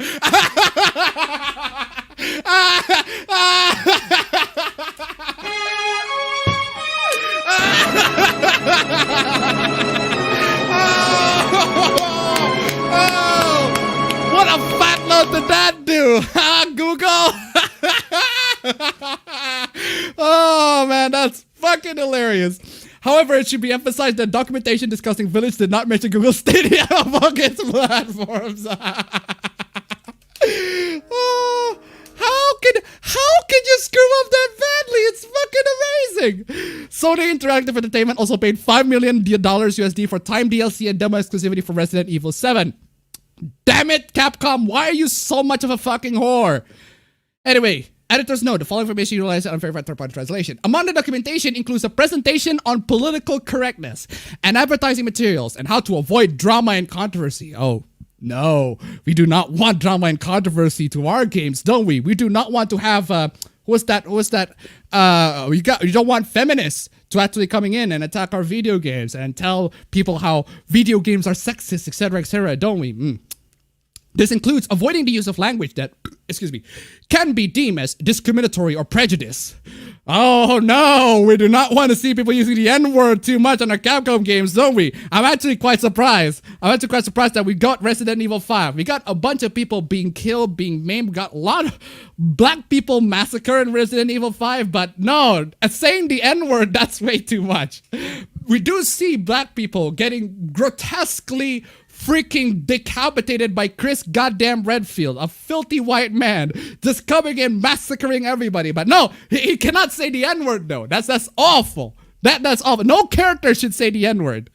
What a fat load did that do? Huh, Google? Oh, man, that's fucking hilarious. However, it should be emphasized that documentation discussing Village did not mention Google Stadia among its platforms. Oh, how can you screw up that badly? It's fucking amazing. Sony Interactive Entertainment also paid $5 million USD for time DLC and demo exclusivity for Resident Evil 7. Damn it, Capcom, why are you so much of a fucking whore? Anyway, editors note the following information utilized on unverified third-party translation. Among the documentation includes a presentation on political correctness and advertising materials and how to avoid drama and controversy. Oh, no, we do not want drama and controversy to our games, don't we? We do not want to have, we don't want feminists to actually coming in and attack our video games and tell people how video games are sexist, etc., don't we? This includes avoiding the use of language that, can be deemed as discriminatory or prejudice. Oh no, we do not want to see people using the N-word too much on our Capcom games, don't we? I'm actually quite surprised. That we got Resident Evil 5. We got a bunch of people being killed, being maimed. We got a lot of black people massacred in Resident Evil 5, but no, saying the N-word, that's way too much. We do see black people getting grotesquely freaking decapitated by Chris goddamn Redfield, a filthy white man, just coming in massacring everybody. But no, he cannot say the N-word though. That's awful. That's awful. No character should say the N-word.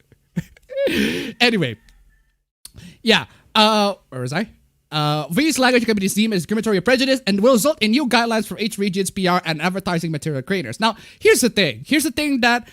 Anyway, yeah. Where was I? These language can be deemed as discriminatory or prejudice and will result in new guidelines for each region's PR and advertising material creators. Now, here's the thing. Here's the thing that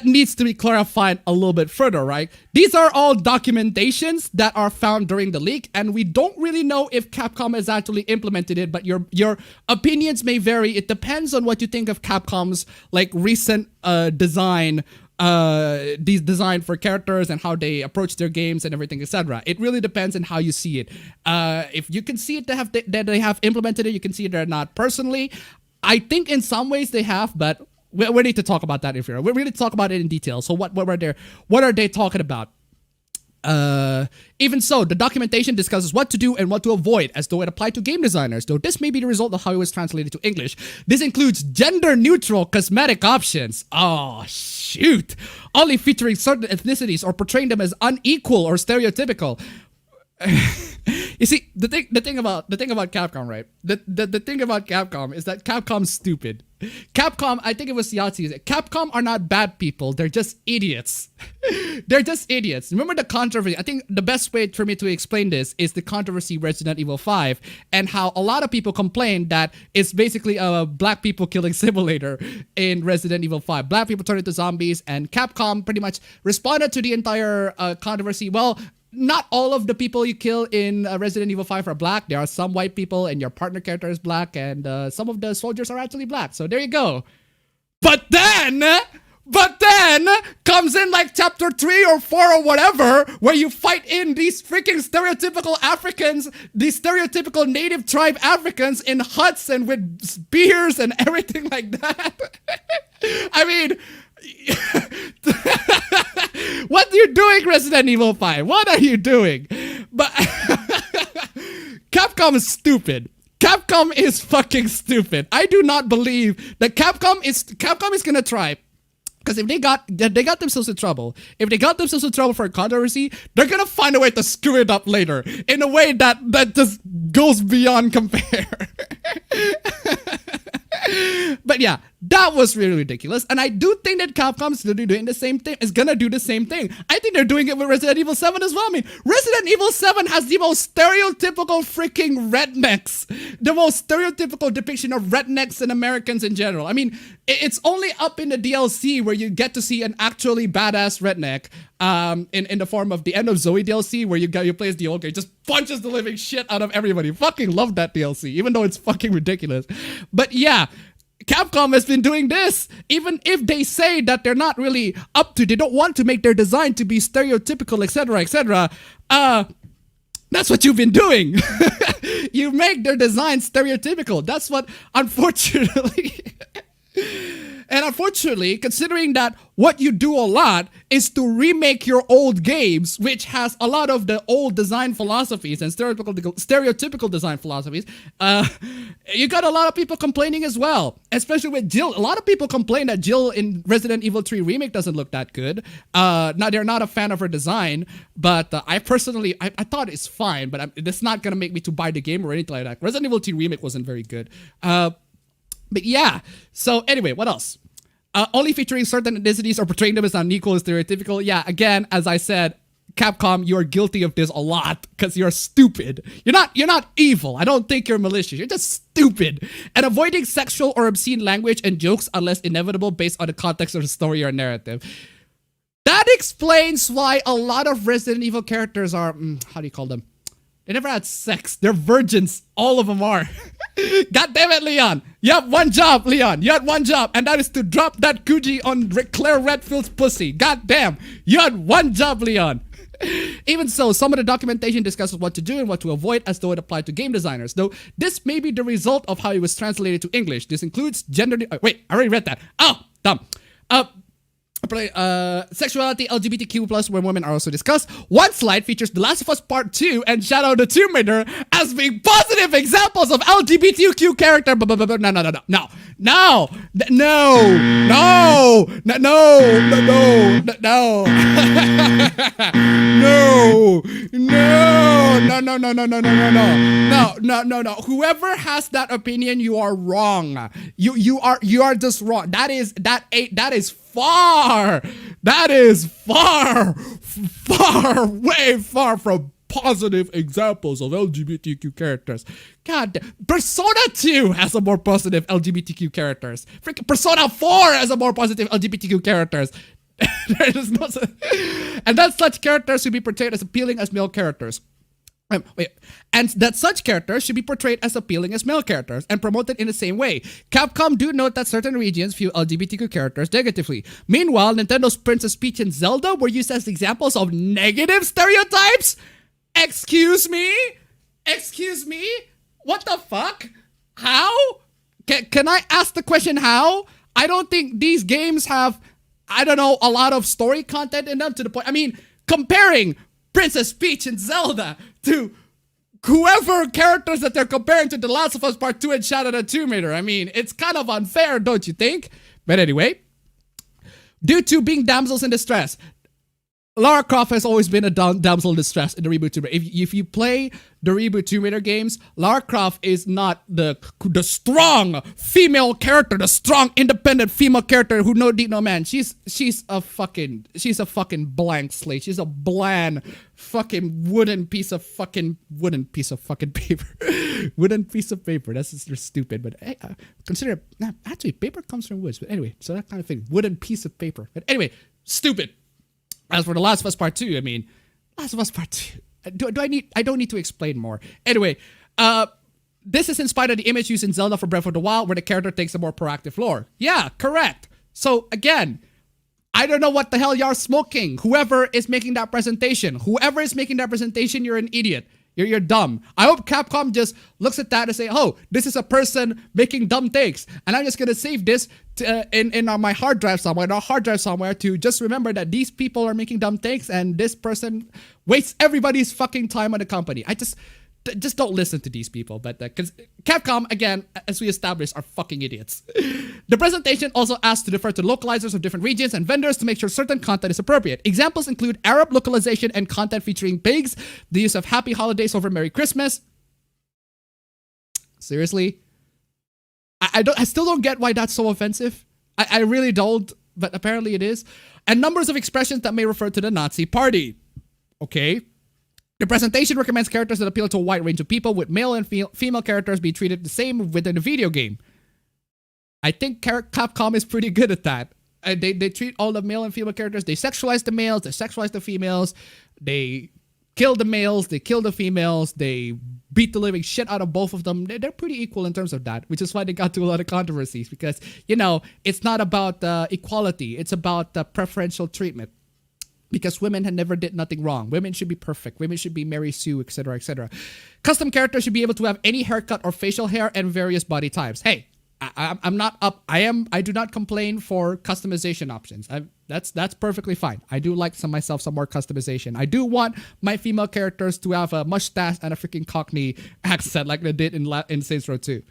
needs to be clarified a little bit further, right? These are all documentations that are found during the leak, and we don't really know if Capcom has actually implemented it, but your opinions may vary. It depends on what you think of Capcom's like recent design for characters and how they approach their games and everything, etc. It really depends on how you see it. If you can see it that they have implemented it, you can see it or not. Personally, I think in some ways they have, but we need to talk about that if you're. We need to talk about it in detail. So what are they talking about? Even so, the documentation discusses what to do and what to avoid as though it applied to game designers, though this may be the result of how it was translated to English. This includes gender-neutral cosmetic options. Oh, shoot. Only featuring certain ethnicities or portraying them as unequal or stereotypical. You see, the thing about Capcom, right? The thing about Capcom is that Capcom's stupid. Capcom, I think it was Yahtzee. Capcom are not bad people. They're just idiots. They're just idiots. Remember the controversy? I think the best way for me to explain this is the controversy Resident Evil 5 and how a lot of people complain that it's basically a black people killing simulator in Resident Evil 5. Black people turn into zombies, and Capcom pretty much responded to the entire controversy. Well, not all of the people you kill in Resident Evil 5 are black. There are some white people and your partner character is black, and some of the soldiers are actually black. So there you go. But then comes in like chapter 3 or 4 or whatever, where you fight in these freaking stereotypical Africans, these stereotypical native tribe Africans in huts and with spears and everything like that. I mean, what are you doing, Resident Evil 5? What are you doing? But Capcom is stupid. Capcom is fucking stupid. I do not believe that Capcom is gonna try. Because if they got themselves in trouble, for a controversy, they're gonna find a way to screw it up later in a way that just goes beyond compare. But yeah, that was really ridiculous, and I do think that Capcom's doing the same thing. Is gonna do the same thing. I think they're doing it with Resident Evil 7 as well. I mean, Resident Evil 7 has the most stereotypical freaking rednecks, the most stereotypical depiction of rednecks and Americans in general. I mean, it's only up in the DLC where you get to see an actually badass redneck, in the form of the End of Zoe DLC, where you play as the old guy, just punches the living shit out of everybody. Fucking love that DLC, even though it's fucking ridiculous. But yeah, Capcom has been doing this, even if they say that they're not really they don't want to make their design to be stereotypical, etc., etc. That's what you've been doing. You make their design stereotypical. That's what, unfortunately, And unfortunately, considering that what you do a lot is to remake your old games, which has a lot of the old design philosophies and stereotypical design philosophies, you got a lot of people complaining as well, especially with Jill. A lot of people complain that Jill in Resident Evil 3 Remake doesn't look that good. Now, they're not a fan of her design, but I personally, I thought it's fine, but it's not going to make me to buy the game or anything like that. Resident Evil 3 Remake wasn't very good. But yeah, so anyway, what else? Only featuring certain ethnicities or portraying them as unequal and stereotypical. Yeah, again, as I said, Capcom, you're guilty of this a lot because you're stupid. You're not evil. I don't think you're malicious. You're just stupid. And avoiding sexual or obscene language and jokes unless inevitable based on the context of the story or narrative. That explains why a lot of Resident Evil characters are, how do you call them? They never had sex. They're virgins. All of them are. God damn it, Leon. You have one job, Leon. You had one job, and that is to drop that Gucci on Claire Redfield's pussy. God damn. You had one job, Leon. Even so, some of the documentation discusses what to do and what to avoid as though it applied to game designers. Though this may be the result of how it was translated to English. This includes gender... wait, I already read that. Oh, dumb. Sexuality, LGBTQ plus when women are also discussed. One slide features The Last of Us Part 2 and Shadow the Tomb Raider as being positive examples of LGBTQ character. No. Whoever has that opinion, you are wrong. You are just wrong. That is way far from positive examples of LGBTQ characters. God damn. Persona 2 has a more positive LGBTQ characters. Freaking Persona 4 has a more positive LGBTQ characters. And that such characters should be portrayed as appealing as male characters. And that such characters should be portrayed as appealing as male characters and promoted in the same way. Capcom do note that certain regions view LGBTQ characters negatively. Meanwhile, Nintendo's Princess Peach and Zelda were used as examples of negative stereotypes? Excuse me? What the fuck? How? Can I ask the question how? I don't think these games have, I don't know, a lot of story content in them to the point. I mean, comparing Princess Peach and Zelda to whoever characters that they're comparing to The Last of Us Part 2 and Shadow the Tomb Raider. I mean, it's kind of unfair, don't you think? But anyway, due to being damsels in distress, Lara Croft has always been a damsel in distress in the reboot Tomb Raider. If you play the reboot Tomb Raider games, Lara Croft is not the strong female character, the strong independent female character who no deed no man. She's a fucking blank slate. She's a bland fucking wooden piece of fucking paper. Wooden piece of paper. That's just stupid. But hey, consider actually paper comes from woods. But anyway, so that kind of thing. Wooden piece of paper. But anyway, stupid. As for The Last of Us Part 2, I mean, Last of Us Part 2, I don't need to explain more. Anyway, this is in spite of the image used in Zelda for Breath of the Wild, where the character takes a more proactive lore. Yeah, correct. So again, I don't know what the hell you're smoking. Whoever is making that presentation, you're an idiot. You're dumb. I hope Capcom just looks at that and say, oh, this is a person making dumb takes. And I'm just going to save this in my hard drive somewhere, to just remember that these people are making dumb takes and this person wastes everybody's fucking time on the company. I just don't listen to these people. But because Capcom, again, as we established, are fucking idiots. The presentation also asks to defer to localizers of different regions and vendors to make sure certain content is appropriate. Examples include Arab localization and content featuring pigs, the use of Happy Holidays over Merry Christmas. Seriously? I still don't get why that's so offensive. I really don't, but apparently it is. And numbers of expressions that may refer to the Nazi party. Okay. The presentation recommends characters that appeal to a wide range of people, with male and female characters being treated the same within a video game. I think Capcom is pretty good at that. They treat all the male and female characters. They sexualize the males. They sexualize the females. They kill the males. They kill the females. They beat the living shit out of both of them. They're pretty equal in terms of that, which is why they got to a lot of controversies. Because, you know, it's not about equality. It's about preferential treatment. Because women had never did nothing wrong. Women should be perfect. Women should be Mary Sue, etc., etc. Custom characters should be able to have any haircut or facial hair and various body types. Hey, I'm not up. I do not complain for customization options. That's perfectly fine. I do like myself some more customization. I do want my female characters to have a mustache and a freaking Cockney accent like they did in Saints Row 2.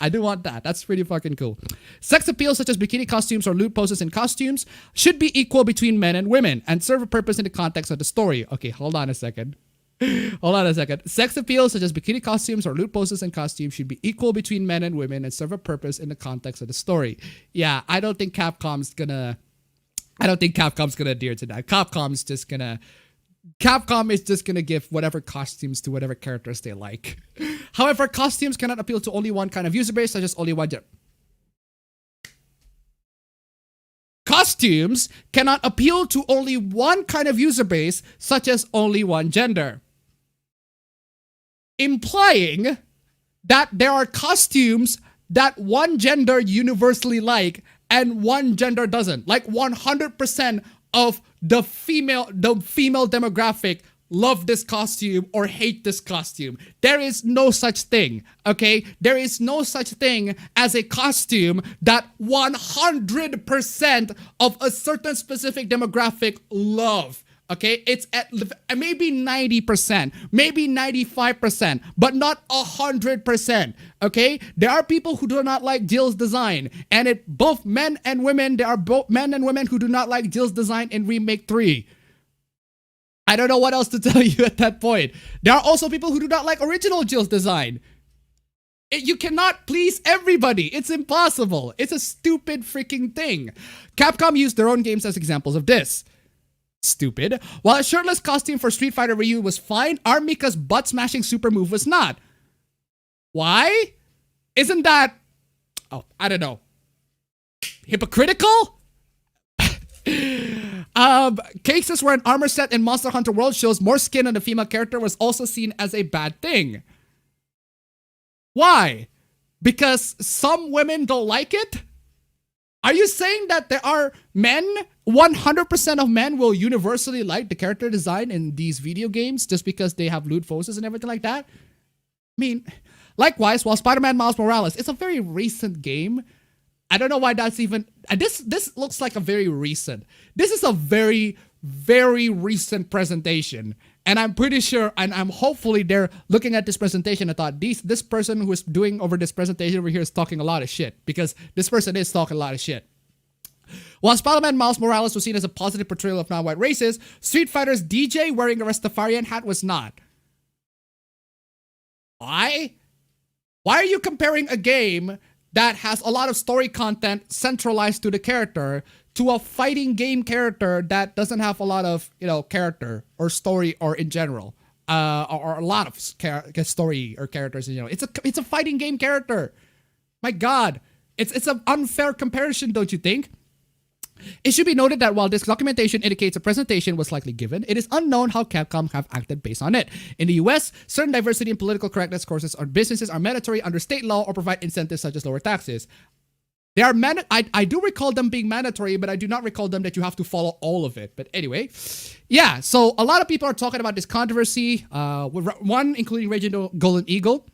I do want that. That's pretty fucking cool. Sex appeal such as bikini costumes or lewd poses in costumes should be equal between men and women and serve a purpose in the context of the story. Okay, hold on a second. Sex appeal such as bikini costumes or lewd poses in costumes should be equal between men and women and serve a purpose in the context of the story. Yeah, I don't think Capcom's gonna adhere to that. Capcom is just gonna give whatever costumes to whatever characters they like. However, costumes cannot appeal to only one kind of user base, such as only one gender. Costumes cannot appeal to only one kind of user base, such as only one gender. Implying that there are costumes that one gender universally like and one gender doesn't. Like 100% of the female demographic love this costume or hate this costume. There is no such thing, okay? There is no such thing as a costume that 100% of a certain specific demographic love. Okay, it's at maybe 90%, maybe 95%, but not 100%. Okay, there are people who do not like Jill's design, and both men and women. There are both men and women who do not like Jill's design in Remake 3. I don't know what else to tell you at that point. There are also people who do not like original Jill's design. You cannot please everybody. It's impossible. It's a stupid freaking thing. Capcom used their own games as examples of this. Stupid. While a shirtless costume for Street Fighter Ryu was fine, Armika's butt-smashing super move was not. Why? Isn't that... Oh, I don't know. Hypocritical? Cases where an armor set in Monster Hunter World shows more skin on a female character was also seen as a bad thing. Why? Because some women don't like it? Are you saying that there are men, 100% of men will universally like the character design in these video games just because they have lewd poses and everything like that? I mean, likewise, while Spider-Man Miles Morales, it's a very recent game. I don't know why that's even... This looks like a very recent... This is a very, very recent presentation. And I'm pretty sure, and I'm hopefully they're looking at this presentation and thought, this person who is doing over this presentation over here is talking a lot of shit. Because this person is talking a lot of shit. While Spider-Man Miles Morales was seen as a positive portrayal of non-white races, Street Fighter's DJ wearing a Rastafarian hat was not. Why? Why are you comparing a game that has a lot of story content centralized to the character to a fighting game character that doesn't have a lot of, character or story or in general, or a lot of story or characters in general? It's a fighting game character. My God, it's an unfair comparison, don't you think? It should be noted that while this documentation indicates a presentation was likely given, it is unknown how Capcom have acted based on it. In the US, certain diversity and political correctness courses or businesses are mandatory under state law or provide incentives such as lower taxes. They are I do recall them being mandatory, but I do not recall them that you have to follow all of it. But anyway, yeah, so a lot of people are talking about this controversy, one including Reginald Golden Eagle.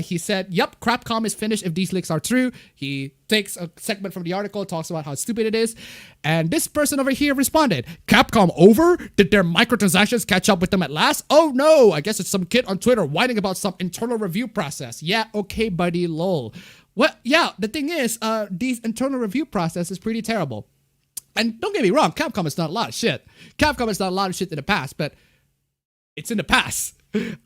He said, yep, Capcom is finished if these leaks are true. He takes a segment from the article, talks about how stupid it is. And this person over here responded, Capcom over? Did their microtransactions catch up with them at last? Oh no, I guess it's some kid on Twitter whining about some internal review process. Yeah, okay, buddy, lol. Well, yeah, the thing is, these internal review process is pretty terrible. And don't get me wrong, Capcom has done a lot of shit. Capcom has done a lot of shit in the past, but it's in the past.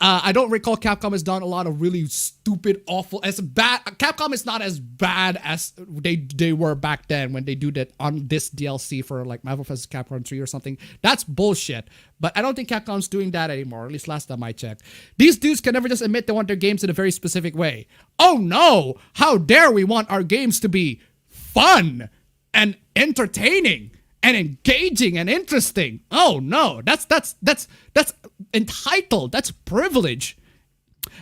I don't recall Capcom has done a lot of really stupid, awful, Capcom is not as bad as they were back then when they do that on this DLC for like Marvel vs. Capcom 3 or something. That's bullshit. But I don't think Capcom's doing that anymore, at least last time I checked. These dudes can never just admit they want their games in a very specific way. Oh no! How dare we want our games to be fun and entertaining and engaging and interesting. Oh no, that's entitled. That's privilege.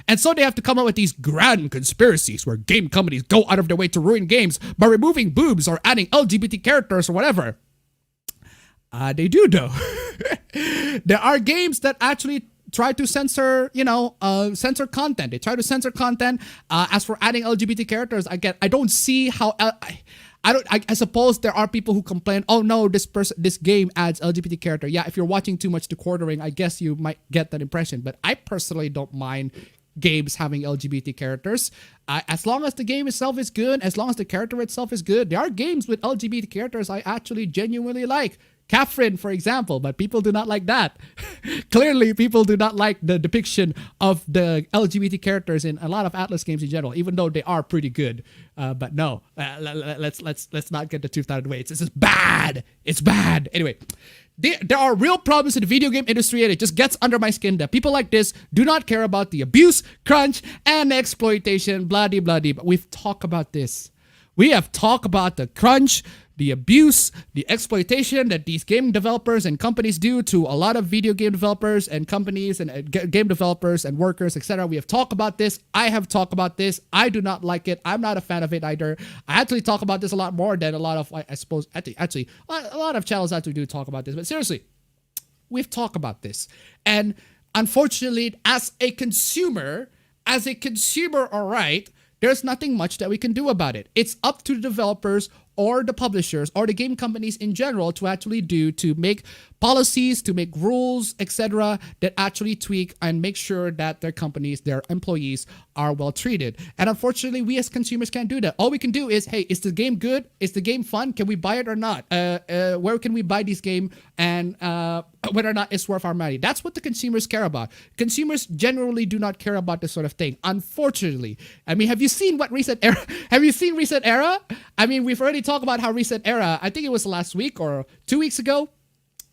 And so they have to come up with these grand conspiracies where game companies go out of their way to ruin games by removing boobs or adding LGBT characters or whatever. They do though. There are games that actually try to censor, censor content. They try to censor content. As for adding LGBT characters, I don't see how. I suppose there are people who complain, oh no, this game adds LGBT character. Yeah, if you're watching too much to quartering, I guess you might get that impression. But I personally don't mind games having LGBT characters. As long as the game itself is good, as long as the character itself is good. There are games with LGBT characters I actually genuinely like. Catherine, for example, but people do not like that. Clearly, people do not like the depiction of the LGBT characters in a lot of Atlas games in general, even though they are pretty good. But no, let's not get the tooth out of the way. This is bad. It's bad. Anyway, there are real problems in the video game industry, and it just gets under my skin that people like this do not care about the abuse, crunch, and exploitation, blah-de-blah-de. But we've talked about this. We have talked about the crunch, the abuse, the exploitation that these game developers and companies do to a lot of video game developers and companies and game developers and workers, etc. We have talked about this. I have talked about this. I do not like it. I'm not a fan of it either. I actually talk about this a lot more than a lot of, I suppose, actually, a lot of channels actually do talk about this. But seriously, we've talked about this. And unfortunately, as a consumer, all right, there's nothing much that we can do about it. It's up to the developers or the publishers or the game companies in general to actually to make policies, to make rules, etc., that actually tweak and make sure that their companies, their employees are well treated. And unfortunately, we as consumers can't do that. All we can do is, hey, is the game good? Is the game fun? Can we buy it or not? Where can we buy this game? And whether or not it's worth our money. That's what the consumers care about. Consumers generally do not care about this sort of thing, unfortunately. I mean, have you seen what Reset Era? Have you seen Reset Era? I mean, we've already talked about how Reset Era, I think it was last week or 2 weeks ago,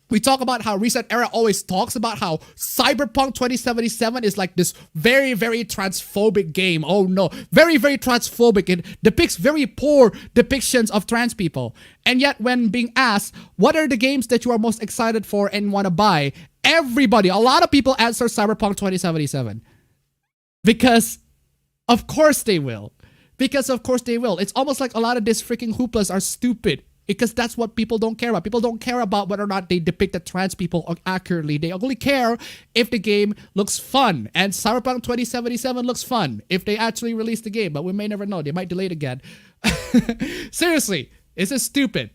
we talk about how Reset Era always talks about how Cyberpunk 2077 is like this very, very transphobic game. Oh no, very, very transphobic. It depicts very poor depictions of trans people. And yet when being asked, what are the games that you are most excited for and want to buy? Everybody, a lot of people answer Cyberpunk 2077. Because of course they will. Because of course they will. It's almost like a lot of these freaking hooplas are stupid. Because that's what people don't care about. People don't care about whether or not they depict the trans people accurately. They only care if the game looks fun. And Cyberpunk 2077 looks fun if they actually release the game. But we may never know. They might delay it again. Seriously, this is stupid.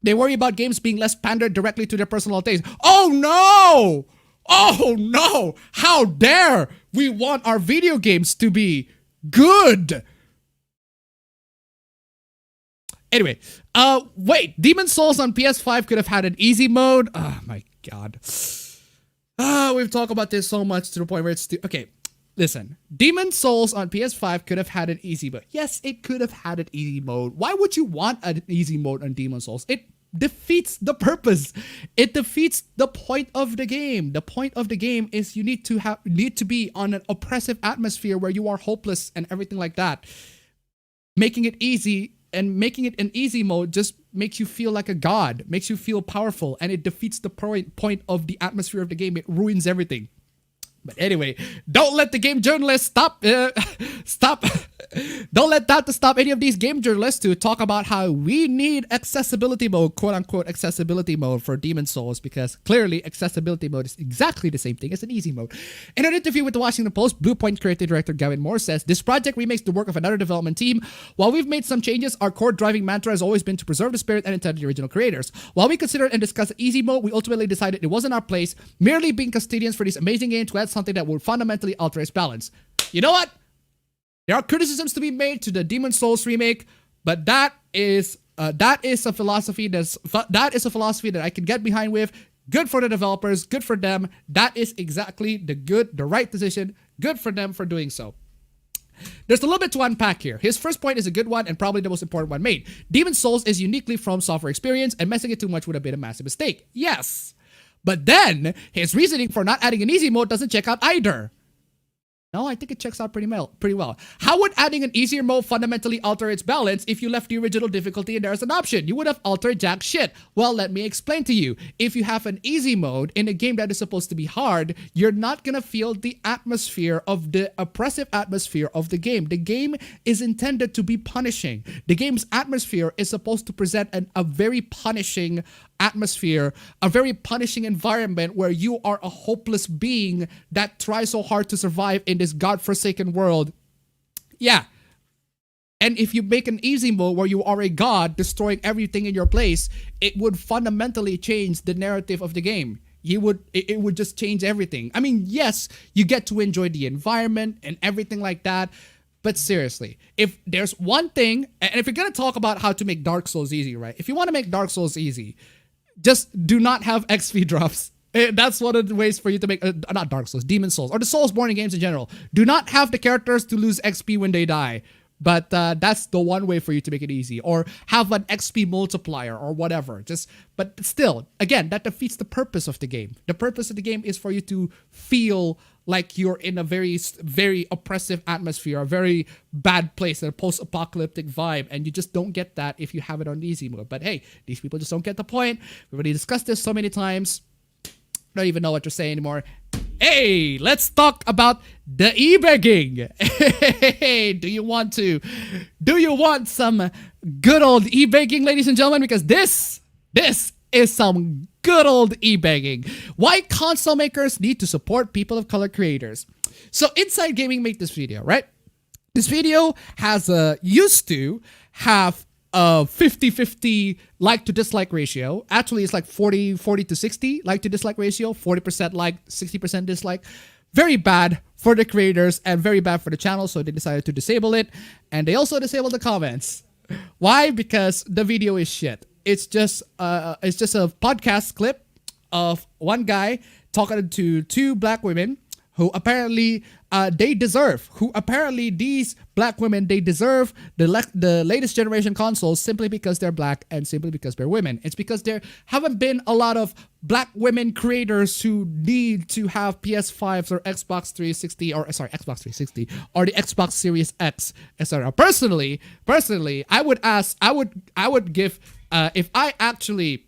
They worry about games being less pandered directly to their personal taste. Oh no! Oh no! How dare we want our video games to be good? Anyway, wait, Demon Souls on PS5 could have had an easy mode. Oh my god. We've talked about this so much to the point where it's okay. Listen, Demon Souls on PS5 could have had an easy mode. Yes, it could have had an easy mode. Why would you want an easy mode on Demon Souls? It defeats the purpose. It defeats the point of the game. The point of the game is you need to be on an oppressive atmosphere where you are hopeless and everything like that. Making it easy and making it an easy mode just makes you feel like a god, makes you feel powerful, and it defeats the point of the atmosphere of the game. It ruins everything. But anyway, don't let the game journalists stop. Don't let that to stop any of these game journalists to talk about how we need accessibility mode, quote unquote accessibility mode for Demon Souls, because clearly accessibility mode is exactly the same thing as an easy mode. In an interview with the Washington Post, Bluepoint creative director Gavin Moore says, "This project remakes the work of another development team. While we've made some changes, our core driving mantra has always been to preserve the spirit and intent of the original creators. While we considered and discussed easy mode, we ultimately decided it wasn't our place, merely being custodians for this amazing game to add something that would fundamentally alter its balance." You know what? There are criticisms to be made to the Demon Souls remake, but that is a philosophy that I can get behind with. Good for the developers, good for them. That is exactly the right decision. Good for them for doing so. There's a little bit to unpack here. His first point is a good one and probably the most important one made. Demon Souls is uniquely From Software experience, and messing it too much would have been a massive mistake. Yes. But then, his reasoning for not adding an easy mode doesn't check out either. No, I think it checks out pretty well. How would adding an easier mode fundamentally alter its balance if you left the original difficulty and there as an option? You would have altered jack shit. Well, let me explain to you. If you have an easy mode in a game that is supposed to be hard, you're not gonna feel the atmosphere of the oppressive atmosphere of the game. The game is intended to be punishing. The game's atmosphere is supposed to present a very punishing atmosphere, a very punishing environment where you are a hopeless being that tries so hard to survive in this godforsaken world. Yeah. And if you make an easy mode where you are a god destroying everything in your place, it would fundamentally change the narrative of the game. It would just change everything. I mean, yes, you get to enjoy the environment and everything like that. But seriously, if there's one thing, and if you're going to talk about how to make Dark Souls easy, right? If you want to make Dark Souls easy, just do not have XP drops. That's one of the ways for you to make, not Dark Souls, Demon Souls, or the Soulsborne games in general. Do not have the characters to lose XP when they die. But that's the one way for you to make it easy. Or have an XP multiplier or whatever. But still, again, that defeats the purpose of the game. The purpose of the game is for you to feel like you're in a very, very oppressive atmosphere, a very bad place, a post-apocalyptic vibe. And you just don't get that if you have it on easy mode. But hey, these people just don't get the point. We've already discussed this so many times. I don't even know what to say anymore. Hey, let's talk about the e-begging. Hey, do you want some good old e-begging, ladies and gentlemen? Because this is some good old e-begging. Why console makers need to support people of color creators. So Inside Gaming made this video, right? This video has used to have a 50-50 like to dislike ratio. Actually, it's like 40 to 60 like to dislike ratio, 40% like, 60% dislike. Very bad for the creators and very bad for the channel, so they decided to disable it. And they also disabled the comments. Why? Because the video is shit. It's just a podcast clip of one guy talking to two black women who apparently these black women, they deserve the latest generation consoles simply because they're black and simply because they're women. It's because there haven't been a lot of black women creators who need to have PS5s or Xbox 360 or Xbox 360 or the Xbox Series X, etc. Personally, I would give if I actually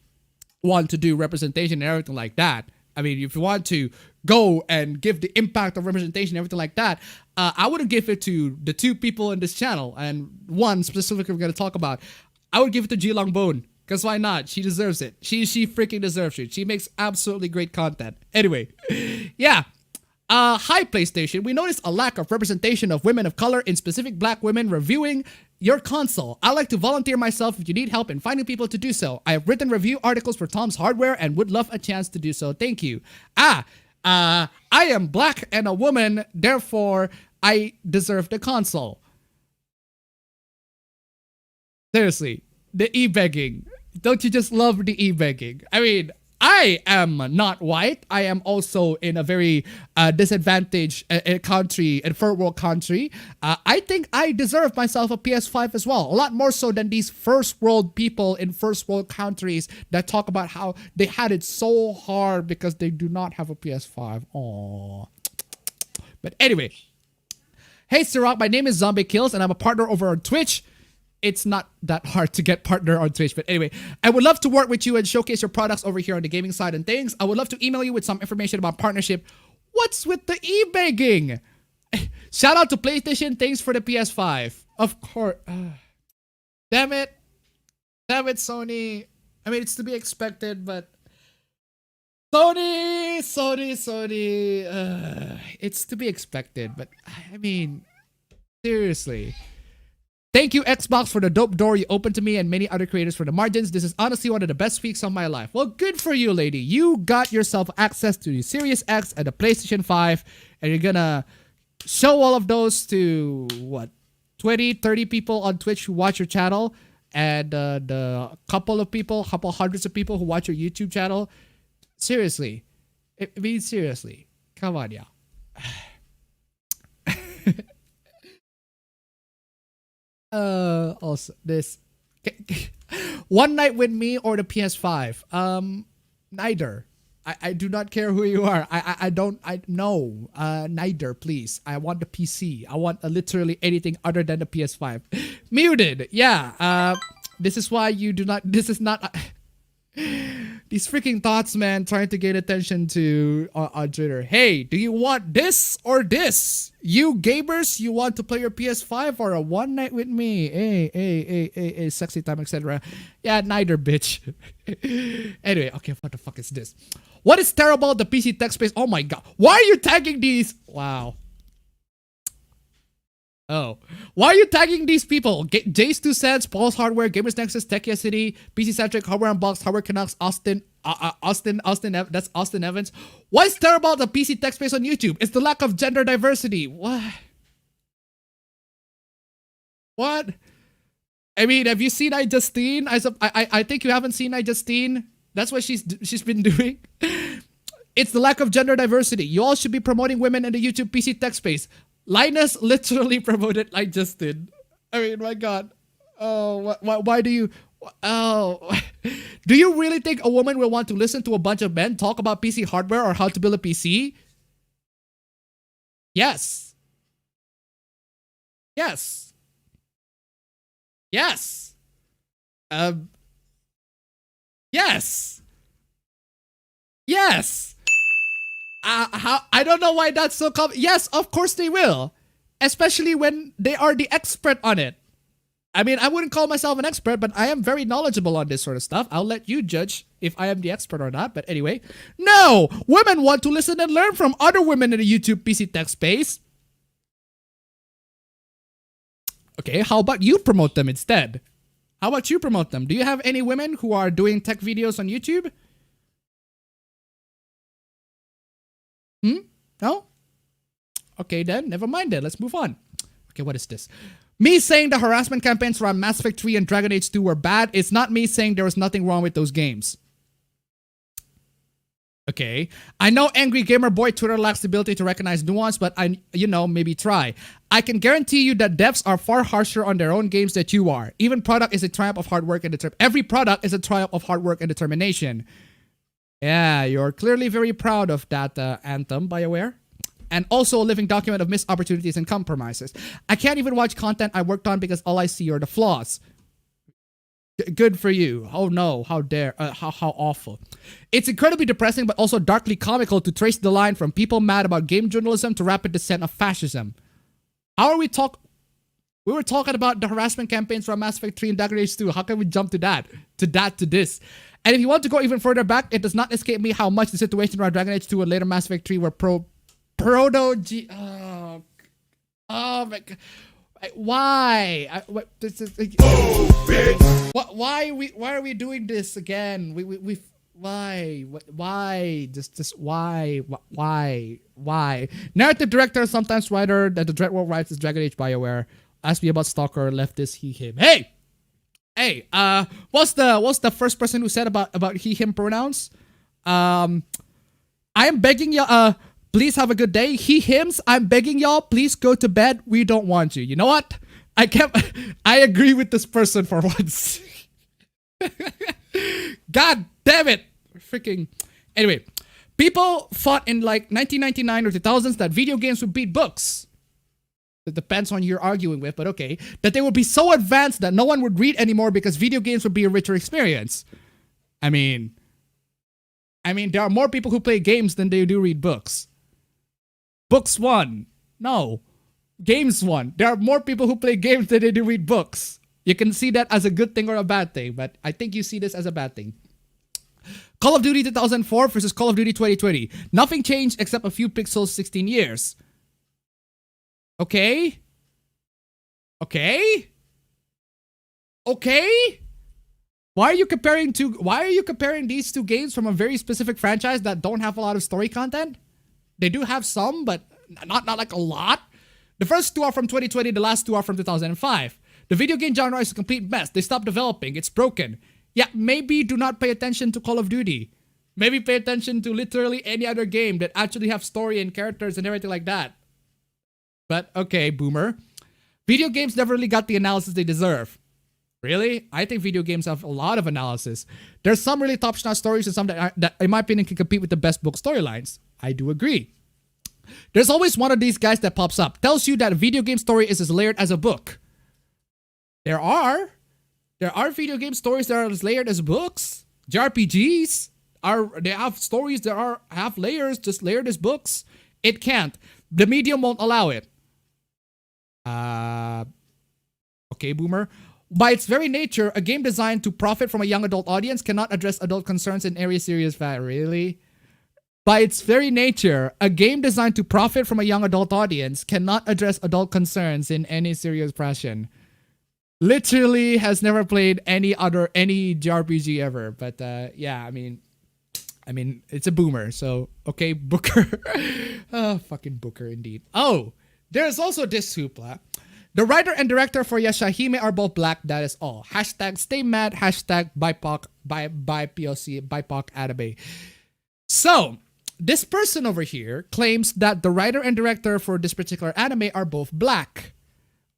want to do representation and everything like that. I mean, if you want to go and give the impact of representation and everything like that, I wouldn't give it to the two people in this channel, and one specifically we're going to talk about. I would give it to G Longbone, because why not? She deserves it. She freaking deserves it. She makes absolutely great content. Anyway, yeah. Hi PlayStation, we noticed a lack of representation of women of color in specific black women reviewing your console. I'd like to volunteer myself if you need help in finding people to do so. I have written review articles for Tom's Hardware and would love a chance to do so. Thank you. I am black and a woman, therefore I deserve the console. Seriously, the e-begging. Don't you just love the e-begging? I mean, I am not white. I am also in a very disadvantaged country, a third world country. I think I deserve myself a PS5 as well. A lot more so than these first world people in first world countries that talk about how they had it so hard because they do not have a PS5. Aww. But anyway. Hey, Sirach, my name is Zombie Kills and I'm a partner over on Twitch. It's not that hard to get partner on Twitch, but anyway, I would love to work with you and showcase your products over here on the gaming side and things. I would love to email you with some information about partnership. What's with the e-begging? Shout out to PlayStation. Thanks for the PS5. Of course. Damn it, Sony. I mean, it's to be expected, but Sony. It's to be expected, but I mean, seriously. Thank you, Xbox, for the dope door you opened to me and many other creators for the margins. This is honestly one of the best weeks of my life. Well, good for you, lady. You got yourself access to the Series X and the PlayStation 5, and you're gonna show all of those to, what, 20, 30 people on Twitch who watch your channel, and the couple hundreds of people who watch your YouTube channel. Seriously. I mean, seriously. Come on, yeah. Also this one night with me or the PS5. Neither. I do not care who you are. No, neither, please. I want the PC. I want literally anything other than the PS5. Muted. Yeah. This is why you do not, this is not, These freaking thoughts, man, trying to gain attention to on Twitter. Hey, do you want this or this? You gamers, you want to play your PS5 or a one night with me? Hey, sexy time, etc. Yeah, neither, bitch. Anyway, okay, what the fuck is this? What is terrible about the PC tech space? Oh my god. Why are you tagging these? Wow. Oh, why are you tagging these people? Jace 2 Cents, Paul's Hardware, Gamers Nexus, Techia City, PC Centric, Hardware Unboxed, Hardware Canucks, Austin, that's Austin Evans. What's terrible about the PC tech space on YouTube? It's the lack of gender diversity. What? I mean, have you seen iJustine? I think you haven't seen iJustine. That's what she's been doing. It's the lack of gender diversity. You all should be promoting women in the YouTube PC tech space. Linus literally promoted iJustine. I mean, my god. Oh, why do you... Oh. Do you really think a woman will want to listen to a bunch of men talk about PC hardware or how to build a PC? Yes. Yes. Yes. Yes. Yes. I don't know why that's so common. Yes, of course they will. Especially when they are the expert on it. I mean, I wouldn't call myself an expert, but I am very knowledgeable on this sort of stuff. I'll let you judge if I am the expert or not. But anyway, no! Women want to listen and learn from other women in the YouTube PC tech space. Okay, how about you promote them instead? How about you promote them? Do you have any women who are doing tech videos on YouTube? No? Okay then, never mind then. Let's move on. Okay, what is this? Me saying the harassment campaigns around Mass Effect 3 and Dragon Age 2 were bad. It's not me saying there was nothing wrong with those games. Okay. I know Angry Gamer Boy Twitter lacks the ability to recognize nuance, but maybe try. I can guarantee you that devs are far harsher on their own games than you are. Even product is a triumph of hard work and determination. Every product is a triumph of hard work and determination. Yeah, you're clearly very proud of that Anthem, BioWare. And also a living document of missed opportunities and compromises. I can't even watch content I worked on because all I see are the flaws. Good for you. Oh no, how dare, how awful. It's incredibly depressing but also darkly comical to trace the line from people mad about game journalism to rapid descent of fascism. How are we We were talking about the harassment campaigns from Mass Effect 3 and Dragon Age 2. How can we jump to that? To this? And if you want to go even further back, it does not escape me how much the situation around Dragon Age 2 and later Mass Effect 3 were oh my god. Why? Why are we doing this again? Why? Just why? Narrative director, sometimes writer that the Dreadwolf writes is Dragon Age BioWare. Ask me about Stalker, leftist, he, him. Hey, what's the first person who said about he, him pronouns? I am begging you, please have a good day. He, hims, I'm begging y'all, please go to bed. We don't want you. You know what? I agree with this person for once. God damn it. Freaking. Anyway, people thought in like 1999 or 2000s that video games would beat books. It depends on who you're arguing with, but okay. That they would be so advanced that no one would read anymore because video games would be a richer experience. I mean, there are more people who play games than they do read books. Books won. No. Games won. There are more people who play games than they do read books. You can see that as a good thing or a bad thing, but I think you see this as a bad thing. Call of Duty 2004 versus Call of Duty 2020. Nothing changed except a few pixels 16 years. Okay? Why are you comparing these two games from a very specific franchise that don't have a lot of story content? They do have some, but not like a lot. The first two are from 2020, the last two are from 2005. The video game genre is a complete mess. They stopped developing. It's broken. Yeah, maybe do not pay attention to Call of Duty. Maybe pay attention to literally any other game that actually have story and characters and everything like that. But okay, boomer. Video games never really got the analysis they deserve. Really? I think video games have a lot of analysis. There's some really top-notch stories and some that, in my opinion, can compete with the best book storylines. I do agree. There's always one of these guys that pops up. Tells you that a video game story is as layered as a book. There are video game stories that are as layered as books. JRPGs they have stories that have layers, just layered as books. It can't. The medium won't allow it. Okay, boomer. By its very nature, a game designed to profit from a young adult audience cannot address adult concerns in any serious fashion. Really? By its very nature, a game designed to profit from a young adult audience cannot address adult concerns in any serious fashion. Literally has never played any JRPG ever. But yeah, I mean, it's a boomer. So okay, Booker. Oh, fucking Booker indeed. Oh, there's also this hoopla. The writer and director for Yashahime are both black. That is all. Hashtag stay mad. Hashtag BIPOC, BIPOC, BIPOC anime. So, this person over here claims that the writer and director for this particular anime are both black.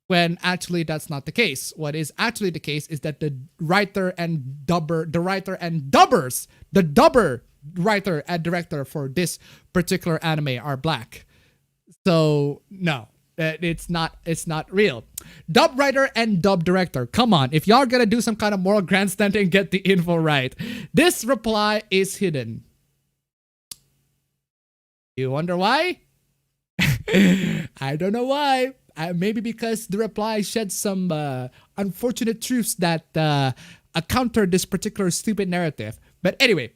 When actually that's not the case. What is actually the case is that the writer and dubber writer and director for this particular anime are black. So, no. It's not real. Dub writer and dub director. Come on, if y'all gonna do some kind of moral grandstanding, get the info right. This reply is hidden. You wonder why? I don't know why. Maybe because the reply sheds some unfortunate truths that counter this particular stupid narrative. But anyway.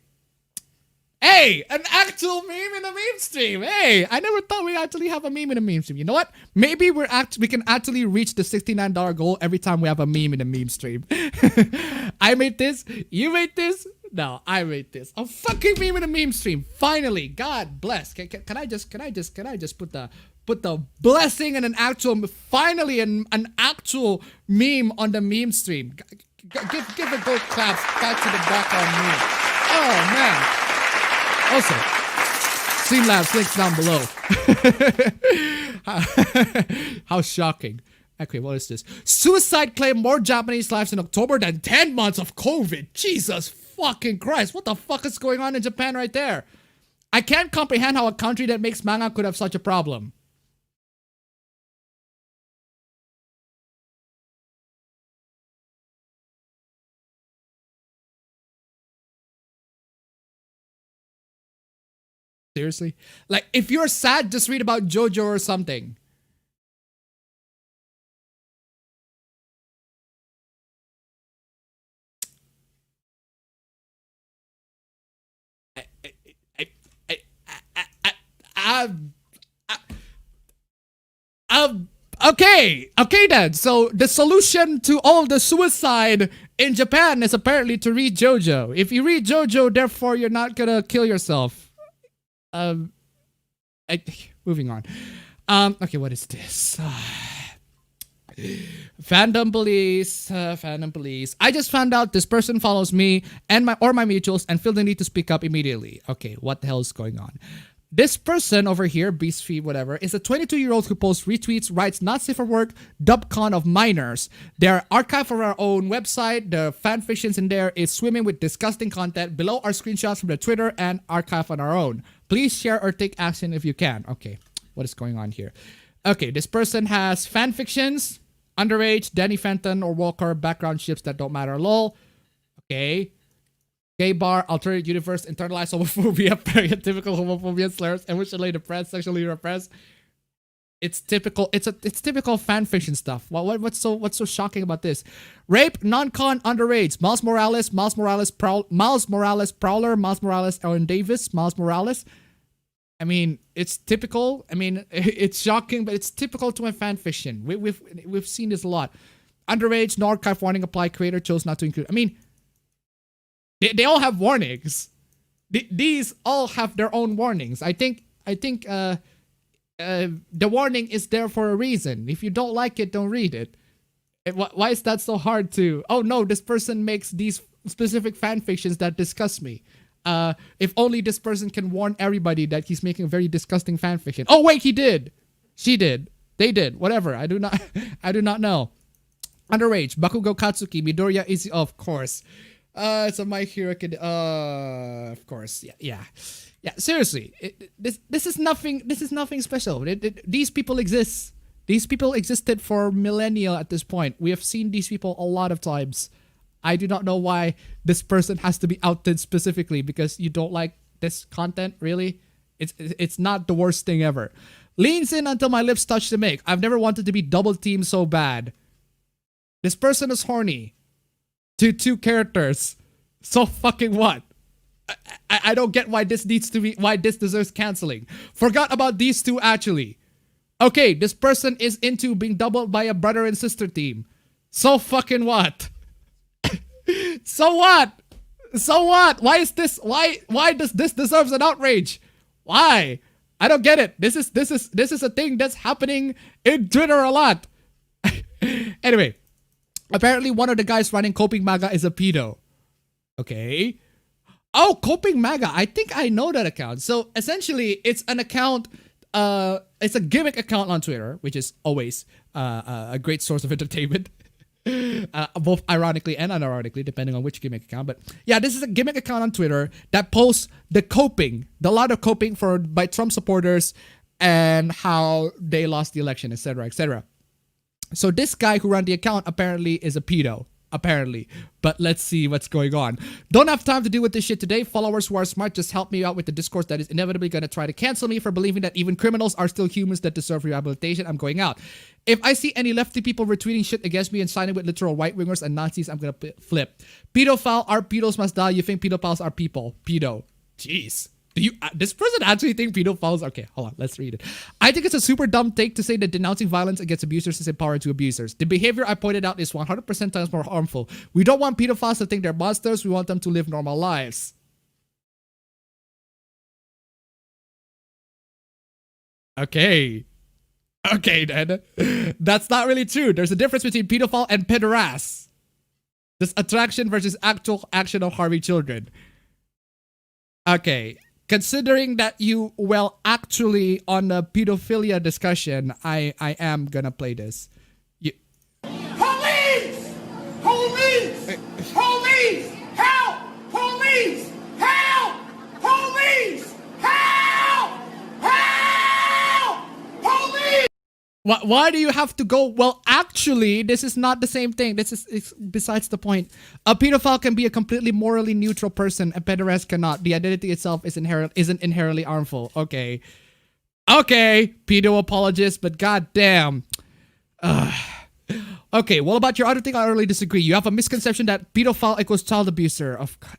Hey, an actual meme in a meme stream. Hey, I never thought we actually have a meme in a meme stream. You know what? Maybe we can actually reach the $69 goal every time we have a meme in a meme stream. I made this. You made this. No, I made this. A fucking meme in a meme stream. Finally, God bless. Can I just put the blessing and an actual meme on the meme stream. Give a gold claps back to the background meme. Oh man. Also, Streamlabs links down below. How shocking. Okay, what is this? Suicide claimed more Japanese lives in October than 10 months of COVID. Jesus fucking Christ. What the fuck is going on in Japan right there? I can't comprehend how a country that makes manga could have such a problem. Seriously? Like, if you're sad, just read about JoJo or something. Okay then. So the solution to all the suicide in Japan is apparently to read JoJo. If you read JoJo, therefore you're not gonna kill yourself. Moving on. Okay, what is this? Fandom police. I just found out this person follows me and my mutuals and feel the need to speak up immediately. Okay, what the hell is going on? This person over here, Beastfeed, whatever, is a 22-year-old who posts retweets, writes not safe for work, dubcon of minors. They're archived from our own website. The fanfictions in there is swimming with disgusting content. Below are screenshots from the Twitter and archive on our own. Please share or take action if you can. Okay, what is going on here? Okay, this person has fanfictions, underage, Danny Fenton or Walker, background ships that don't matter, lol. Okay. Gay bar, alternate universe, internalized homophobia, stereotypical homophobia, slurs, emotionally depressed, sexually repressed. It's typical. It's typical fanfiction stuff. What's so shocking about this? Rape, non-con, underage. Miles Morales, Prowler, Miles Morales, Aaron Davis, Miles Morales. I mean, it's typical. I mean, it's shocking, but it's typical to a fanfiction. We've seen this a lot. Underage, no archive warning apply. Creator chose not to include. I mean. They all have warnings. These all have their own warnings. I think the warning is there for a reason. If you don't like it, don't read it. Why is that so hard to? Oh no, this person makes these specific fanfictions that disgust me. If only this person can warn everybody that he's making a very disgusting fanfiction. Oh wait, he did. She did. They did. Whatever. I do not know. Underage. Bakugo Katsuki. Midoriya Izzy. Oh, of course. It's a My Hero Academia. Of course, yeah. Seriously, this is nothing. This is nothing special. These people exist. These people existed for millennia at this point. We have seen these people a lot of times. I do not know why this person has to be outed specifically because you don't like this content, really. It's not the worst thing ever. Leans in until my lips touch the mic. I've never wanted to be double teamed so bad. This person is horny. To 2 characters. So fucking what? I don't get why this deserves canceling. Forgot about these 2 actually. Okay, this person is into being doubled by a brother and sister team. So fucking what? So what? So what? Why is this? Why does this deserves an outrage? Why? I don't get it. This is a thing that's happening in Twitter a lot. Anyway, apparently one of the guys running Coping Maga is a pedo. Okay. Oh, Coping Maga. I think I know that account. So essentially, it's an account. It's a gimmick account on Twitter, which is always a great source of entertainment. Both ironically and unironically, depending on which gimmick account. But yeah, this is a gimmick account on Twitter that posts the lot of coping by Trump supporters and how they lost the election, etc., etc. So this guy who ran the account apparently is a pedo. Apparently. But let's see what's going on. Don't have time to deal with this shit today. Followers who are smart, just help me out with the discourse that is inevitably going to try to cancel me for believing that even criminals are still humans that deserve rehabilitation. I'm going out. If I see any lefty people retweeting shit against me and signing with literal right-wingers and Nazis, I'm going to flip. Pedophile, our pedos must die. You think pedophiles are people? Pedo. Jeez. Do you, this person actually think pedophiles? Okay, hold on. Let's read it. I think it's a super dumb take to say that denouncing violence against abusers is empowering to abusers. The behavior I pointed out is 100% times more harmful. We don't want pedophiles to think they're monsters. We want them to live normal lives. Okay. Okay, then. That's not really true. There's a difference between pedophile and pederast. This attraction versus actual action of harming children. Okay. Considering that you, well, actually on a pedophilia discussion, I am gonna play this. Police! Police! Police! Help! Police! Help! Police! Help! Help! Police! Why do you have to go? Well, actually, this is not the same thing. It's besides the point. A pedophile can be a completely morally neutral person. A pederast cannot. The identity itself isn't inherently harmful. Okay. Okay, pedo apologist, but goddamn. Okay, what about your other thing? I utterly disagree. You have a misconception that pedophile equals child abuser. Of God.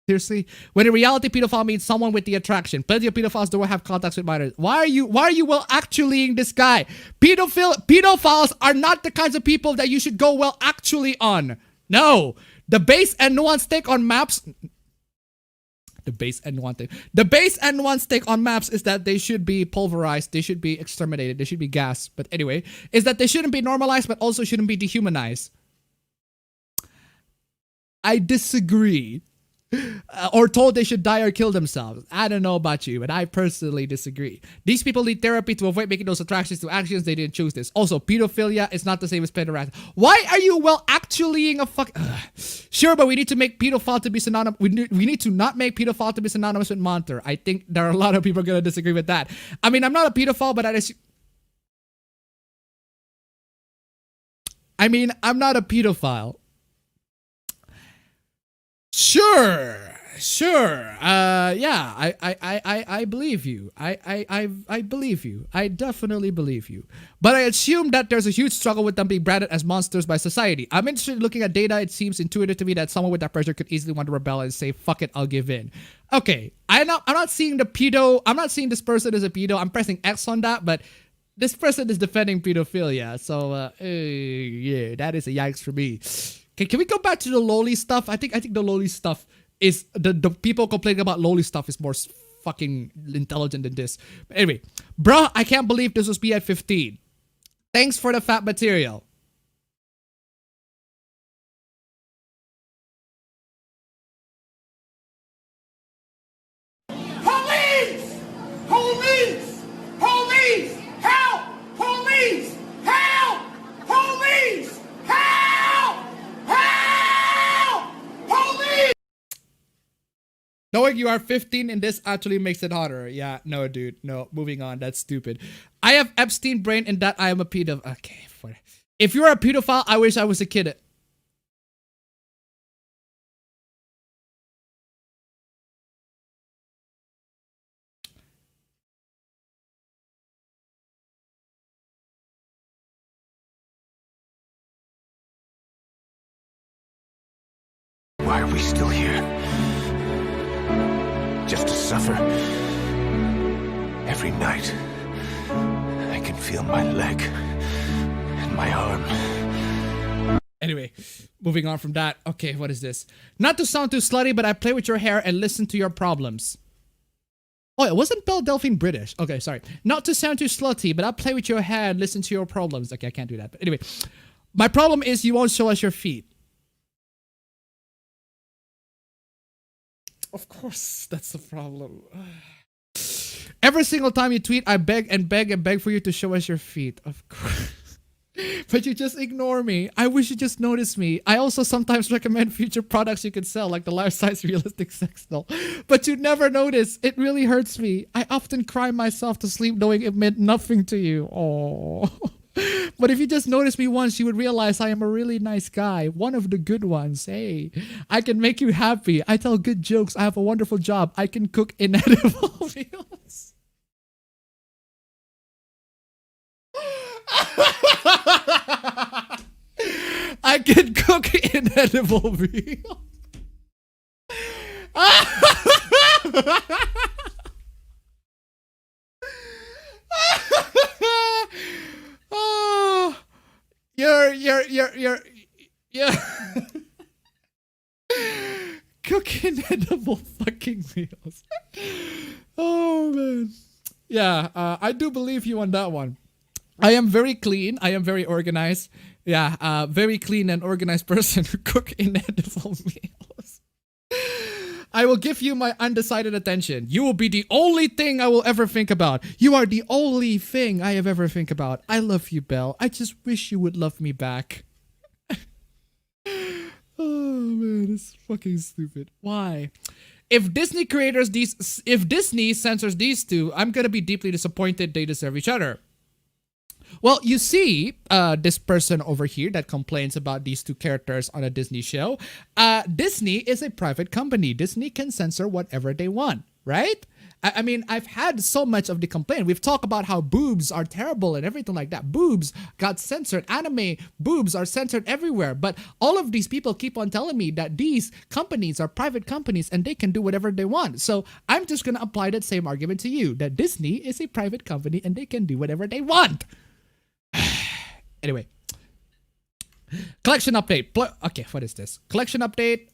Seriously? When in reality, pedophile means someone with the attraction. Plenty of pedophiles don't have contacts with minors. Why are you well actuallying this guy? Pedophiles are not the kinds of people that you should go well actually on. No. The base and nuanced take on maps. The base and nuanced take on maps is that they should be pulverized, they should be exterminated, they should be gassed. But anyway, is that they shouldn't be normalized, but also shouldn't be dehumanized. I disagree. Or told they should die or kill themselves. I don't know about you, but I personally disagree. These people need therapy to avoid making those attractions to actions they didn't choose this. Also, pedophilia is not the same as pederasty. Why are you well actuallying a fuck? Sure, but we need to make pedophile to be synonymous. We need to not make pedophile to be synonymous with monster. I think there are a lot of people gonna disagree with that. I mean, I'm not a pedophile, but I'm not a pedophile. Sure. Yeah, I believe you. I believe you. I definitely believe you. But I assume that there's a huge struggle with them being branded as monsters by society. I'm interested in looking at data. It seems intuitive to me that someone with that pressure could easily want to rebel and say, fuck it, I'll give in. Okay, I'm not seeing the pedo. I'm not seeing this person as a pedo. I'm pressing X on that, but this person is defending pedophilia. So, yeah, that is a yikes for me. Can we go back to the lowly stuff? I think the lowly stuff is the people complaining about lowly stuff is more fucking intelligent than this. But anyway, bruh, I can't believe this was me at 15. Thanks for the fat material. Police! Police! Police! Help! Police! Help! Police! Help! Help! Police! Knowing you are 15 and this actually makes it harder. Yeah, no, dude. No, moving on. That's stupid. I have Epstein brain and that I am a pedophile. Okay. If you're a pedophile, I wish I was a kid. Why are we still here? Just to suffer? Every night, I can feel my leg and my arm. Anyway, moving on from that. Okay, what is this? Not to sound too slutty, but I play with your hair and listen to your problems. Oh, it wasn't Belle Delphine British. Okay, sorry. Not to sound too slutty, but I play with your hair and listen to your problems. Okay, I can't do that. But anyway, my problem is you won't show us your feet. Of course, that's the problem. Every single time you tweet, I beg and beg and beg for you to show us your feet. Of course. But you just ignore me. I wish you just noticed me. I also sometimes recommend future products you could sell, like the life-size realistic sex doll. But you never notice. It really hurts me. I often cry myself to sleep knowing it meant nothing to you. Oh. But if you just noticed me once, you would realize I am a really nice guy. One of the good ones. Hey, I can make you happy. I tell good jokes. I have a wonderful job. I can cook inedible meals. I can cook inedible meals. Oh, you're cooking edible fucking meals. Oh man, yeah, I do believe you on that one. I am very clean. I am very organized. Yeah, very clean and organized person who cook inedible meals. I will give you my undecided attention. You will be the only thing I will ever think about. You are the only thing I have ever think about. I love you, Belle. I just wish you would love me back. Oh man, it's fucking stupid. Why? If Disney censors these two, I'm gonna be deeply disappointed. They deserve each other. Well, you see, this person over here that complains about these two characters on a Disney show, Disney is a private company. Disney can censor whatever they want, right? I mean, I've had so much of the complaint. We've talked about how boobs are terrible and everything like that. Boobs got censored. Anime boobs are censored everywhere. But all of these people keep on telling me that these companies are private companies and they can do whatever they want. So I'm just going to apply that same argument to you, that Disney is a private company and they can do whatever they want. Anyway, collection update. Okay, what is this? Collection update.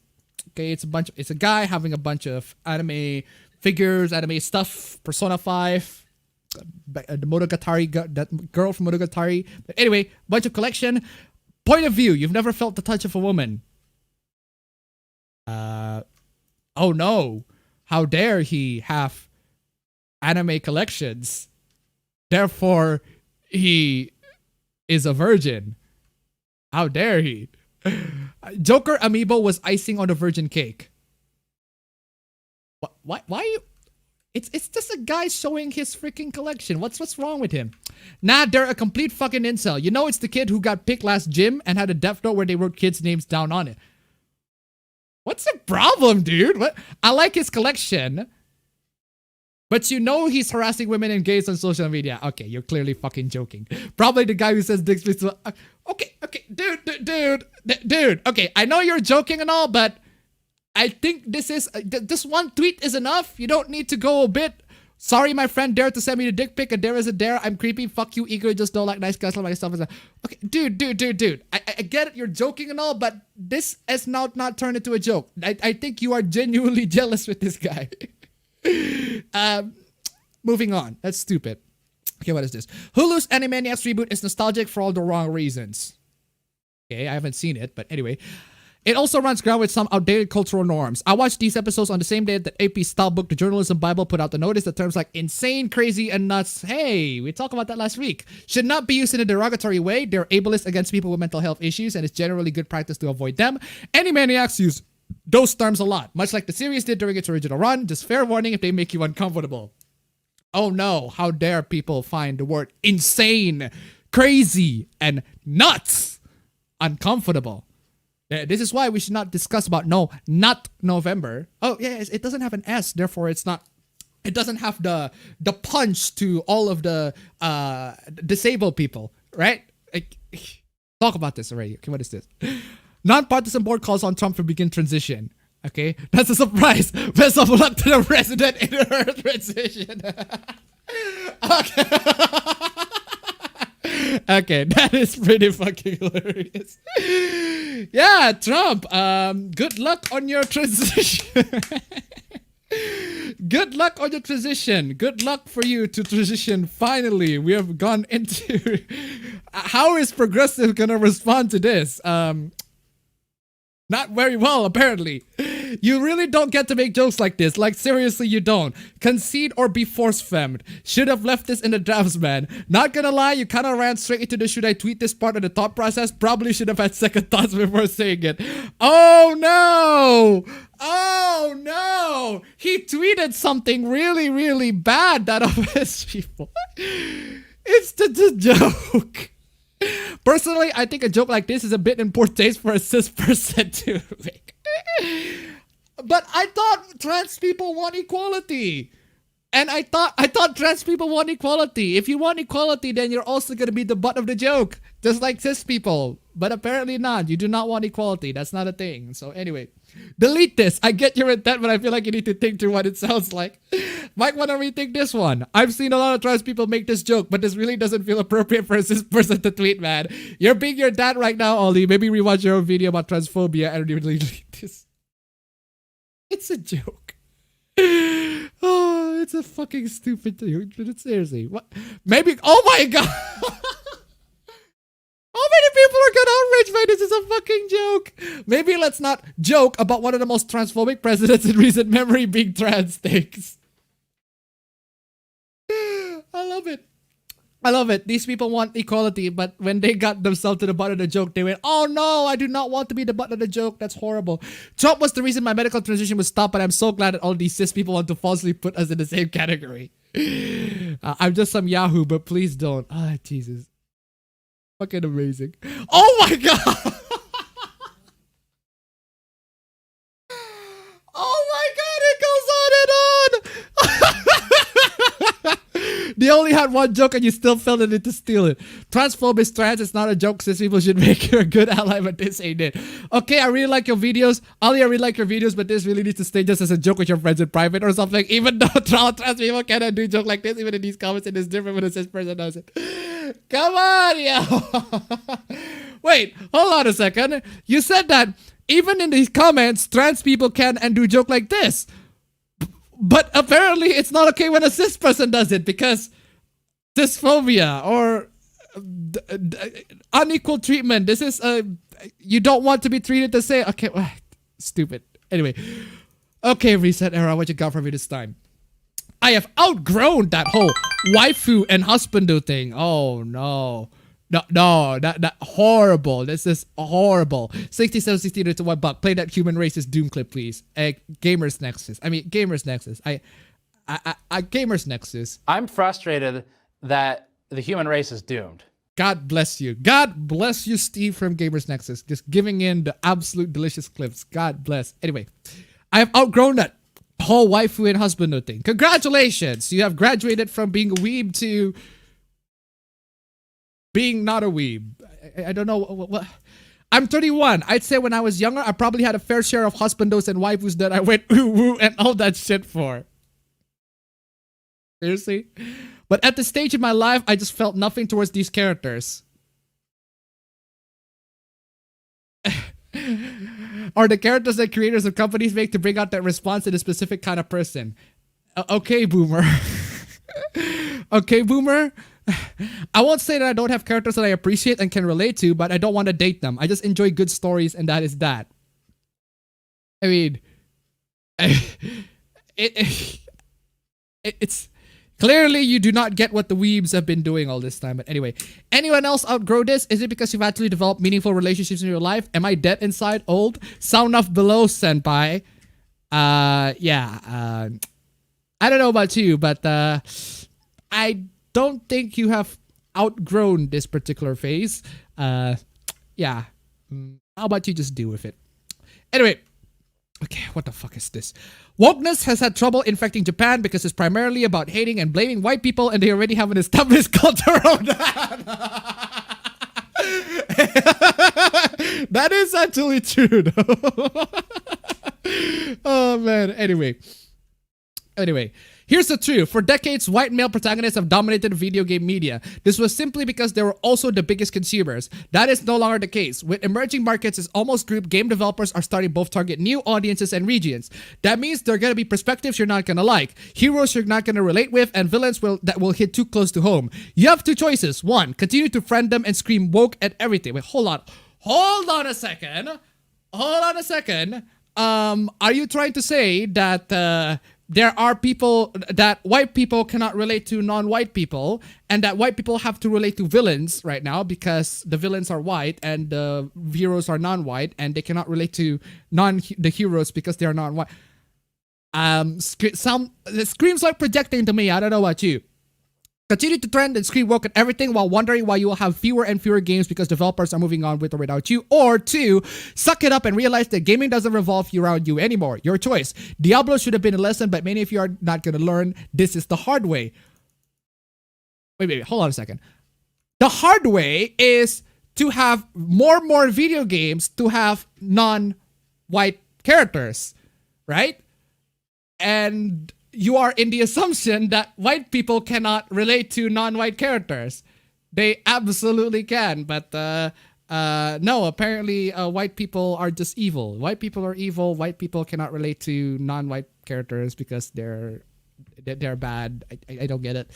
Okay, it's a guy having a bunch of anime figures, anime stuff, Persona 5, the Monogatari, that girl from Monogatari. But anyway, bunch of collection. Point of view, you've never felt the touch of a woman. Oh no. How dare he have anime collections? Therefore, he is a virgin. How dare he? Joker amiibo was icing on a virgin cake. Why are you? It's just a guy showing his freaking collection. What's wrong with him? Nah, they're a complete fucking incel. You know, it's the kid who got picked last gym and had a death note where they wrote kids' names down on it. What's the problem, dude? What? I like his collection. But you know he's harassing women and gays on social media. Okay, you're clearly fucking joking. Probably the guy who says dick pics. Okay, dude. Okay, I know you're joking and all, but I think this one tweet is enough. You don't need to go a bit. Sorry, my friend dared to send me the dick pic, and there is a dare. I'm creepy. Fuck you, ego. Just don't like nice guys, like myself. Okay, dude. I get it. You're joking and all, but this has now not turned into a joke. I think you are genuinely jealous with this guy. Moving on. That's stupid. Okay, what is this? Hulu's Animaniacs reboot is nostalgic for all the wrong reasons. Okay, I haven't seen it, but anyway. It also runs ground with some outdated cultural norms. I watched these episodes on the same day that AP's style book, The Journalism Bible, put out the notice that terms like insane, crazy, and nuts, hey, we talked about that last week, should not be used in a derogatory way. They're ableist against people with mental health issues, and it's generally good practice to avoid them. Animaniacs use those terms a lot, much like the series did during its original run. Just fair warning if they make you uncomfortable. Oh no, how dare people find the word insane, crazy, and nuts uncomfortable. This is why we should not discuss about not November. Oh yeah, it doesn't have an S, therefore it doesn't have the punch to all of the disabled people, right? Talk about this already. Okay, what is this? Non-partisan board calls on Trump to begin transition. Okay, that's a surprise. Best of luck to the president in her transition. Okay. Okay, that is pretty fucking hilarious. Yeah, Trump, good luck on your transition. Good luck on your transition. Good luck for you to transition. Finally, we have gone into... How is progressive gonna respond to this? Not very well, apparently. You really don't get to make jokes like this. Like, seriously, you don't. Concede or be force-femmed. Should have left this in the drafts, man. Not gonna lie, you kinda ran straight into the should I tweet this part of the thought process. Probably should have had second thoughts before saying it. Oh no! Oh no! He tweeted something really, really bad that offends people. It's the joke. Personally, I think a joke like this is a bit in poor taste for a cis person to make. But I thought trans people want equality. And I thought trans people want equality. If you want equality, then you're also gonna be the butt of the joke. Just like cis people. But apparently not. You do not want equality. That's not a thing. So anyway, delete this. I get your intent, but I feel like you need to think through what it sounds like. Might want to rethink this one. I've seen a lot of trans people make this joke, but this really doesn't feel appropriate for a cis person to tweet, man. You're being your dad right now, Ollie. Maybe rewatch your own video about transphobia and really delete this. It's a joke. Oh, it's a fucking stupid joke. Seriously. What? Maybe. Oh my god. How many people are gonna outrage by this? Is a fucking joke. Maybe let's not joke about one of the most transphobic presidents in recent memory being trans things. I love it. I love it. These people want equality, but when they got themselves to the butt of the joke, they went, oh no, I do not want to be the butt of the joke. That's horrible. Trump was the reason my medical transition was stopped, but I'm so glad that all these cis people want to falsely put us in the same category. I'm just some Yahoo, but please don't. Ah, Jesus. Fucking amazing. Oh my god! Oh my god, it goes on and on! They only had one joke and you still felt the need to steal it. Transphobe is trans, it's not a joke, cis people should make you a good ally, but this ain't it. Okay, I really like your videos. Ali, I really like your videos, but this really needs to stay just as a joke with your friends in private or something. Even though trans people cannot do joke like this, even in these comments, it is different when a cis person does it. Come on, yo. Wait, hold on a second. You said that even in these comments, trans people can and do joke like this. But apparently it's not okay when a cis person does it because cisphobia or unequal treatment. This is you don't want to be treated the same. Okay, stupid. Anyway, okay, reset era. What you got for me this time? I have outgrown that whole waifu and husbando thing. Oh no. No, that horrible. This is horrible. 6716 to $1. Play that human racist Doom clip, please. Gamers Nexus. I mean, Gamers Nexus. I Gamers Nexus. I'm frustrated that the human race is doomed. God bless you. God bless you, Steve from Gamers Nexus. Just giving in the absolute delicious clips. God bless. Anyway, I have outgrown that whole waifu and husbando thing. Congratulations. You have graduated from being a weeb to being not a weeb. I don't know what. I'm 31. I'd say when I was younger, I probably had a fair share of husbandos and waifus that I went ooh woo and all that shit for. Seriously? But at the stage in my life, I just felt nothing towards these characters. Or the characters that creators of companies make to bring out that response in a specific kind of person. Okay, boomer. Okay, boomer. I won't say that I don't have characters that I appreciate and can relate to, but I don't want to date them. I just enjoy good stories, and that is that. I mean, it's clearly you do not get what the weebs have been doing all this time. But anyway, anyone else outgrow this? Is it because you've actually developed meaningful relationships in your life? Am I dead inside? Old? Sound off below, senpai. Yeah. I don't know about you, but I don't think you have outgrown this particular phase. Yeah. How about you just deal with it? Anyway. Okay, what the fuck is this? Wokeness has had trouble infecting Japan because it's primarily about hating and blaming white people, and they already have an established culture of that. That is actually true, though. Oh, man. Anyway, here's the truth. For decades, white male protagonists have dominated video game media. This was simply because they were also the biggest consumers. That is no longer the case. With emerging markets as almost grouped, game developers are starting both target new audiences and regions. That means there are going to be perspectives you're not going to like, heroes you're not going to relate with, and villains that will hit too close to home. You have two choices. One, continue to friend them and scream woke at everything. Wait, hold on a second. Are you trying to say that there are people that white people cannot relate to non-white people, and that white people have to relate to villains right now because the villains are white and the heroes are non-white, and they cannot relate to the heroes because they are non-white? It screams like projecting to me. I don't know about you. Continue to trend and scream woke at everything while wondering why you will have fewer and fewer games because developers are moving on with or without you. Or two, suck it up and realize that gaming doesn't revolve around you anymore. Your choice. Diablo should have been a lesson, but many of you are not going to learn. This is the hard way. Wait, hold on a second. The hard way is to have more video games to have non-white characters, right? And you are in the assumption that white people cannot relate to non-white characters. They absolutely can, but no, apparently white people are just evil. White people are evil. White people cannot relate to non-white characters because they're bad. I don't get it.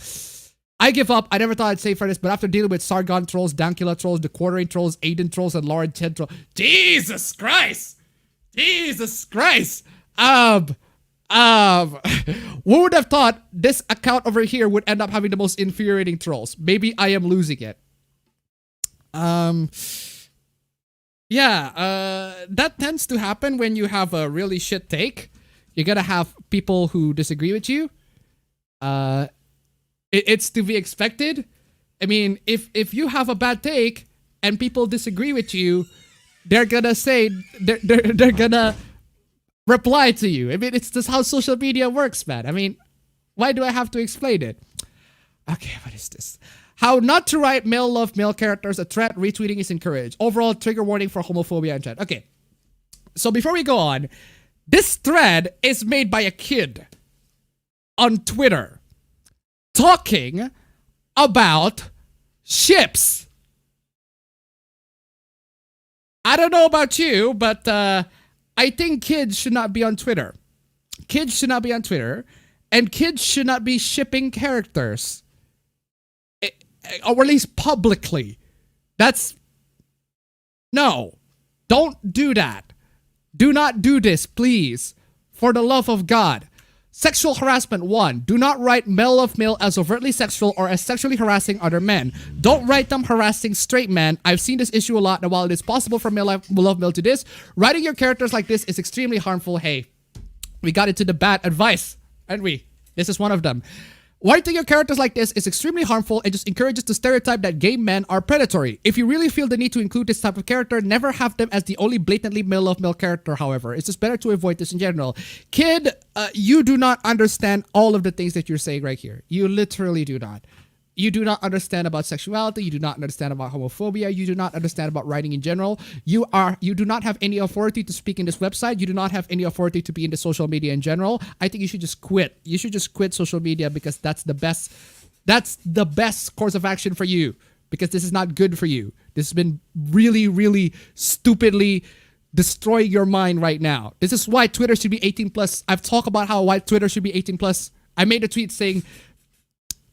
I give up. I never thought I'd say for this, but after dealing with Sargon trolls, Dankula trolls, the Quartering trolls, Aiden trolls, and Lauren Chen trolls. Jesus Christ! Who would have thought this account over here would end up having the most infuriating trolls? Maybe I am losing it. That tends to happen when you have a really shit take. You're gonna have people who disagree with you. It's to be expected. I mean, if you have a bad take and people disagree with you, they're gonna say they're gonna reply to you. I mean, it's just how social media works, man. I mean, why do I have to explain it? Okay, what is this? How not to write male love male characters. A threat. Retweeting is encouraged. Overall, trigger warning for homophobia and chat. Okay, so before we go on, this thread is made by a kid on Twitter talking about ships. I don't know about you, but I think kids should not be on Twitter. Kids should not be on Twitter, and kids should not be shipping characters, or at least publicly. No, don't do that. Do not do this, please, for the love of God. Sexual harassment 1. Do not write male of male as overtly sexual or as sexually harassing other men. Don't write them harassing straight men. I've seen this issue a lot, and while it is possible for male love male to this, writing your characters like this is extremely harmful. Hey, we got into the bad advice, aren't we? This is one of them. Writing your characters like this is extremely harmful and just encourages the stereotype that gay men are predatory. If you really feel the need to include this type of character, never have them as the only blatantly male of male character, however. It's just better to avoid this in general. Kid, you do not understand all of the things that you're saying right here. You literally do not. You do not understand about sexuality. You do not understand about homophobia. You do not understand about writing in general. You do not have any authority to speak in this website. You do not have any authority to be in the social media in general. I think you should just quit. You should just quit social media because that's the best course of action for you, because this is not good for you. This has been really, really stupidly destroying your mind right now. This is why Twitter should be 18 plus. I've talked about why Twitter should be 18 plus. I made a tweet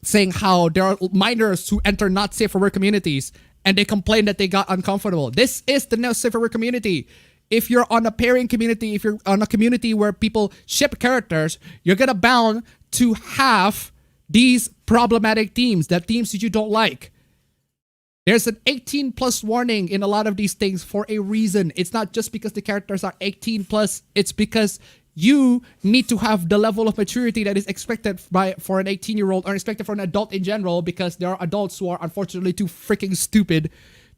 saying how there are minors who enter not safe for work communities and they complain that they got uncomfortable. This is the not safe for work community. If you're on a pairing community, if you're on a community where people ship characters, you're gonna bound to have these problematic themes, that themes that you don't like. There's an 18 plus warning in a lot of these things for a reason. It's not just because the characters are 18 plus, it's because you need to have the level of maturity that is expected for an 18-year-old or expected for an adult in general, because there are adults who are unfortunately too freaking stupid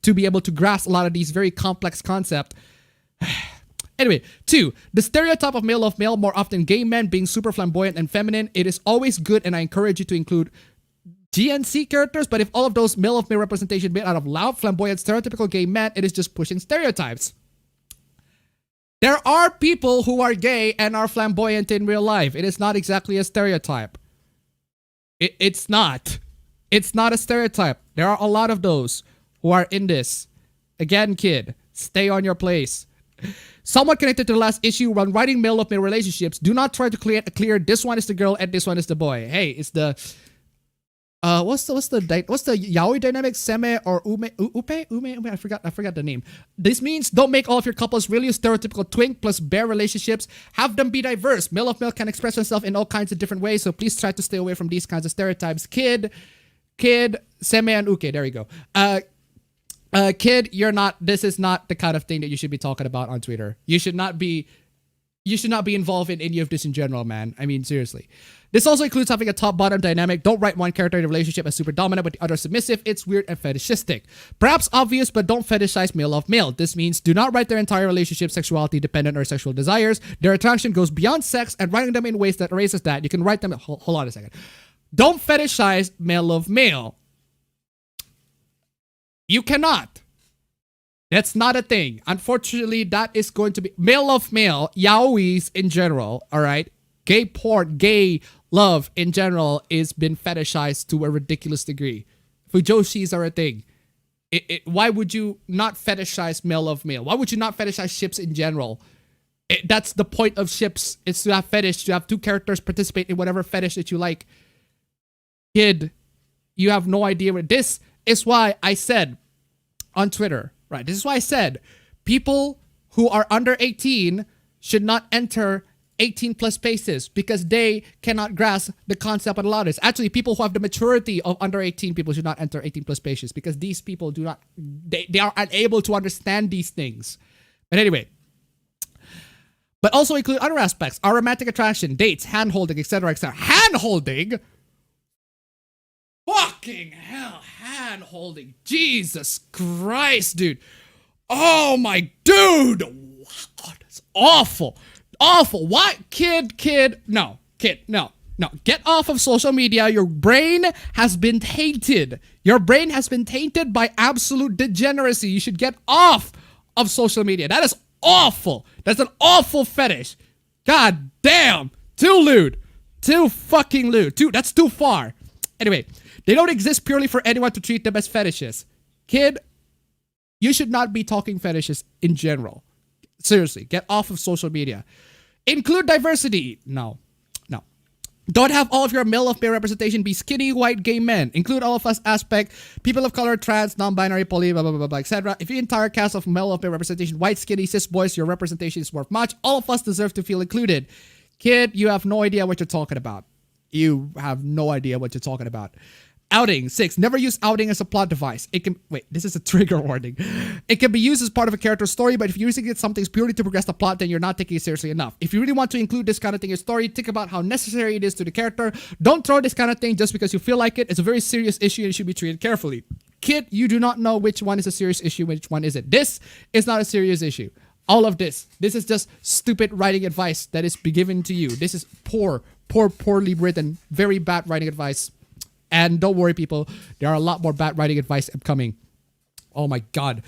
to be able to grasp a lot of these very complex concepts. Anyway, 2. The stereotype of male, more often gay men being super flamboyant and feminine. It is always good, and I encourage you to include GNC characters, but if all of those male representation made out of loud, flamboyant, stereotypical gay men, it is just pushing stereotypes. There are people who are gay and are flamboyant in real life. It is not exactly a stereotype. It's not. It's not a stereotype. There are a lot of those who are in this. Again, kid, stay on your place. Somewhat connected to the last issue, when writing male of male relationships, do not try to create a clear this one is the girl and this one is the boy. Hey, it's the what's the yaoi dynamic? Seme or ume? I forgot the name. This means don't make all of your couples really stereotypical twink plus bear relationships. Have them be diverse. Male of male can express themselves in all kinds of different ways, so please try to stay away from these kinds of stereotypes. Kid, seme and uke. There you go. Kid, this is not the kind of thing that you should be talking about on Twitter. You should not be involved in any of this in general, man. I mean, seriously. This also includes having a top-bottom dynamic. Don't write one character in a relationship as super dominant but the other submissive. It's weird and fetishistic. Perhaps obvious, but don't fetishize male of male. This means do not write their entire relationship sexuality dependent or sexual desires. Their attraction goes beyond sex, and writing them in ways that erases that. You can write them... Hold on a second. Don't fetishize male of male. You cannot. That's not a thing. Unfortunately, that is going to be... Male of male, yaois in general, all right? Gay porn, gay love in general is been fetishized to a ridiculous degree. Fujoshis are a thing. Why would you not fetishize male of male? Why would you not fetishize ships in general? That's the point of ships. It's to have fetish, to have two characters participate in whatever fetish that you like. Kid, you have no idea what this is. Why I said on Twitter, right? This is why I said people who are under 18 should not enter 18 plus spaces because they cannot grasp the concept of the loudest. Actually, people who have the maturity of under 18 people should not enter 18 plus spaces because these people do not, they are unable to understand these things. But anyway, but also include other aspects, our romantic attraction, dates, hand-holding, etc., etc. Hand-holding? Fucking hell, hand-holding. Jesus Christ, dude. Oh my dude. God, that's awful. Awful. Why? Kid, no. Get off of social media. Your brain has been tainted. Your brain has been tainted by absolute degeneracy. You should get off of social media. That is awful. That's an awful fetish. God damn. Too lewd. Too fucking lewd. That's too far. Anyway, they don't exist purely for anyone to treat them as fetishes. Kid, you should not be talking fetishes in general. Seriously, get off of social media. Include diversity. No. Don't have all of your male of male representation be skinny, white, gay men. Include all of us aspect, people of color, trans, non-binary, poly, blah, blah, blah, blah, etc. If your entire cast of male of male representation, white, skinny, cis boys, your representation is worth much. All of us deserve to feel included. Kid, you have no idea what you're talking about. You have no idea what you're talking about. Outing. 6. Never use outing as a plot device. It can... Wait, this is a trigger warning. It can be used as part of a character's story, but if you're using it something purely to progress the plot, then you're not taking it seriously enough. If you really want to include this kind of thing in your story, think about how necessary it is to the character. Don't throw this kind of thing just because you feel like it. It's a very serious issue and it should be treated carefully. Kid, you do not know which one is a serious issue, which one isn't. This is not a serious issue. All of this is just stupid writing advice that is given to you. This is poorly written, very bad writing advice. And don't worry, people, there are a lot more bad writing advice upcoming. Oh my God.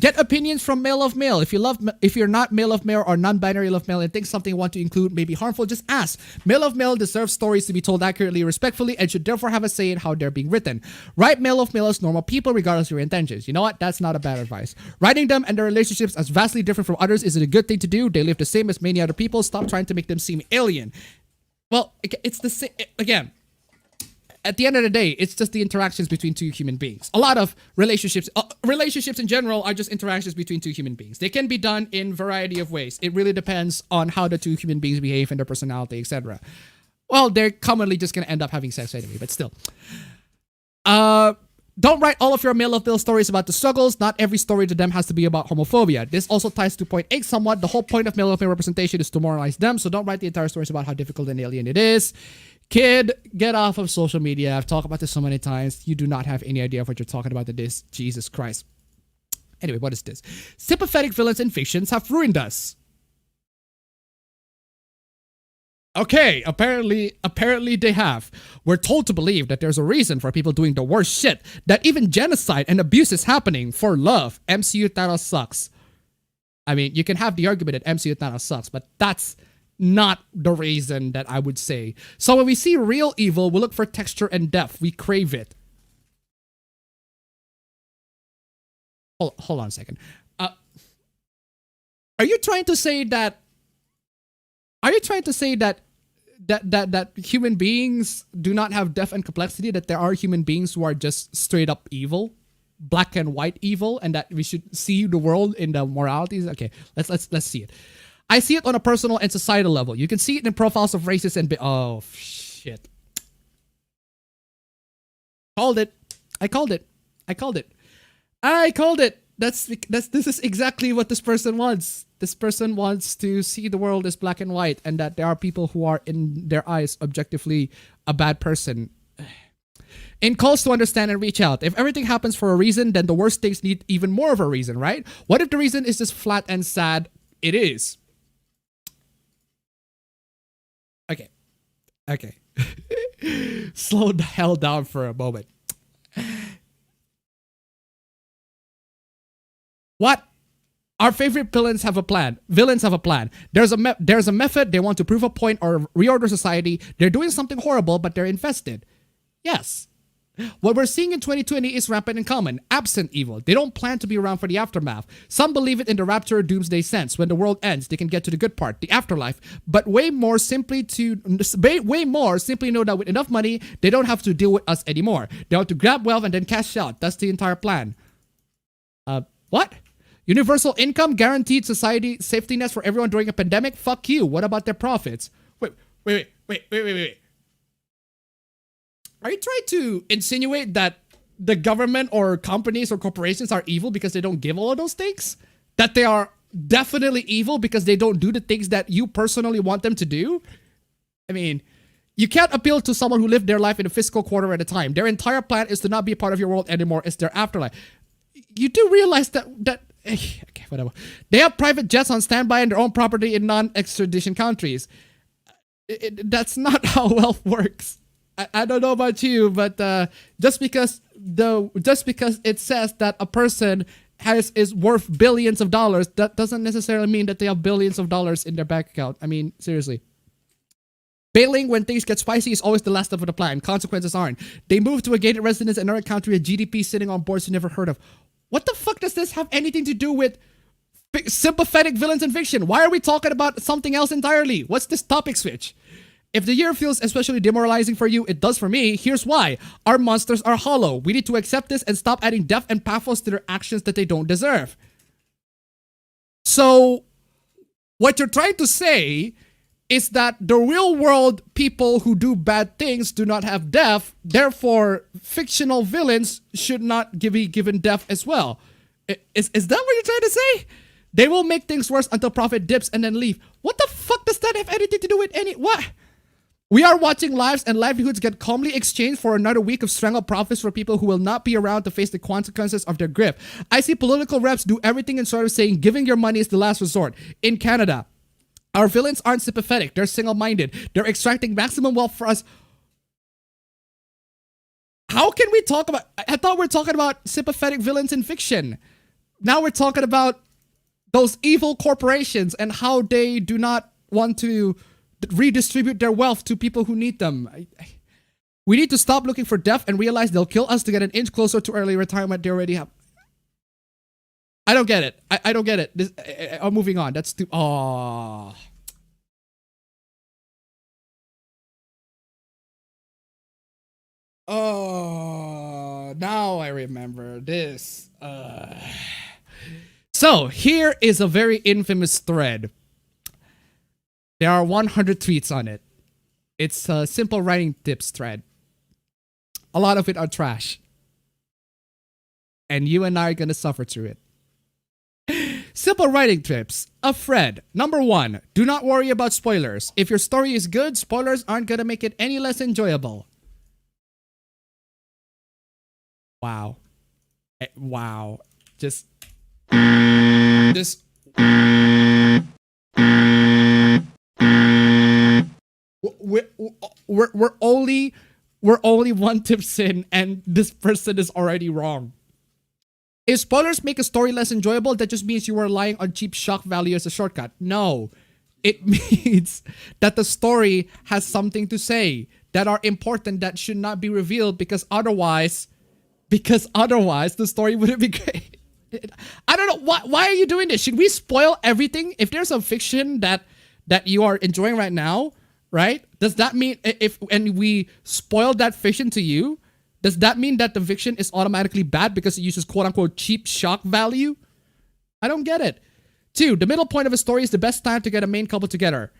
Get opinions from male of male. If you're not male of male or non-binary of male and think something you want to include may be harmful, just ask. Male of male deserves stories to be told accurately, respectfully, and should therefore have a say in how they're being written. Write male of male as normal people regardless of your intentions. You know what? That's not a bad advice. Writing them and their relationships as vastly different from others is a good thing to do. They live the same as many other people. Stop trying to make them seem alien. Well, it's the same. Again, at the end of the day, it's just the interactions between two human beings. A lot of relationships in general are just interactions between two human beings. They can be done in a variety of ways. It really depends on how the two human beings behave and their personality, etc. Well, they're commonly just going to end up having sex anyway, but still. Don't write all of your male of male stories about the struggles. Not every story to them has to be about homophobia. This also ties to point 8 somewhat. The whole point of male of male representation is to moralize them, so don't write the entire stories about how difficult and alien it is. Kid, get off of social media. I've talked about this so many times. You do not have any idea of what you're talking about to this. Jesus Christ. Anyway, what is this? Sympathetic villains in fictions have ruined us. Okay, apparently they have. We're told to believe that there's a reason for people doing the worst shit, that even genocide and abuse is happening for love. MCU title sucks. I mean, you can have the argument that MC Utnana sucks, but that's not the reason that I would say. So when we see real evil, we look for texture and depth. We crave it. Hold on a second. Are you trying to say that? Are you trying to say that human beings do not have depth and complexity? That there are human beings who are just straight up evil, black and white evil, and that we should see the world in the moralities? Okay, let's see it. I see it on a personal and societal level. You can see it in profiles of racists and oh shit. Called it. I called it. I called it. I called it. This is exactly what this person wants. This person wants to see the world as black and white, and that there are people who are in their eyes objectively a bad person. In calls to understand and reach out. If everything happens for a reason, then the worst things need even more of a reason, right? What if the reason is just flat and sad? It is. Okay. Okay. Slow the hell down for a moment. What? Our favorite villains have a plan. Villains have a plan. There's a method. They want to prove a point or reorder society. They're doing something horrible, but they're infested. Yes. What we're seeing in 2020 is rampant and common. Absent evil. They don't plan to be around for the aftermath. Some believe it in the rapture or doomsday sense. When the world ends, they can get to the good part, the afterlife. But way more simply know that with enough money, they don't have to deal with us anymore. They want to grab wealth and then cash out. That's the entire plan. What? Universal income, guaranteed society safety nets for everyone during a pandemic? Fuck you. What about their profits? Wait. Are you trying to insinuate that the government or companies or corporations are evil because they don't give all of those things? That they are definitely evil because they don't do the things that you personally want them to do? I mean, you can't appeal to someone who lived their life in a fiscal quarter at a time. Their entire plan is to not be a part of your world anymore. It's their afterlife. You do realize that okay, whatever. They have private jets on standby and their own property in non-extradition countries. That's not how wealth works. I don't know about you, but just because it says that a person is worth billions of dollars, that doesn't necessarily mean that they have billions of dollars in their bank account. I mean, seriously. Bailing when things get spicy is always the last step of the plan. Consequences aren't. They move to a gated residence in another country with GDP sitting on boards you never heard of. What the fuck does this have anything to do with sympathetic villains in fiction? Why are we talking about something else entirely? What's this topic switch? If the year feels especially demoralizing for you, it does for me. Here's why. Our monsters are hollow. We need to accept this and stop adding depth and pathos to their actions that they don't deserve. So, what you're trying to say is that the real world people who do bad things do not have depth, therefore fictional villains should not be given depth as well. Is that what you're trying to say? They will make things worse until profit dips and then leave. What the fuck does that have anything to do with what? We are watching lives and livelihoods get calmly exchanged for another week of strangled profits for people who will not be around to face the consequences of their grip. I see political reps do everything in sort of saying giving your money is the last resort. In Canada, our villains aren't sympathetic. They're single-minded. They're extracting maximum wealth for us. How can we talk about... I thought we were talking about sympathetic villains in fiction. Now we're talking about those evil corporations and how they do not want to redistribute their wealth to people who need them. We need to stop looking for death and realize they'll kill us to get an inch closer to early retirement they already have. I don't get it. I don't get it. I'm moving on. That's too... Oh. Oh, now I remember this. So, here is a very infamous thread. There are 100 tweets on it. It's a simple writing tips thread. A lot of it are trash. And you and I are going to suffer through it. Simple writing tips. A thread. Number 1. Do not worry about spoilers. If your story is good, spoilers aren't going to make it any less enjoyable. Wow. Wow. Just we're only one tips in and this person is already wrong. If spoilers make a story less enjoyable, that just means you are relying on cheap shock value as a shortcut. No. It means that the story has something to say that are important that should not be revealed because otherwise the story wouldn't be great. I don't know. Why are you doing this? Should we spoil everything? If there's a fiction that you are enjoying right now, right? Does that mean and we spoil that fiction to you, does that mean that the fiction is automatically bad because it uses quote unquote cheap shock value? I don't get it. 2, the middle point of a story is the best time to get a main couple together.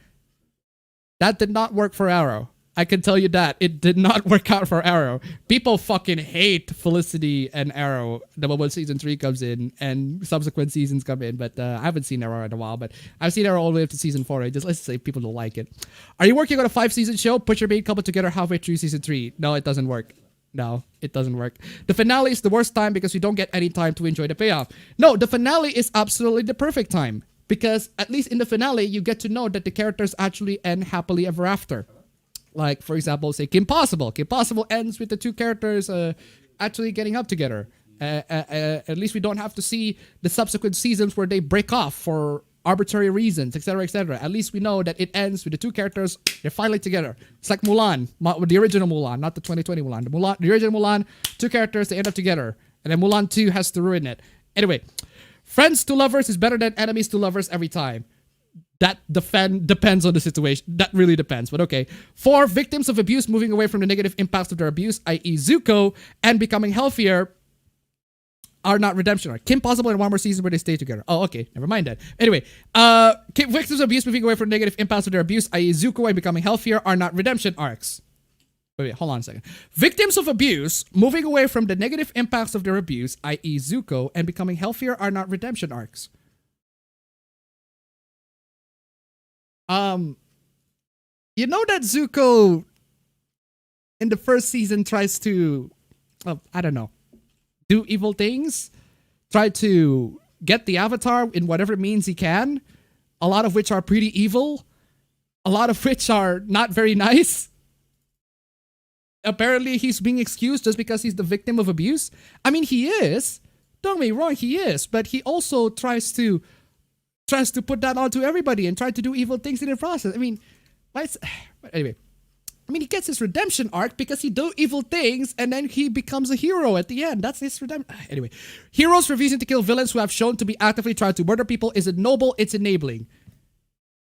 That did not work for Arrow. I can tell you that. It did not work out for Arrow. People fucking hate Felicity and Arrow the moment season 3 comes in and subsequent seasons come in. But I haven't seen Arrow in a while, but I've seen Arrow all the way up to season 4. Let's say people don't like it. Are you working on a 5-season show? Put your main couple together halfway through season 3. No, it doesn't work. No, it doesn't work. The finale is the worst time because we don't get any time to enjoy the payoff. No, the finale is absolutely the perfect time. Because at least in the finale, you get to know that the characters actually end happily ever after. Like, for example, say Kim Possible. Kim Possible ends with the 2 characters actually getting up together. At least we don't have to see the subsequent seasons where they break off for arbitrary reasons, etc., etc. At least we know that it ends with the 2 characters, they're finally together. It's like Mulan, the original Mulan, not the 2020 Mulan. The original Mulan, 2 characters, they end up together. And then Mulan 2 has to ruin it. Anyway, friends to lovers is better than enemies to lovers every time. That depends on the situation. That really depends, but okay. 4, victims of abuse moving away from the negative impacts of their abuse, i.e. Zuko, and becoming healthier are not redemption arcs. Kim Possible in one more season where they stay together. Oh, okay. Never mind that. Anyway, victims of abuse moving away from negative impacts of their abuse, i.e. Zuko, and becoming healthier are not redemption arcs. Wait, hold on a second. Victims of abuse moving away from the negative impacts of their abuse, i.e. Zuko, and becoming healthier are not redemption arcs. You know that Zuko in the first season tries to, I don't know, do evil things, try to get the Avatar in whatever means he can, a lot of which are pretty evil, a lot of which are not very nice. Apparently he's being excused just because he's the victim of abuse. I mean, he is. Don't get me wrong, he is. But he also tries to put that onto everybody and try to do evil things in the process. I mean, anyway. I mean, he gets his redemption arc because he do evil things and then he becomes a hero at the end. That's his redemption. Anyway, heroes refusing to kill villains who have shown to be actively trying to murder people isn't noble, it's enabling.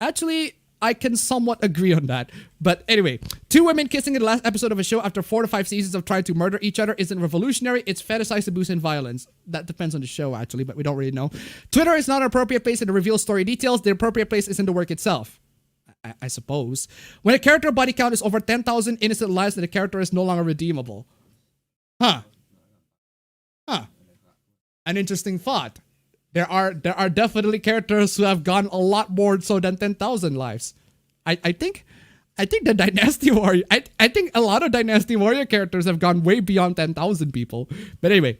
Actually, I can somewhat agree on that. But anyway, 2 women kissing in the last episode of a show after 4 to 5 seasons of trying to murder each other isn't revolutionary. It's fetishized abuse and violence. That depends on the show, actually, but we don't really know. Twitter is not an appropriate place to reveal story details. The appropriate place is in the work itself. I suppose. When a character body count is over 10,000 innocent lives, then the character is no longer redeemable. Huh. An interesting thought. There are definitely characters who have gone a lot more so than 10,000 lives. I think the Dynasty Warrior, I think a lot of Dynasty Warrior characters have gone way beyond 10,000 people. But anyway,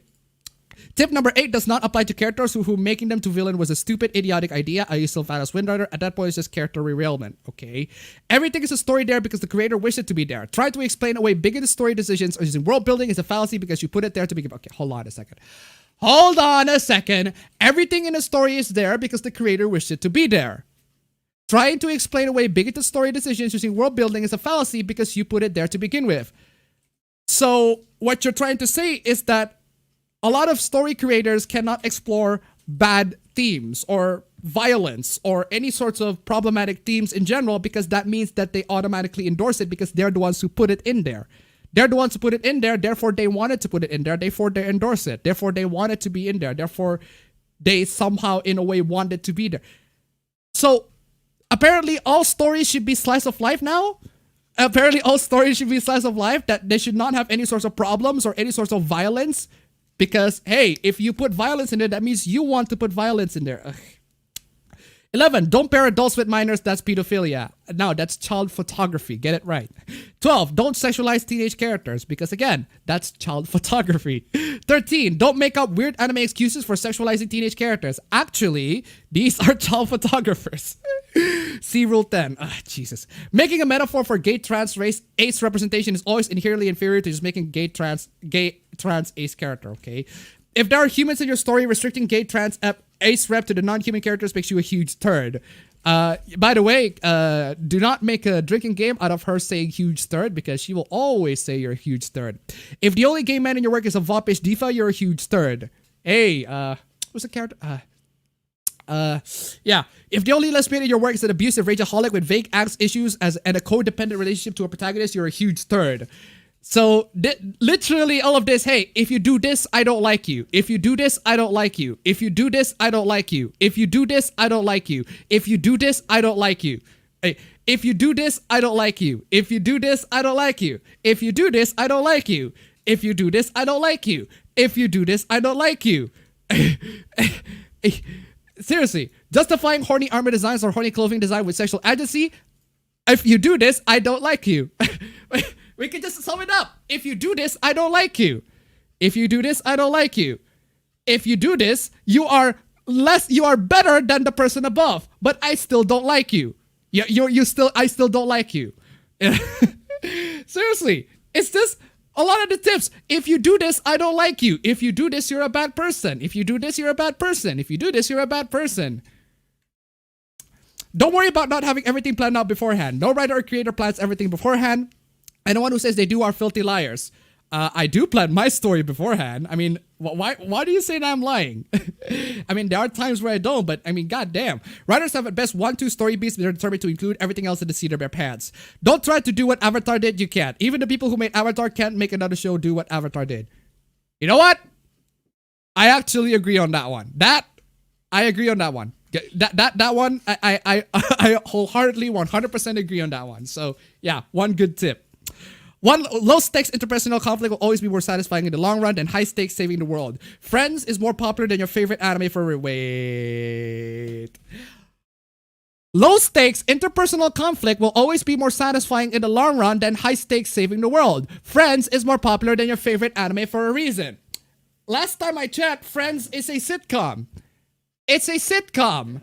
tip number 8 does not apply to characters who making them to villain was a stupid, idiotic idea. I use Sylvanas Windrider. At that point, it's just character derailment. Okay. Everything is a story there because the creator wished it to be there. Try to explain away bigoted story decisions or using world building is a fallacy because you put it there to begin. Okay, hold on a second. Everything in a story is there because the creator wished it to be there. Trying to explain away bigoted story decisions using world building is a fallacy because you put it there to begin with. So what you're trying to say is that a lot of story creators cannot explore bad themes or violence or any sorts of problematic themes in general because that means that they automatically endorse it because they're the ones who put it in there. They're the ones who put it in there, therefore they wanted to put it in there, therefore they endorse it, therefore they want it to be in there, therefore they somehow in a way want it to be there. So apparently all stories should be slice of life now? Apparently all stories should be slice of life, that they should not have any sorts of problems or any sorts of violence because, hey, if you put violence in there, that means you want to put violence in there. Ugh. 11, don't pair adults with minors, that's pedophilia. No, that's child photography, get it right. 12, don't sexualize teenage characters, because again, that's child photography. 13, don't make up weird anime excuses for sexualizing teenage characters. Actually, these are child photographers. See Rule 10. Jesus. Making a metaphor for gay trans race ace representation is always inherently inferior to just making gay trans ace character, okay? If there are humans in your story, restricting gay trans ace rep to the non-human characters makes you a huge turd. By the way, do not make a drinking game out of her saying huge third, because she will always say you're a huge third. If the only gay man in your work is a voppish diva, you're a huge third. Hey, what's the character? Yeah. If the only lesbian in your work is an abusive rageaholic with vague angst issues and a codependent relationship to a protagonist, you're a huge third. So literally all of this, hey, if you do this, I don't like you. If you do this, I don't like you. If you do this, I don't like you. If you do this, I don't like you. If you do this, I don't like you. Hey, if you do this, I don't like you. If you do this, I don't like you. If you do this, I don't like you. If you do this, I don't like you. If you do this, I don't like you. Seriously, justifying horny armor designs or horny clothing design with sexual agency. If you do this, I don't like you. We can just sum it up. If you do this, I don't like you. If you do this, I don't like you. If you do this, you are better than the person above, but I still don't like you. I still don't like you. Seriously, it's just a lot of the tips. If you do this, I don't like you. If you do this, you're a bad person. If you do this, you're a bad person. If you do this, you're a bad person. Don't worry about not having everything planned out beforehand. No writer or creator plans everything beforehand. Anyone who says they do are filthy liars. I do plan my story beforehand. I mean, why do you say that I'm lying? I mean, there are times where I don't, but I mean, goddamn. Writers have at best 1-2 story beats, but they're determined to include everything else in the seat of their pants. Don't try to do what Avatar did, you can't. Even the people who made Avatar can't make another show do what Avatar did. You know what? I actually agree on that one. I agree on that one. That one, I wholeheartedly 100% agree on that one. So yeah, one good tip. One low-stakes interpersonal conflict will always be more satisfying in the long run than high-stakes saving the world. Friends is more popular than your favorite anime for wait. Low-stakes interpersonal conflict will always be more satisfying in the long run than high-stakes saving the world. Friends is more popular than your favorite anime for a reason. Last time I checked, Friends is a sitcom. It's a sitcom.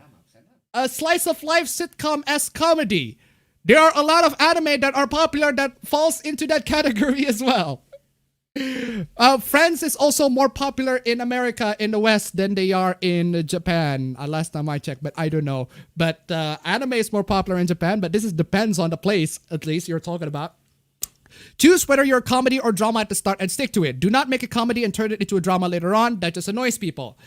A slice-of-life sitcom-esque comedy. There are a lot of anime that are popular that falls into that category as well. Friends is also more popular in America, in the West, than they are in Japan. Last time I checked, but I don't know. But anime is more popular in Japan, but this depends on the place, at least, you're talking about. Choose whether you're a comedy or drama at the start and stick to it. Do not make a comedy and turn it into a drama later on. That just annoys people.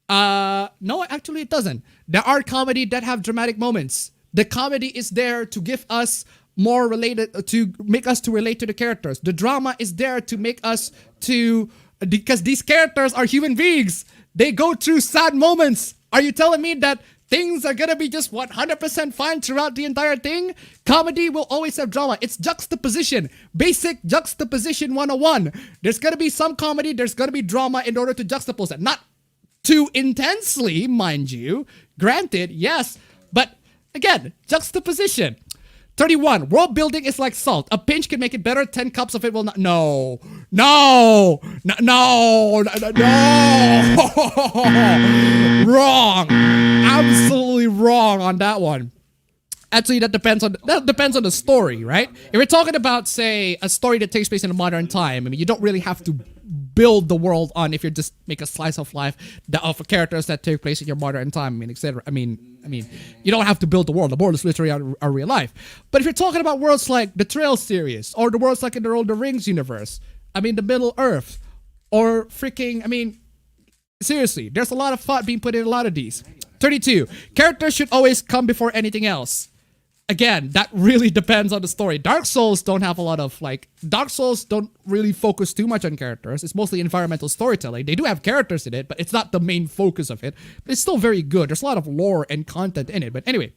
No, actually it doesn't. There are comedy that have dramatic moments. The comedy is there to give us more related, to make us to relate to the characters. The drama is there to make us to, because these characters are human beings. They go through sad moments. Are you telling me that things are gonna be just 100% fine throughout the entire thing? Comedy will always have drama. It's juxtaposition. Basic juxtaposition 101. There's gonna be some comedy, there's gonna be drama in order to juxtapose it. Not too intensely, mind you. Granted, yes, but again, juxtaposition. 31. World building is like salt. A pinch can make it better. 10 cups of it will not. No. No. No. No. No. Wrong. Absolutely wrong on that one. Actually, that depends on the story, right? If we're talking about, say, a story that takes place in a modern time, I mean, you don't really have to build the world on if you just make a slice of life of characters that take place in your modern time, I mean, etc. I mean, you don't have to build the world. The world is literally our real life. But if you're talking about worlds like the Trail series or the worlds like in the Lord of the Rings universe, I mean, the Middle Earth, or freaking, I mean, seriously, there's a lot of thought being put in a lot of these. 32. Characters should always come before anything else. Again, that really depends on the story. Dark Souls don't have a lot of, like, Dark Souls don't really focus too much on characters. It's mostly environmental storytelling. They do have characters in it, but it's not the main focus of it. But it's still very good. There's a lot of lore and content in it. But anyway,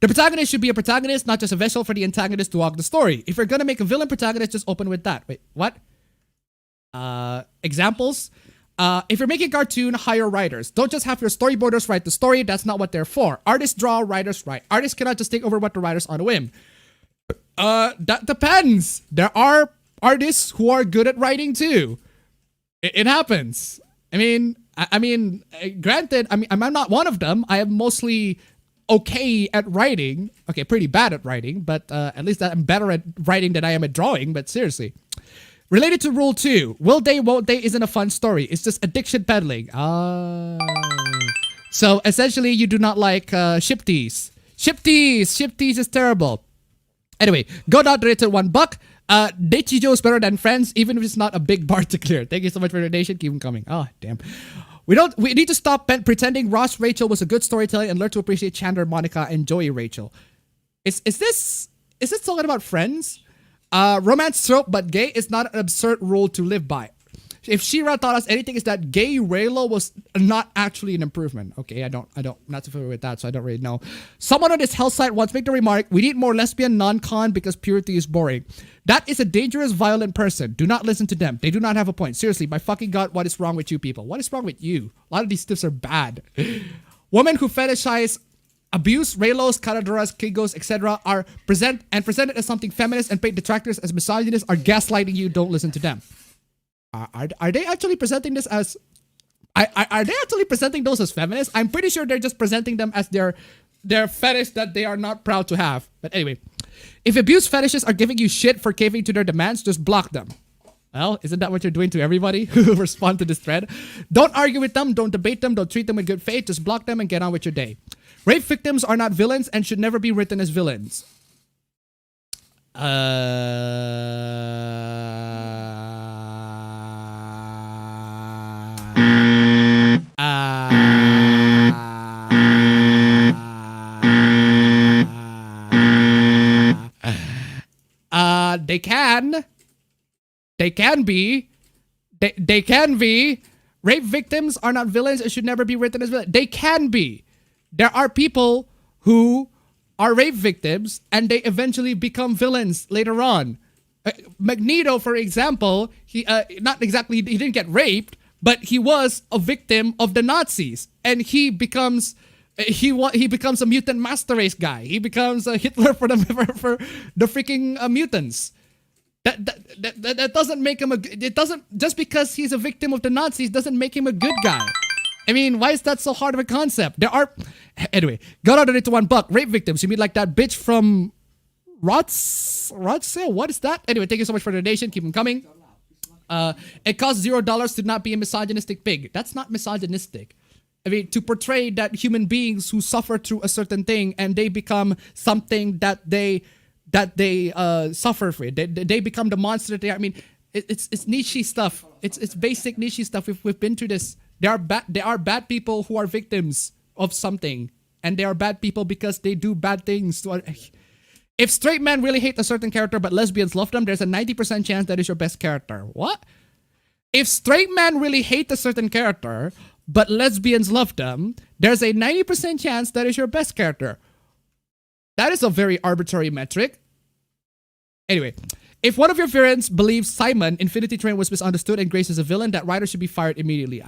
the protagonist should be a protagonist, not just a vessel for the antagonist to walk the story. If you're gonna make a villain protagonist, just open with that. Wait, what? Examples? If you're making a cartoon, hire writers. Don't just have your storyboarders write the story. That's not what they're for. Artists draw, writers write. Artists cannot just take over what the writers on a whim. That depends. There are artists who are good at writing too. It happens. I mean, granted, I'm not one of them. I am mostly okay at writing. Okay, pretty bad at writing, but at least I'm better at writing than I am at drawing. But seriously. Related to rule 2, will they, won't they isn't a fun story. It's just addiction peddling. So essentially, you do not like ship-tease. Ship-tease is terrible. Anyway, go down to it to $1. Deichijo is better than Friends, even if it's not a big bar to clear. Thank you so much for the donation. Keep them coming. Oh, damn. We need to stop pretending Ross Rachel was a good storytelling and learn to appreciate Chandler, Monica, and Joey Rachel. Is this talking about Friends? Romance trope but gay is not an absurd rule to live by. If Shira taught us anything, is that gay Raylo was not actually an improvement. Okay, I'm not too familiar with that, so I don't really know. Someone on this hell site once made the remark, we need more lesbian non-con because purity is boring. That is a dangerous, violent person. Do not listen to them. They do not have a point. Seriously, my fucking God, what is wrong with you people? What is wrong with you? A lot of these tips are bad. Women who fetishize abuse, Raylos, Karadoras, Kigos, etc. are presented as something feminist and paint detractors as misogynists are gaslighting you. Don't listen to them. Are they actually presenting this as... Are they actually presenting those as feminists? I'm pretty sure they're just presenting them as their fetish that they are not proud to have. But anyway, if abuse fetishes are giving you shit for caving to their demands, just block them. Well, isn't that what you're doing to everybody who respond to this thread? Don't argue with them, don't debate them, don't treat them with good faith, just block them and get on with your day. Rape victims are not villains and should never be written as villains. They can be. Rape victims are not villains and should never be written as villains. They can be. There are people who are rape victims and they eventually become villains later on. Magneto, for example, he didn't get raped, but he was a victim of the Nazis, and he becomes a mutant master race guy. He becomes a Hitler for the freaking mutants. That doesn't make him just because he's a victim of the Nazis doesn't make him a good guy. I mean, why is that so hard of a concept? Anyway, got out of it to $1. Rape victims, you mean like that bitch from Rotsale? What is that? Anyway, thank you so much for the donation. Keep them coming. It costs $0 to not be a misogynistic pig. That's not misogynistic. I mean, to portray that human beings who suffer through a certain thing and they become something that they suffer for. They become the monster that they are. I mean, it's niche stuff. It's basic niche stuff. We've been through this. There are bad people who are victims of something, and they are bad people because they do bad things to. If straight men really hate a certain character but lesbians love them, there's a 90% chance that is your best character. What? If straight men really hate a certain character but lesbians love them, there's a 90% chance that is your best character. That is a very arbitrary metric. Anyway, if one of your friends believes Simon, Infinity Train, was misunderstood and Grace is a villain, that writer should be fired immediately.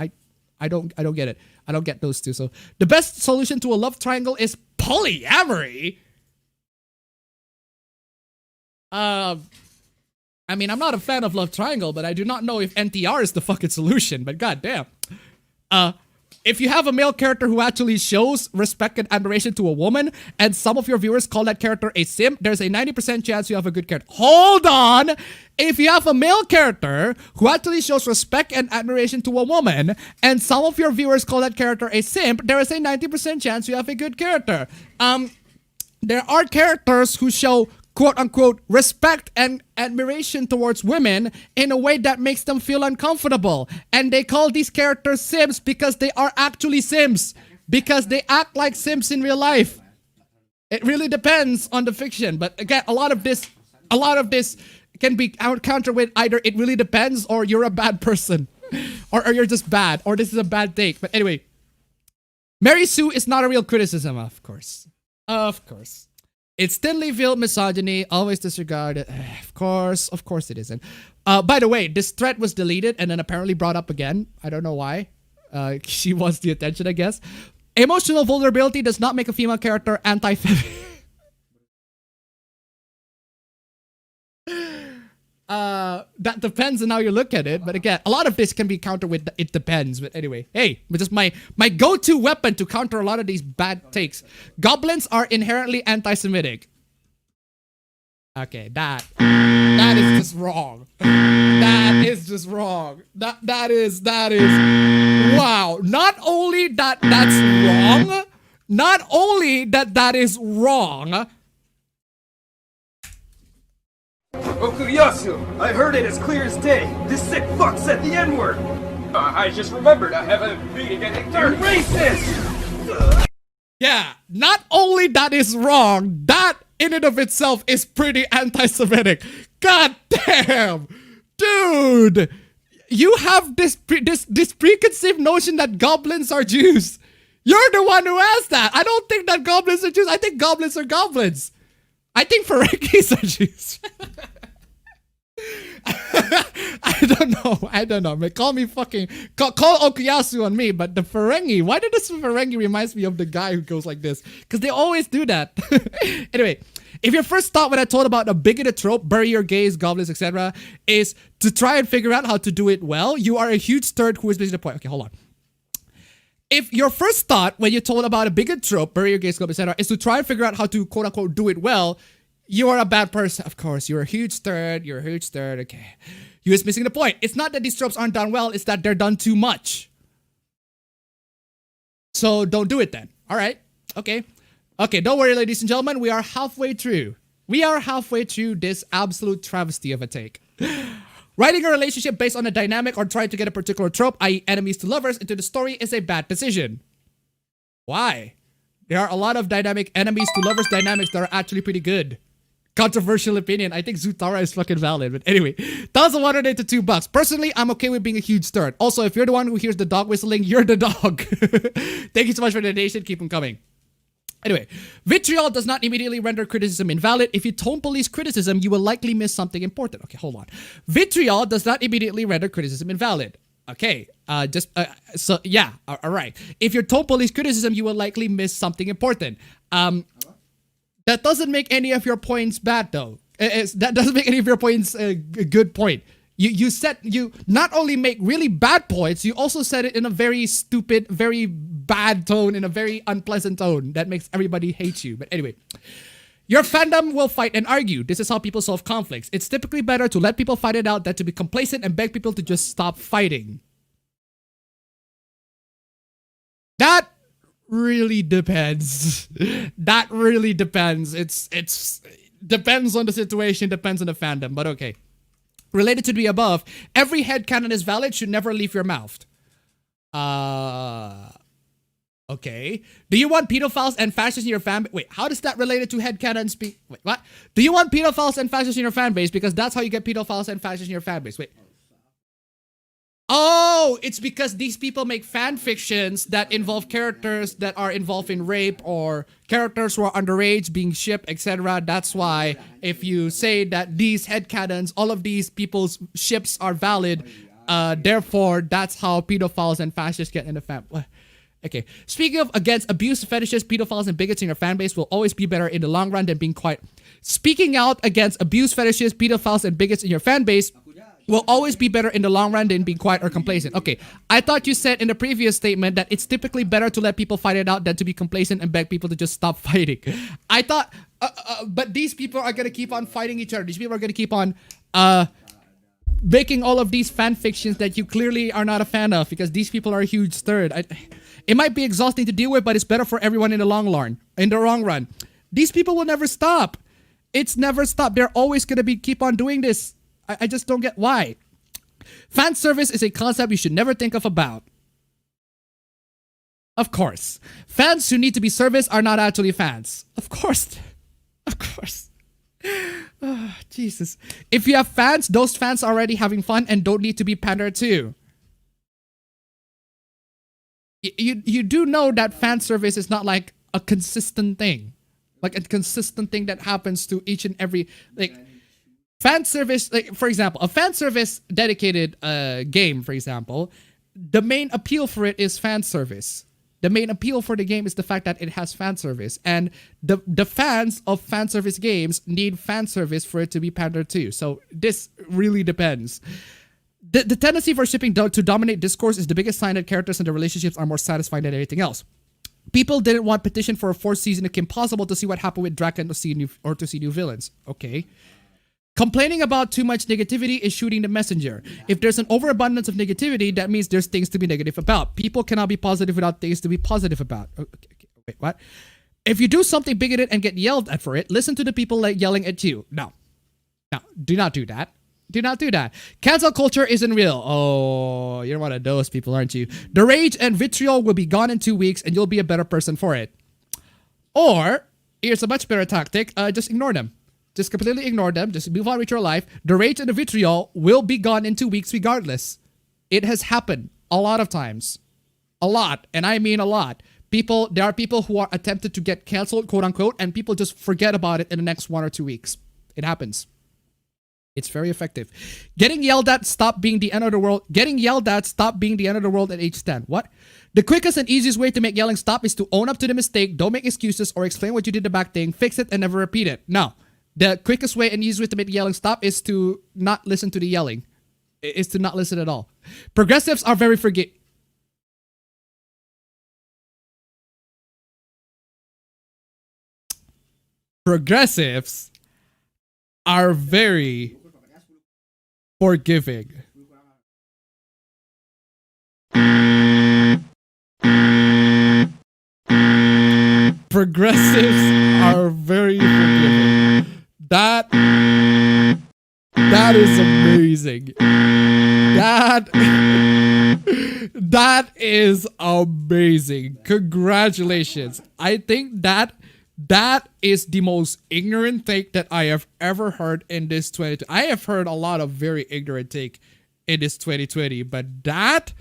I don't get it. I don't get those two. So the best solution to a love triangle is polyamory. I mean, I'm not a fan of love triangle, but I do not know if NTR is the fucking solution. But goddamn, if you have a male character who actually shows respect and admiration to a woman, and some of your viewers call that character a simp, there's a 90% chance you have a good character. Hold on! If you have a male character who actually shows respect and admiration to a woman, and some of your viewers call that character a simp, there is a 90% chance you have a good character. There are characters who show quote-unquote respect and admiration towards women in a way that makes them feel uncomfortable. And they call these characters simps because they are actually simps. Because they act like simps in real life. It really depends on the fiction. But again, a lot of this can be countered with either it really depends or you're a bad person. or you're just bad. Or this is a bad take. But anyway, Mary Sue is not a real criticism, of course. Of course. It's thinly veiled misogyny, always disregarded. Of course it isn't. By the way, this thread was deleted and then apparently brought up again. I don't know why. She wants the attention, I guess. Emotional vulnerability does not make a female character anti-feminine. That depends on how you look at it. But again, a lot of this can be countered with it depends. But anyway, hey, just my go-to weapon to counter a lot of these bad takes. Goblins are inherently anti-Semitic. Okay, that is just wrong. That is just wrong. That is wow. Not only that that's wrong, not only that is wrong. Okuyasu, I heard it as clear as day. This sick fuck said the N-word. I just remembered I have a meeting at 8:30. Racist! Yeah, not only that is wrong, that in and of itself is pretty anti-Semitic. God damn, dude, you have this preconceived notion that goblins are Jews. You're the one who has that. I don't think that goblins are Jews. I think goblins are goblins. I think Ferengis are Jews. I don't know. Man, call me fucking call Okuyasu on me, but the Ferengi. Why did this Ferengi reminds me of the guy who goes like this? Because they always do that. Anyway, if your first thought when I told about a bigoted trope, bury your gays, goblins, etc., is to try and figure out how to do it well, you are a huge turd who is missing the point. Okay, hold on. If your first thought when you told about a bigoted trope, bury your gays, goblins, etc., is to try and figure out how to quote unquote do it well, you are a bad person. Of course, you're a huge turd. You're a huge turd. Okay. You is missing the point. It's not that these tropes aren't done well. It's that they're done too much. So don't do it then. All right. Okay. Okay. Don't worry, ladies and gentlemen. We are halfway through. We are halfway through this absolute travesty of a take. Writing a relationship based on a dynamic or trying to get a particular trope, i.e. enemies to lovers, into the story is a bad decision. Why? There are a lot of dynamic enemies to lovers dynamics that are actually pretty good. Controversial opinion. I think Zutara is fucking valid. But anyway, $1,100 to $2. Personally, I'm okay with being a huge turd. Also, if you're the one who hears the dog whistling, you're the dog. Thank you so much for the donation. Keep them coming. Anyway, vitriol does not immediately render criticism invalid. If you tone police criticism, you will likely miss something important. Okay, hold on. Vitriol does not immediately render criticism invalid. Okay, so yeah, all right. If you tone police criticism, you will likely miss something important. That doesn't make any of your points bad, though. That doesn't make any of your points a good point. You not only make really bad points, you also said it in a very stupid, very bad tone, in a very unpleasant tone that makes everybody hate you. But anyway, your fandom will fight and argue. This is how people solve conflicts. It's typically better to let people fight it out than to be complacent and beg people to just stop fighting. That really depends. That really depends. It's depends on the situation, depends on the fandom, but okay. Related to the above, every headcanon is valid, should never leave your mouth. Okay. Do you want pedophiles and fascists in your fan base? Wait, how does that relate to headcanons? Wait, what? Do you want pedophiles and fascists in your fan base? Because that's how you get pedophiles and fascists in your fan base. Wait. Oh, it's because these people make fan fictions that involve characters that are involved in rape or characters who are underage being shipped, etc. That's why if you say that these headcanons, all of these people's ships are valid, therefore that's how pedophiles and fascists get in the fan. Okay. Speaking of against abuse fetishes, pedophiles and bigots in your fan base will always be better in the long run than being quiet. Speaking out against abuse fetishes, pedophiles and bigots in your fan base will always be better in the long run than being quiet or complacent. Okay, I thought you said in the previous statement that it's typically better to let people fight it out than to be complacent and beg people to just stop fighting. I thought, but these people are gonna keep on fighting each other. These people are gonna keep on making all of these fan fictions that you clearly are not a fan of because these people are a huge third. It might be exhausting to deal with, but it's better for everyone in the long run. In the long run, these people will never stop. It's never stop. They're always gonna keep on doing this. I just don't get why. Fan service is a concept you should never think about. Of course. Fans who need to be serviced are not actually fans. Of course. Of course. Oh, Jesus. If you have fans, those fans are already having fun and don't need to be pandered to. You do know that fan service is not like a consistent thing. Like a consistent thing that happens to each and every... like. Fan service, like for example, a fan service dedicated game, for example, the main appeal for it is fan service. The main appeal for the game is the fact that it has fan service, and the fans of fan service games need fan service for it to be pandered to. So this really depends. The tendency for shipping to dominate discourse is the biggest sign that characters and their relationships are more satisfying than anything else. People didn't want petition for a fourth season of Kim Possible to see what happened with Draken or to see new villains. Okay. Complaining about too much negativity is shooting the messenger. If there's an overabundance of negativity, that means there's things to be negative about. People cannot be positive without things to be positive about. Okay, wait, what? If you do something bigoted and get yelled at for it, listen to the people like yelling at you. No, do not do that. Do not do that. Cancel culture isn't real. Oh, you're one of those people, aren't you? The rage and vitriol will be gone in 2 weeks and you'll be a better person for it. Or, here's a much better tactic. Just ignore them. Just completely ignore them. Just move on with your life. The rage and the vitriol will be gone in 2 weeks regardless. It has happened a lot of times. A lot. And I mean a lot. There are people who are attempted to get canceled, quote unquote, and people just forget about it in the next 1 or 2 weeks. It happens. It's very effective. Getting yelled at, stop being the end of the world. Getting yelled at, stop being the end of the world at age 10. What? The quickest and easiest way to make yelling stop is to own up to the mistake. Don't make excuses or explain what you did the back thing. Fix it and never repeat it. No. The quickest way and easiest way to make yelling stop is to not listen to the yelling. Is to not listen at all. Progressives are very forgiving. Progressives are very forgiving. Progressives are very forgiving. That is amazing. That is amazing. Congratulations. I think that is the most ignorant take that I have ever heard in this 2020. I have heard a lot of very ignorant take in this 2020, but that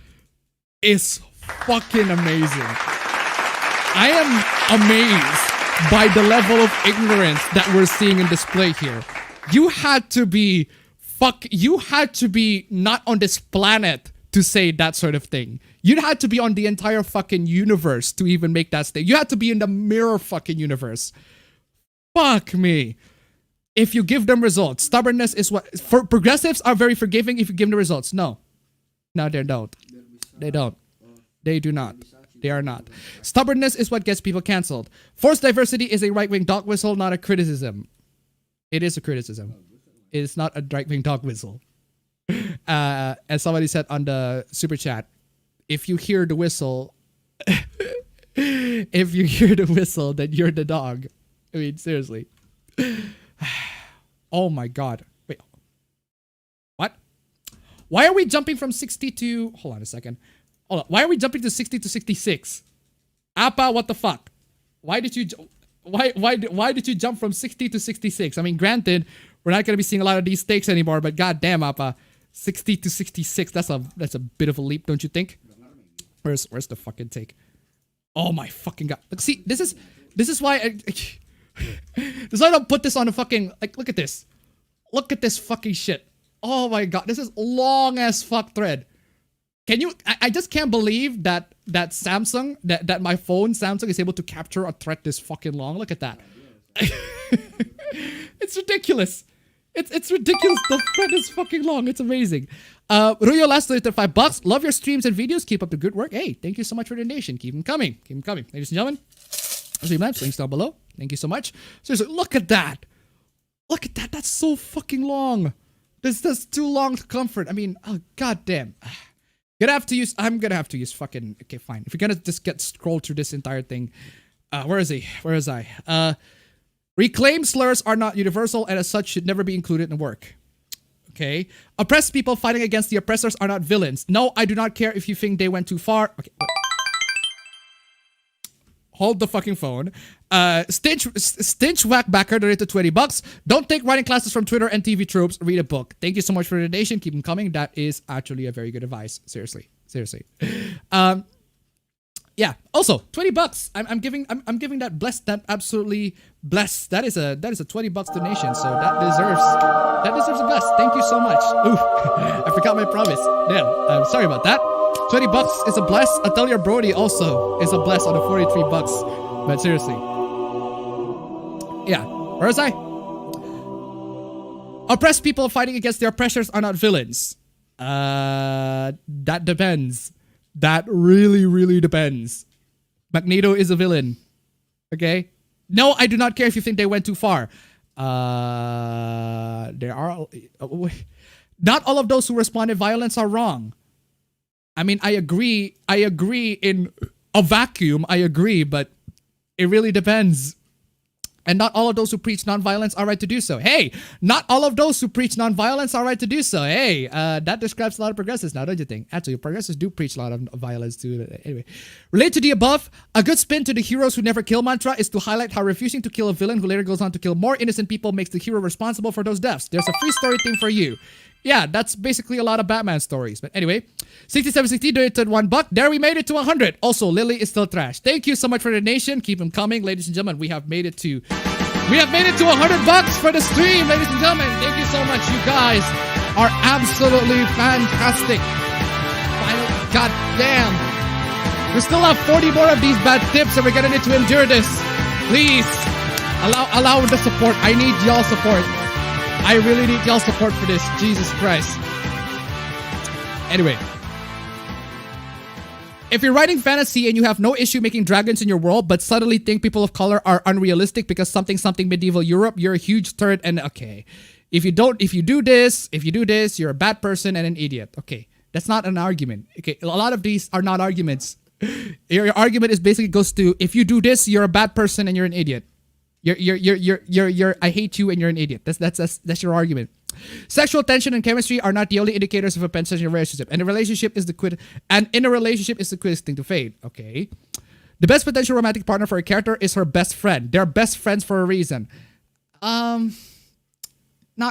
is fucking amazing. I am amazed by the level of ignorance that we're seeing in display here. You had to be not on this planet to say that sort of thing. You'd had to be on the entire fucking universe to even make that statement. You had to be in the mirror fucking universe. Fuck me. If you give them results, stubbornness is what... For progressives are very forgiving if you give them the results. No, they don't. They don't. They do not. They are not. Stubbornness is what gets people canceled. Forced diversity is a right-wing dog whistle, not a criticism. It is a criticism. It is not a right-wing dog whistle. As somebody said on the super chat, if you hear the whistle, then you're the dog. I mean, seriously. Oh my god. Wait. What? Why are we jumping from 60 to... Hold on a second. Hold on. Why are we jumping to 60 to 66? Appa, what the fuck? Why did you jump from 60 to 66? I mean, granted, we're not gonna be seeing a lot of these stakes anymore, but goddamn, Appa, 60 to 66. That's a bit of a leap, don't you think? Where's the fucking take? Oh my fucking god! Look, see, this is why this is why I don't put this on the fucking, like. Look at this. Look at this fucking shit. Oh my god, this is long as fuck thread. Can you? I just can't believe that Samsung, that my phone Samsung is able to capture a thread this fucking long. Look at that. It's ridiculous. It's ridiculous. The thread is fucking long. It's amazing. Ruyo last donated $5. Love your streams and videos. Keep up the good work. Hey, thank you so much for the donation. Keep them coming. Keep them coming. Ladies and gentlemen, Streamlabs, links down below. Thank you so much. Seriously, look at that. Look at that. That's so fucking long. That's too long to comfort. I mean, oh goddamn. I'm gonna have to use fucking. Okay, fine. If you're gonna just scroll through this entire thing, where is he? Where is I? Reclaim slurs are not universal and as such should never be included in work. Okay. Oppressed people fighting against the oppressors are not villains. No, I do not care if you think they went too far. Okay. Hold the fucking phone. Stinch Whack Backer donated $20. Don't take writing classes from Twitter and TV tropes. Read a book. Thank you so much for the donation. Keep them coming. That is actually a very good advice. Seriously. Yeah. Also, $20. I'm giving that blessed. That absolutely blessed. That is a $20 donation. So that deserves a bless. Thank you so much. Ooh, I forgot my promise. Damn. I'm sorry about that. $20 is a bless. Atelier Brody also is a bless on the $43. But seriously. Yeah. Where was I? Oppressed people fighting against their oppressors are not villains. That depends. That really, really depends. Magneto is a villain. Okay? No, I do not care if you think they went too far. There are not all of those who respond in violence are wrong. I mean, I agree in a vacuum, I agree, but it really depends. And not all of those who preach nonviolence are right to do so. Hey, not all of those who preach nonviolence are right to do so. Hey, that describes a lot of progressives now, don't you think? Actually, progressives do preach a lot of violence too. Anyway, related to the above, a good spin to the heroes who never kill mantra is to highlight how refusing to kill a villain who later goes on to kill more innocent people makes the hero responsible for those deaths. There's a free story thing for you. Yeah, that's basically a lot of Batman stories. But anyway, 6760 donated $1. There, we made it to 100. Also, Lily is still trash. Thank you so much for the donation. Keep them coming, ladies and gentlemen. We have made it to $100 for the stream, ladies and gentlemen. Thank you so much. You guys are absolutely fantastic. God damn. We still have 40 more of these bad tips, and we're gonna need to endure this. Please allow the support. I need y'all support. I really need y'all support for this. Jesus Christ. Anyway. If you're writing fantasy and you have no issue making dragons in your world, but suddenly think people of color are unrealistic because something medieval Europe, you're a huge turd. And okay, if you do this, you're a bad person and an idiot. Okay, that's not an argument. Okay, a lot of these are not arguments. Your argument is basically goes to, if you do this, you're a bad person and you're an idiot. You're I hate you and you're an idiot. That's your argument. Sexual tension and chemistry are not the only indicators of a penetration relationship, and in a relationship is the quickest thing to fade. Okay, the best potential romantic partner for a character is her best friend. They're best friends for a reason. Not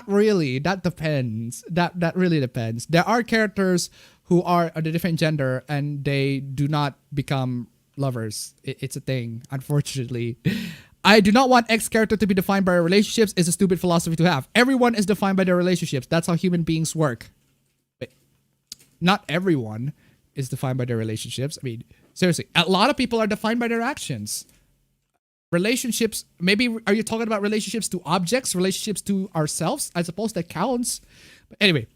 really. That depends. That really depends. There are characters who are of a different gender and they do not become lovers. It's a thing, unfortunately. I do not want X character to be defined by our relationships. It's a stupid philosophy to have. Everyone is defined by their relationships. That's how human beings work. But not everyone is defined by their relationships. I mean, seriously, a lot of people are defined by their actions. Relationships, maybe, are you talking about relationships to objects, relationships to ourselves? I suppose that counts. But anyway,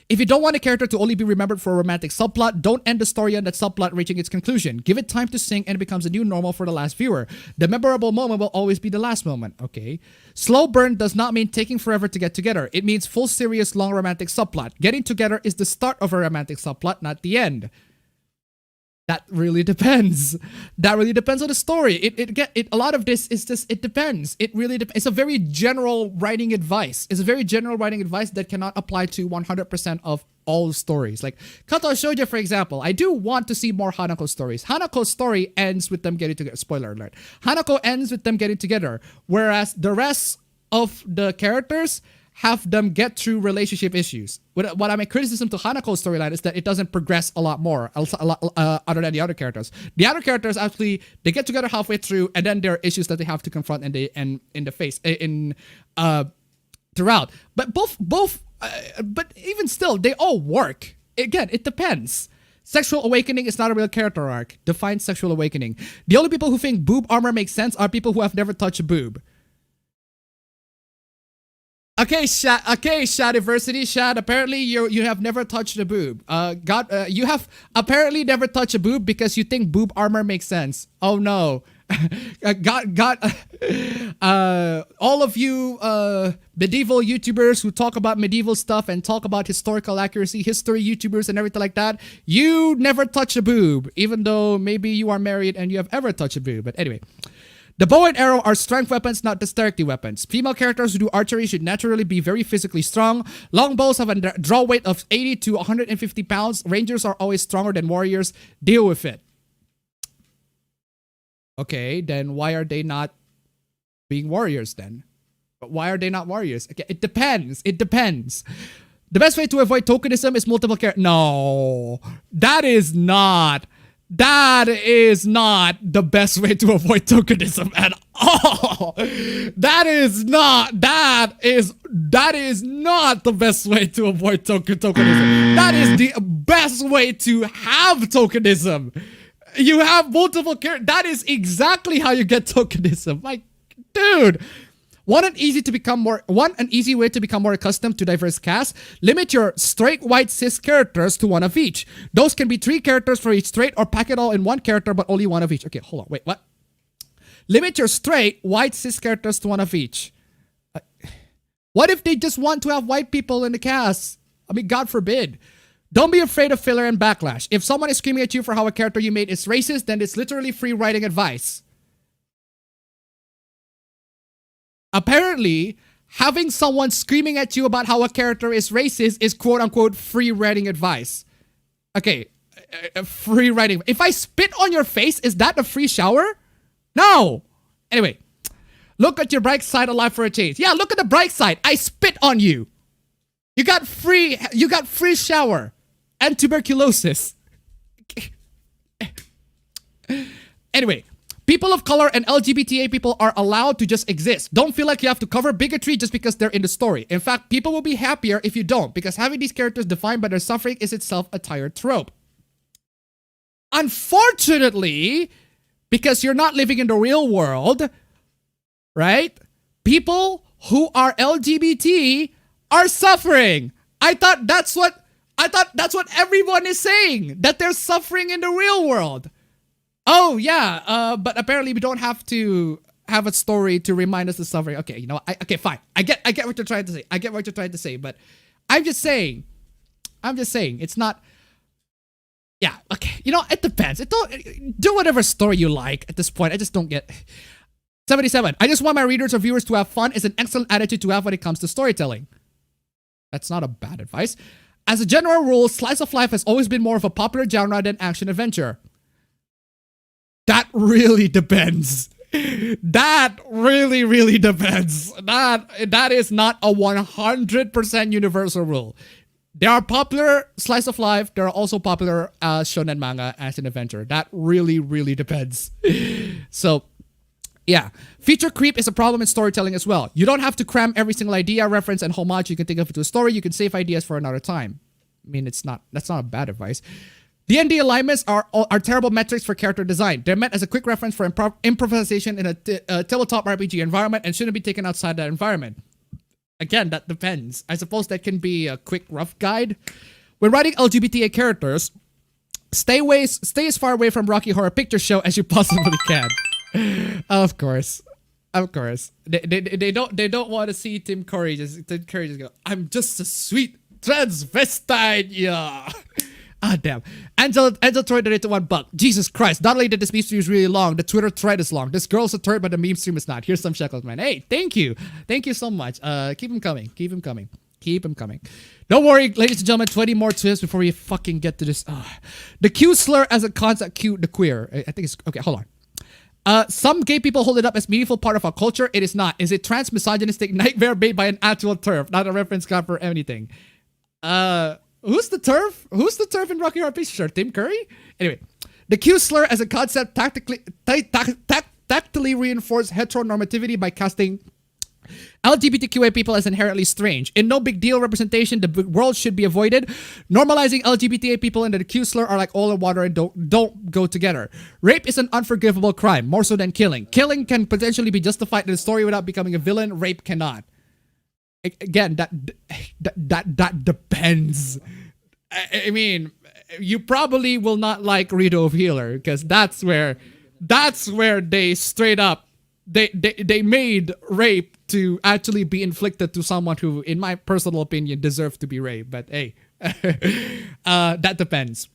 if you don't want a character to only be remembered for a romantic subplot, don't end the story on that subplot reaching its conclusion. Give it time to sink and it becomes a new normal for the last viewer. The memorable moment will always be the last moment, okay? Slow burn does not mean taking forever to get together. It means full, serious, long romantic subplot. Getting together is the start of a romantic subplot, not the end. That really depends. That really depends on the story. A lot of this is just, it depends. It really depends. It's a very general writing advice. It's a very general writing advice that cannot apply to 100% of all stories. Like Kato Shoujo, for example, I do want to see more Hanako stories. Hanako's story ends with them getting together. Spoiler alert. Hanako ends with them getting together, whereas the rest of the characters have them get through relationship issues. What my criticism to Hanako's storyline is that it doesn't progress a lot more, other than the other characters. The other characters actually, they get together halfway through, and then there are issues that they have to confront throughout. But but even still, they all work. Again, it depends. Sexual awakening is not a real character arc. Define sexual awakening. The only people who think boob armor makes sense are people who have never touched a boob. Okay, Shadiversity, Shad, apparently you have never touched a boob. You have apparently never touched a boob because you think boob armor makes sense. Oh no. All of you medieval YouTubers who talk about medieval stuff and talk about historical accuracy, history YouTubers and everything like that, you never touch a boob, even though maybe you are married and you have ever touched a boob. But anyway. The bow and arrow are strength weapons, not dexterity weapons. Female characters who do archery should naturally be very physically strong. Longbows have a draw weight of 80 to 150 pounds. Rangers are always stronger than warriors. Deal with it. Okay, then why are they not being warriors then? Why are they not warriors? Okay, it depends. It depends. The best way to avoid tokenism is multiple characters. No, that is not the best way to avoid tokenism at all. That is not the best way to avoid tokenism. That is the best way to have tokenism. You have multiple characters. That is exactly how you get tokenism. Like, dude. An easy way to become more accustomed to diverse casts. Limit your straight white cis characters to one of each. Those can be 3 characters for each straight, or pack it all in one character but only one of each. Okay, hold on, wait, what? Limit your straight white cis characters to one of each. What if they just want to have white people in the cast? I mean, God forbid. Don't be afraid of filler and backlash. If someone is screaming at you for how a character you made is racist, then it's literally free writing advice. Apparently, having someone screaming at you about how a character is racist is quote-unquote free writing advice. Okay, free writing. If I spit on your face, is that a free shower? No. Anyway, look at your bright side of life for a change. Yeah, look at the bright side. I spit on you. You got free shower and tuberculosis. Anyway, people of color and LGBTA people are allowed to just exist. Don't feel like you have to cover bigotry just because they're in the story. In fact, people will be happier if you don't, because having these characters defined by their suffering is itself a tired trope. Unfortunately, because you're not living in the real world, right? People who are LGBT are suffering. I thought that's what everyone is saying, that they're suffering in the real world. Oh yeah, but apparently we don't have to have a story to remind us of suffering. Okay, you know, okay, fine. I get what you're trying to say. I get what you're trying to say, but I'm just saying, it's not. Yeah, okay. You know, it depends. Do whatever story you like at this point. I just don't get. 77. I just want my readers or viewers to have fun is an excellent attitude to have when it comes to storytelling. That's not a bad advice. As a general rule, slice of life has always been more of a popular genre than action adventure. That really depends. That really, really depends. That is not a 100% universal rule. There are popular slice of life. There are also popular shonen manga as an adventure. That really, really depends. So, yeah. Feature creep is a problem in storytelling as well. You don't have to cram every single idea, reference, and homage you can think of into a story. You can save ideas for another time. I mean, that's not a bad advice. D&D alignments are terrible metrics for character design. They're meant as a quick reference for improvisation in a tabletop RPG environment and shouldn't be taken outside that environment. Again, that depends. I suppose that can be a quick, rough guide. When writing LGBTA characters, stay as far away from Rocky Horror Picture Show as you possibly can. Of course. They don't want to see Tim Curry just go, I'm just a sweet transvestite, yeah. Ah, damn. Angel Troy donated $1. Jesus Christ. Not only did this meme stream is really long, the Twitter thread is long. This girl's a turd, but the meme stream is not. Here's some shekels, man. Hey, thank you. Thank you so much. Keep them coming. Don't worry, ladies and gentlemen. 20 more twists before we fucking get to this. The Q slur as a concept, Q, the queer. I think it's... Okay, hold on. Some gay people hold it up as meaningful part of our culture. It is not. Is it trans misogynistic nightmare made by an actual turf, not a reference card for anything? Who's the turf? Who's the turf in Rocky Horror Picture Show? Tim Curry? Anyway, the Q slur as a concept tactically reinforced heteronormativity by casting LGBTQA people as inherently strange. In no big deal representation, the world should be avoided. Normalizing LGBTA people and the Q slur are like oil and water and don't go together. Rape is an unforgivable crime, more so than killing. Killing can potentially be justified in the story without becoming a villain. Rape cannot. Again, that depends. I mean, you probably will not like Rito of Healer because that's where they straight up they made rape to actually be inflicted to someone who, in my personal opinion, deserved to be raped. But hey, that depends.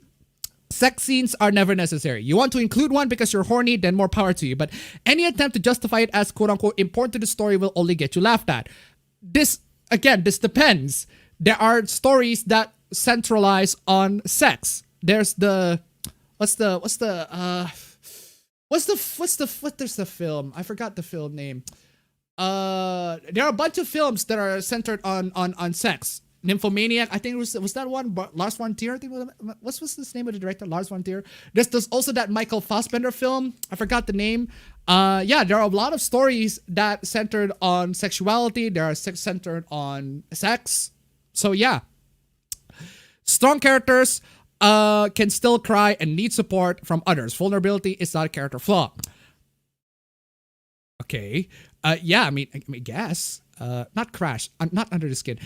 Sex scenes are never necessary. You want to include one because you're horny, then more power to you. But any attempt to justify it as quote-unquote important to the story will only get you laughed at. This depends. There are stories that centralize on sex. There's the what's the film? I forgot the film name. There are a bunch of films that are centered on sex. Nymphomaniac, I think was that one. Lars von Trier, I think. What's the name of the director? Lars von Trier. There's also that Michael Fassbender film. I forgot the name. Yeah, there are a lot of stories that centered on sexuality. There are centered on sex. So yeah, strong characters can still cry and need support from others. Vulnerability is not a character flaw. Okay. Yeah, I mean, guess. Not crash. I'm not under the skin.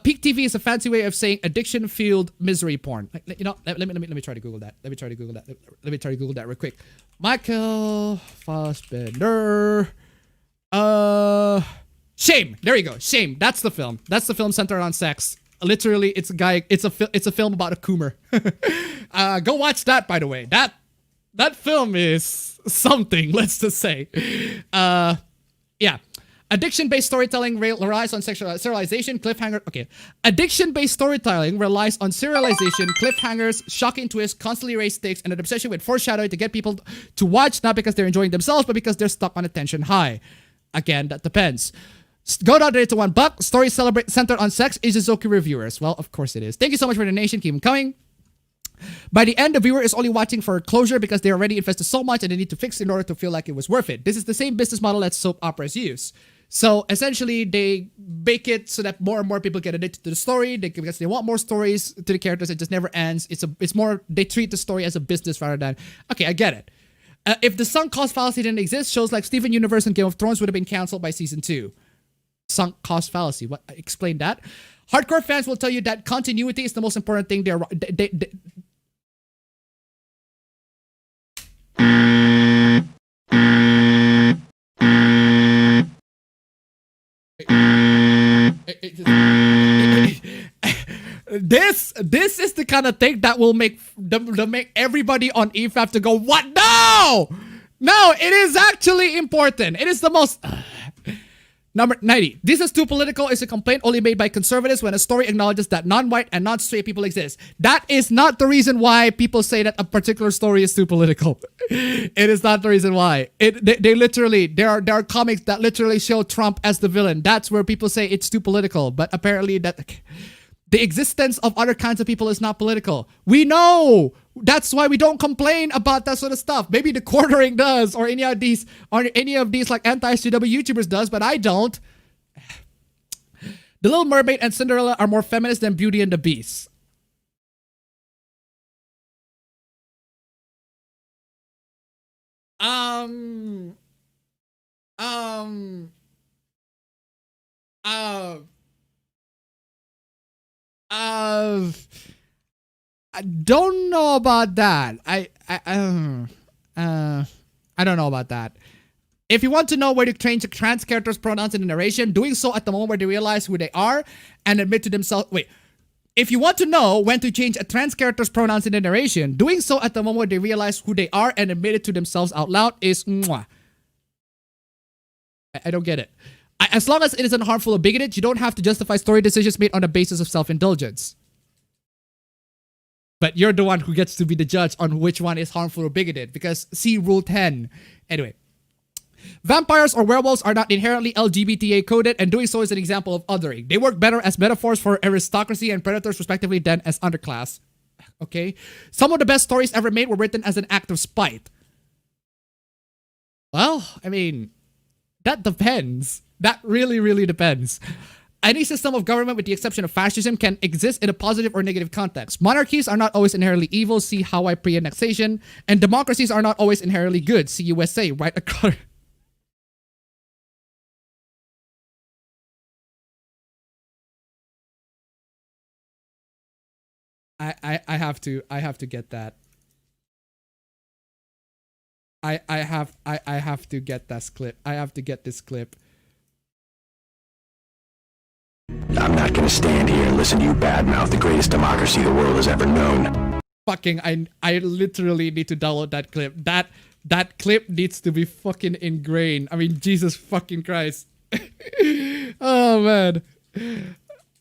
Peak TV is a fancy way of saying addiction-fueled misery porn. You know, let me try to Google that. Let me try to Google that real quick. Michael Fassbender. Shame. There you go. Shame. That's the film. That's the film centered on sex. Literally, it's a guy. It's a film about a coomer. Go watch that. By the way, that film is something. Let's just say. Yeah. Addiction-based storytelling relies on serialization, cliffhanger. Okay. Addiction-based storytelling relies on serialization, cliffhangers, shocking twists, constantly raised stakes, and an obsession with foreshadowing to get people to watch not because they're enjoying themselves, but because they're stuck on attention high. Again, that depends. Go down there to $1. Story centered on sex. Is Izuzoki reviewers? Well, of course it is. Thank you so much for the donation. Keep them coming. By the end, the viewer is only watching for closure because they already invested so much and they need to fix it in order to feel like it was worth it. This is the same business model that soap operas use. So essentially, they bake it so that more and more people get addicted to the story because they want more stories to the characters. It just never ends. It's more, they treat the story as a business rather than, okay, I get it. If the sunk cost fallacy didn't exist, shows like Steven Universe and Game of Thrones would have been canceled by season 2. Sunk cost fallacy. What? Explain that. Hardcore fans will tell you that continuity is the most important thing. This is the kind of thing that will make everybody on EVE have to go, what? No, it is actually important. It is the most. Number 90. This is too political is a complaint only made by conservatives when a story acknowledges that non-white and non-straight people exist. That is not the reason why people say that a particular story is too political. It is not the reason why. They literally, there are comics that literally show Trump as the villain. That's where people say it's too political. But apparently that the existence of other kinds of people is not political. We know. That's why we don't complain about that sort of stuff. Maybe the Quartering does, or any of these like anti-SJW YouTubers does, but I don't. The Little Mermaid and Cinderella are more feminist than Beauty and the Beast. I don't know about that. I don't know about that. If you want to know where to change the trans characters' pronouns in the narration, doing so at the moment where they realize who they are and admit to themselves. Wait. If you want to know when to change a trans character's pronouns in the narration, doing so at the moment where they realize who they are and admit it to themselves out loud is mwah. I don't get it. As long as it isn't harmful or bigoted, you don't have to justify story decisions made on the basis of self-indulgence. But you're the one who gets to be the judge on which one is harmful or bigoted, because see Rule 10. Anyway. Vampires or werewolves are not inherently LGBTA coded, and doing so is an example of othering. They work better as metaphors for aristocracy and predators respectively than as underclass. Okay? Some of the best stories ever made were written as an act of spite. Well, I mean, that depends. That really, really depends. Any system of government, with the exception of fascism, can exist in a positive or negative context. Monarchies are not always inherently evil, see Hawaii pre-annexation, and democracies are not always inherently good, see USA, right across. I have to get that. I have to get this clip. I have to get this clip. I'm not gonna stand here and listen to you badmouth the greatest democracy the world has ever known. Fucking, I literally need to download that clip. That clip needs to be fucking ingrained. I mean, Jesus fucking Christ. Oh, man.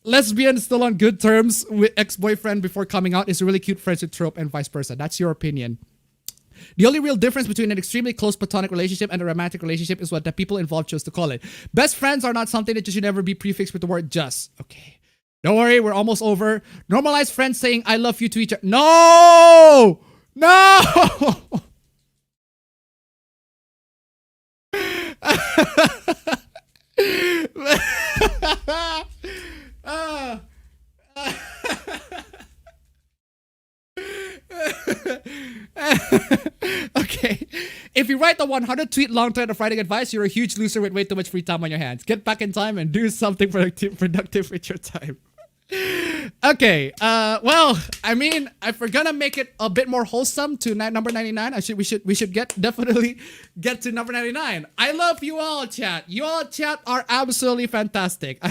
Lesbian still on good terms with ex-boyfriend before coming out is a really cute friendship trope and vice versa. That's your opinion. The only real difference between an extremely close platonic relationship and a romantic relationship is what the people involved chose to call it. Best friends are not something that you should ever be prefixed with the word just. Okay. Don't worry, we're almost over. Normalize friends saying I love you to each other. No! No! Okay. If you write the 100 tweet long thread of writing advice, you're a huge loser with way too much free time on your hands. Get back in time and do something productive with your time. Okay, well, I mean, if we're gonna make it a bit more wholesome to number 99, we should definitely get to number 99. I love you all, chat. You all chat are absolutely fantastic.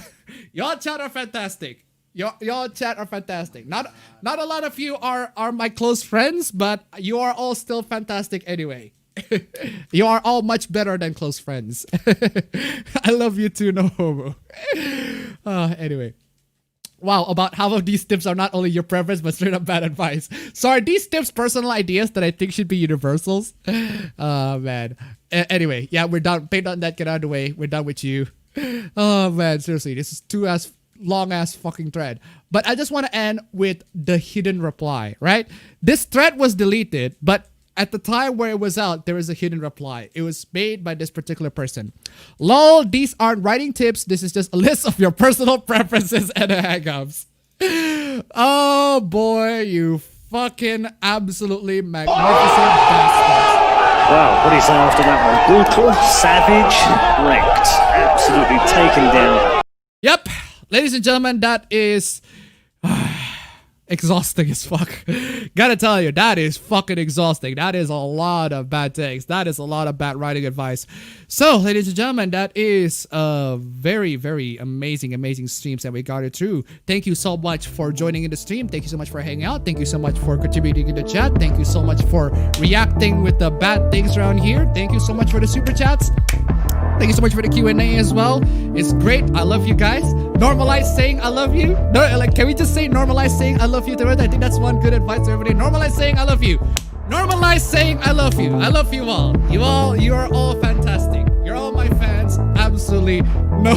Y'all chat are fantastic. Y'all chat are fantastic. Not a lot of you are my close friends, but you are all still fantastic anyway. You are all much better than close friends. I love you too, no homo. Anyway. Wow, about half of these tips are not only your preference, but straight up bad advice. So are these tips personal ideas that I think should be universals? Oh, man. Anyway, yeah, we're done. Paint on that, get out of the way. We're done with you. Oh, man, seriously, this is too long-ass fucking thread. But I just want to end with the hidden reply, right? This thread was deleted, but at the time where it was out, there was a hidden reply. It was made by this particular person. Lol, these aren't writing tips. This is just a list of your personal preferences and hang-ups. Oh boy, you fucking absolutely magnificent bastards. Well, what do you say after that one? Brutal, savage, wrecked. Absolutely taken down. Yep, ladies and gentlemen, that is exhausting as fuck. Gotta tell you, that is fucking exhausting. That is a lot of bad takes. That is a lot of bad writing advice. So, ladies and gentlemen, that is a very, very amazing streams that we got it through. Thank you so much for joining in the stream. Thank you so much for hanging out. Thank you so much for contributing in the chat. Thank you so much for reacting with the bad things around here. Thank you so much for the super chats. Thank you so much for the Q&A as well. It's great. I love you guys. Normalize saying I love you. No, like, can we just say normalize saying I love you to it? I think that's one good advice to everybody. Normalize saying I love you. Normalize saying I love you. I love you all. You are all fantastic. You're all my fans. Absolutely no.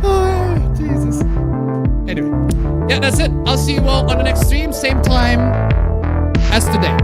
Oh, Jesus. Anyway, yeah, that's it. I'll see you all on the next stream, same time as today.